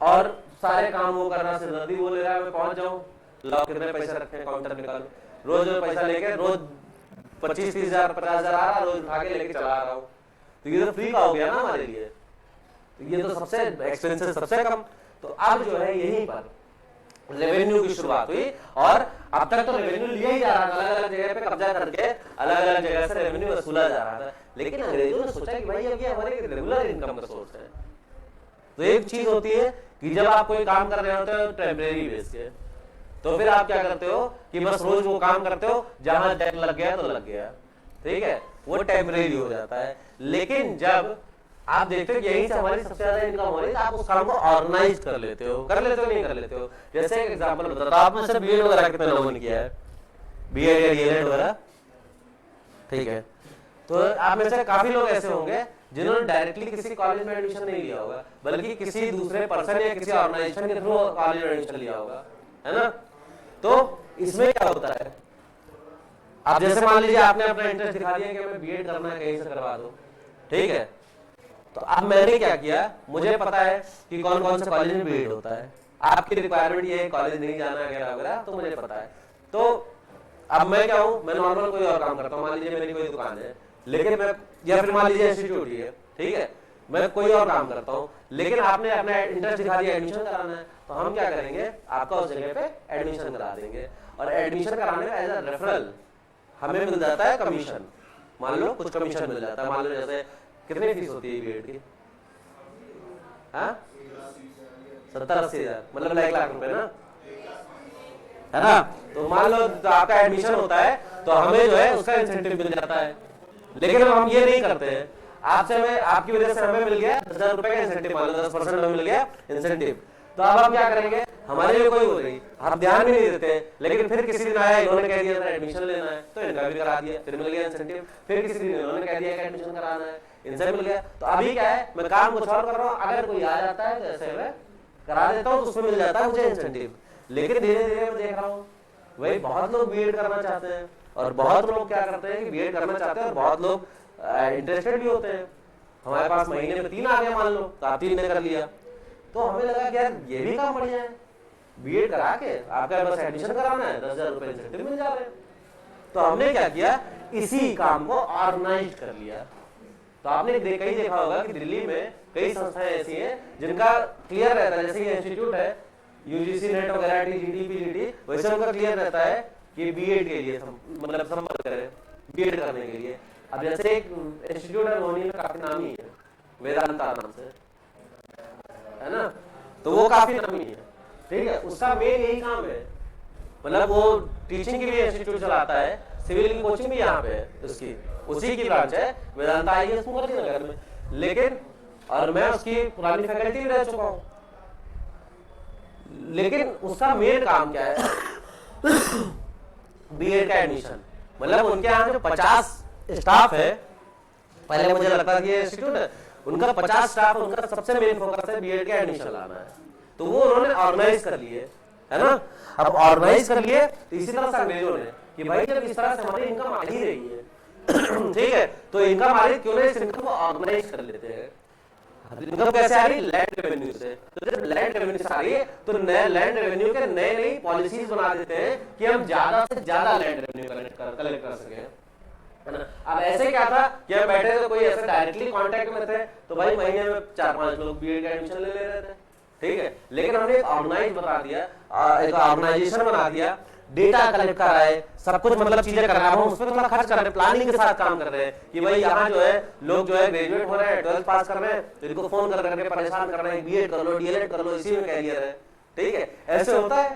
और सारे काम वो कर रहा, सिरदर्दी वो ले रहा है, मैं पहुंच जाऊं, लाओ कितने पैसे रखे हैं, काउंटर निकालो, रोज पैसा लेके रोज 25-30 हजार 50 हजार आ रहा, रोज उठा के लेके चला रहा हूं। तो ये तो फ्री का हो गया ना हमारे लिए। तो ये तो सबसे एक्सपेंसिव, सबसे कम। तो अब जो है यहीं पर रेवेन्यू की शुरुआत हुई। और अब तक तो रेवेन्यू लिया ही जा रहा था, अलग अलग जगह पे कब्जा करके अलग अलग जगह से रेवेन्यू वसूला जा रहा था। लेकिन अंग्रेजों ने सोचा कि भाई अब ये हमारे रेगुलर इनकम का सोर्स है। तो एक चीज होती है कि जब आप कोई काम कर रहे होते हो टेम्परेरी बेस के, तो फिर आप क्या करते हो कि बस रोज वो काम करते हो, जहां टैक्स लग गया तो लग गया, ठीक है, वो टेम्परेरी हो जाता है। लेकिन जब आप देखते हो यही से हमारी सबसे ज्यादा इनकम हो रही है, आप उस काम को ऑर्गेनाइज कर लेते हो, नहीं कर लेते हो। जैसे एक एग्जांपल बताता हूं, आप में से बीएड वगैरह कितने लोगों ने किया है? बीएड या डीएलएड वगैरह, ठीक है, तो आप में से काफी लोग ऐसे होंगे जिन्होंने डायरेक्टली किसी कॉलेज में एडमिशन नहीं लिया होगा, बल्कि किसी दूसरे पर्सन या किसी ऑर्गेनाइजेशन के थ्रू कॉलेज में एडमिशन लिया होगा, है ना। तो इसमें क्या होता है, आप जैसे मान लीजिए आपने अपना इंटरेस्ट दिखा दिया कि मैं बीएड करना है, कहीं से करवा दो, ठीक है। तो अब मैंने क्या किया, मुझे पता है कि कौन कौन से कॉलेज में बीएड होता है, आपकी रिक्वायरमेंट ये है कॉलेज नहीं जाना वगैरह वगैरह, तो मुझे पता है। तो अब मैं क्या हूं, मैं नॉर्मल कोई और काम करता हूं, मान लीजिए मेरी कोई दुकान है, लेकिन मैं, या फिर मान लीजिए इंस्टीट्यूट ही है, ठीक है, मैं कोई और काम करता हूँ, लेकिन आपने अपना इंटरेस्ट दिखा दिया एडमिशन कराना है, तो हम क्या करेंगे, आपका उस जगह पे एडमिशन करा देंगे। और एडमिशन कराने में एज अ रेफरल हमें मिल जाता है कमीशन, मान लो कुछ कमीशन मिल जाता है। मान लो जैसे कितनी फीस होती है बीएड की, हाँ 70-80 हजार, मतलब 1 लाख रुपए ना, है ना। तो मान लो तो आपका एडमिशन होता है तो हमें जो है उसका इंसेंटिव मिल जाता है। लेकिन हम ये नहीं करते हैं, आपसे हमें, आपकी वजह से हमें मिल गया 10,000 रुपए का इंसेंटिव, मान लो 10% हमें मिल गया इंसेंटिव, तो अब हम क्या करेंगे, हमारे लिए कोई हो रही, हम ध्यान भी नहीं देते। लेकिन फिर किसी दिन आया, इन्होंने कह दिया एडमिशन लेना है, तो इनका भी करा दिया, फिर मिल गया इंसेंटिव। फिर किसी दिन इन्होंने कह दिया कि एडमिशन कराना है, इनसे मिल गया। तो अभी क्या है, मैं काम कुछ और कर रहा हूँ, अगर कोई आ जाता है तो ऐसे में करा देता हूँ, तो उसमें मिल जाता है मुझे इंसेंटिव। लेकिन धीरे धीरे मैं देख रहा हूँ वही बहुत लोग बीएड करना चाहते हैं, और बहुत लोग क्या करते हैं कि बीएड करना चाहते हैं, और बहुत लोग इंटरेस्टेड भी होते हैं। हमारे पास महीने में 3 आ गया मान लो, तो आप 3 ने कर लिया। तो हमें लगा कि यार ये भी काम बढ़िया है, बीएड करा के आपका बस एडमिशन कराना है, 10,000 रुपए इंसेंटिव मिल जा रहे हैं। तो हमने क्या किया, इसी काम को ऑर्गेनाइज कर लिया। तो आपने कहीं देखा होगा कि दिल्ली में कई संस्थाएं ऐसी हैं जिनका क्लियर रहता है, जैसे ये इंस्टीट्यूट है यूजीसी नेट वगैरह जीडीपी, वैसे उनका क्लियर रहता है कि बीएड के लिए मतलब संपर्क करें बीएड करने के लिए। अब जैसे एक इंस्टीट्यूट है रोहिणी में, काफी नामी है, वेदांता नाम से, है ना, तो वो काफी नामी है, ठीक है। उसका मेन यही काम है, मतलब वो टीचिंग के लिए इंस्टीट्यूट चलाता है, सिविल की कोचिंग भी यहाँ पे है उसकी, उसी की ब्रांच है वेदांता आईएएस मूर्ति नगर में। लेकिन और मैं उसकी पुरानी फैकल्टी भी रह चुका हूँ। लेकिन उसका मेन काम क्या है, बीएड का एडमिशन। मतलब उनके यहाँ जो 50 स्टाफ है, पहले मुझे लगता था कि ये इंस्टीट्यूट है, उनका 50 स्टाफ, उनका सबसे मेन फोकस है बीएड का एडमिशन लाना है। तो वो उन्होंने ऑर्गेनाइज कर लिए, है ना। अब ऑर्गेनाइज कर लिए तो इसी तरह से अंग्रेजों ने कि भाई जब इस तरह से हमारी इनकम आ ही रही है ठीक है, तो इनकम आ रही, क्यों नहीं इस इनकम को ऑर्गेनाइज कर लेते हैं। इनकम कैसे आ रही, लैंड रेवेन्यू से। तो जब लैंड रेवेन्यू से आ रही है तो नए लैंड रेवेन्यू के नए नई पॉलिसीज बना देते हैं कि हम ज्यादा से ज्यादा लैंड रेवेन्यू कलेक्ट कर सके, है ना। अब ऐसे क्या था कि हम बैठे थे, कोई ऐसे डायरेक्टली कांटेक्ट में थे, तो भाई महीने में 4-5 लोग बीएड का एडमिशन ले रहे थे, ठीक है। लेकिन हमने एक ऑर्गेनाइज बता दिया, एक ऑर्गेनाइजेशन बना दिया, डेटा कलेक्ट कर रहा है, सब कुछ मतलब चीजें कर रहा है, हम उसमें थोड़ा खर्च कर रहे हैं, प्लानिंग के साथ काम कर रहे हैं कि भाई यहाँ जो है लोग जो है ग्रेजुएट हो रहे हैं, 12th पास कर रहे हैं, तो इनको फोन कर करके परेशान कर रहे हैं, बीएड कर लो, डीएलएड कर लो, इसी में कैरियर है, ठीक है, ऐसे होता है।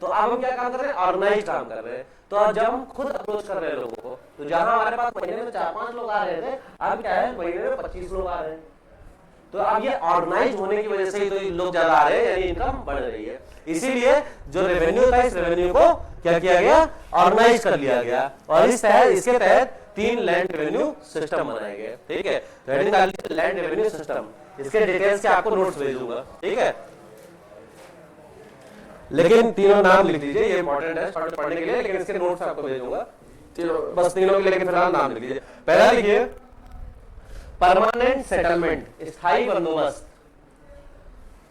तो अब हम क्या काम कर रहे हैं, ऑर्गेनाइज काम कर रहे हैं। तो जब हम खुद अप्रोच कर रहे हैं लोगों को, तो जहां हमारे पास महीने में 4-5 लोग आ रहे थे, अब क्या है महीने में 25 लोग आ रहे हैं। तो अब ये ऑर्गेनाइज होने की वजह से ही तो लोग ज्यादा आ रहे हैं, यानी इनकम बढ़ रही है। इसीलिए जो रेवेन्यू था, इस रेवेन्यू को क्या किया गया, ऑर्गेनाइज कर लिया गया, और इसके तहत 3 लैंड रेवेन्यू सिस्टम बनाए गए, ठीक है। तो लैंड रेवेन्यू सिस्टम, इसके डिटेल्स के आपको नोट्स भेजूंगा, ठीक है। लेकिन तीनों नाम लिख दीजिए, ये इंपॉर्टेंट है पढ़ने के लिए, लेकिन इसके नोट्स आपको भेजूंगा, बस तीनों के, लेकिन फिलहाल नाम लिख दीजिए। पहला लिखिए परमानेंट सेटलमेंट, स्थायी बंदोबस्त,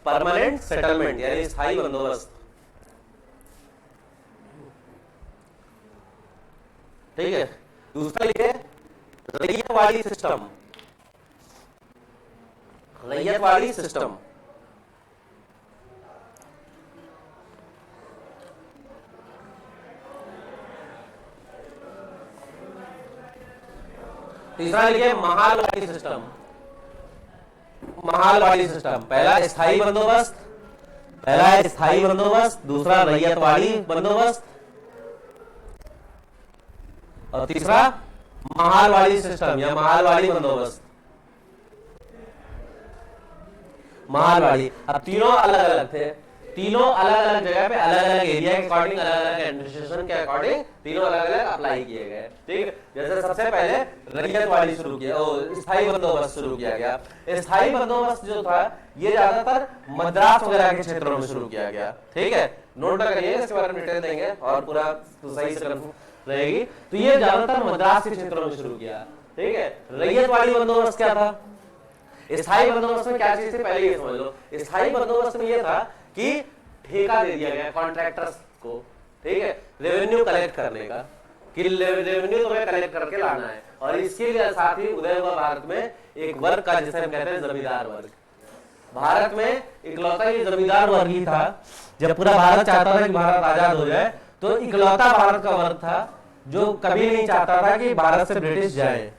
परमानेंट सेटलमेंट यानी स्थायी बंदोबस्त, ठीक है। दूसरा लिखिए रैयतवाड़ी सिस्टम, रैयतवाड़ी सिस्टम, तीसरा लिखिए महालवाड़ी सिस्टम, महालवाड़ी सिस्टम। पहला स्थायी बंदोबस्त, पहला है स्थायी बंदोबस्त, दूसरा रैयतवाड़ी बंदोबस्त, और तीसरा महालवाड़ी सिस्टम या महालवाड़ी बंदोबस्त, महालवाड़ी। अब तीनों अलग अलग थे, तीनों अलग अलग जगह पे अलग अलग एरिया के अकॉर्डिंग, अलग अलग एडमिनिस्ट्रेशन के अकॉर्डिंग तीनों अलग अलग अप्लाई किए गए, ठीक है। जैसे सबसे पहले रैयतवाड़ी शुरू किया, स्थायी बंदोबस्त शुरू किया गया। स्थायी बंदोबस्त जो था ये ज्यादातर मद्रास वगैरह के क्षेत्रों में शुरू किया गया, ठीक है। नोट करिए, इसके बारे में डिटेल देंगे और पूरा सही से रहेगी। तो ये ज्यादातर मद्रास के क्षेत्रों में शुरू किया, ठीक है। रैयतवाड़ी बंदोबस्त क्या था, स्थायी बंदोबस्त में क्या चीज थी पहले ये समझ लो। स्थायी बंदोबस्त में ये था कि ठेका दे दिया गया कॉन्ट्रैक्टर्स को, ठीक है, रेवेन्यू कलेक्ट करने का, कि रेवेन्यू तुम्हें कलेक्ट करके लाना है। और इसके लिए साथ ही उदय हुआ भारत में एक वर्ग का, जिसे हम कहते हैं जमींदार वर्ग। भारत में इकलौता ये जमींदार वर्ग ही था। जब पूरा भारत चाहता था कि भारत आजाद हो जाए, तो इकलौता भारत का वर्ग था जो कभी नहीं चाहता था कि भारत से ब्रिटिश जाए।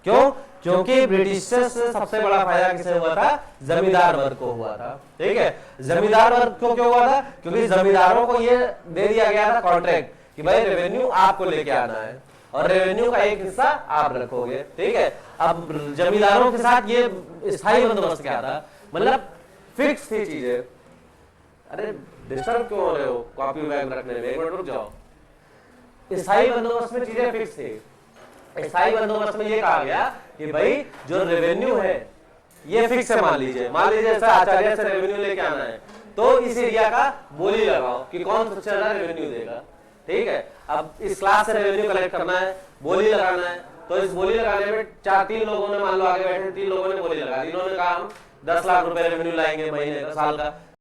क्यों? क्योंकि ब्रिटिश से सबसे बड़ा फायदा किसे हुआ था? जमींदार वर्ग को हुआ था। ठीक है, जमींदार वर्ग को क्यों हुआ था? क्योंकि जमींदारों को ये दे दिया गया था कॉन्ट्रैक्ट कि भाई रेवेन्यू आपको लेके आना है और रेवेन्यू का एक हिस्सा आप रखोगे। ठीक है, अब जमींदारों के साथ ये स्थायी बंदोबस्त क्या था? मतलब फिक्स थी चीजें। अरे डिस्टर्ब क्यों हो रहे हो कॉपी बैग रखने में? एक मिनट रुक जाओ। स्थायी बंदोबस्त में चीजें फिक्स थी। स्थायी बंदोबस्त में ये कहा गया कि भाई जो रेवेन्यू है ये फिक्स है। मान लीजिए आचार्य से रेवेन्यू लेके आना है, तो इस एरिया का बोली लगाओ कि कौन सबसे ज्यादा रेवेन्यू देगा। ठीक है, अब इस क्लास से रेवेन्यू कलेक्ट करना है, बोली लगाना है, तो इस बोली लगाने में 4-3 लोगों ने, मान लो आगे बैठे 3 लोगों ने बोली लगा दी। इन्होंने कहा हम 10 लाख रुपए रेवेन्यू लाएंगे महीने का, साल का।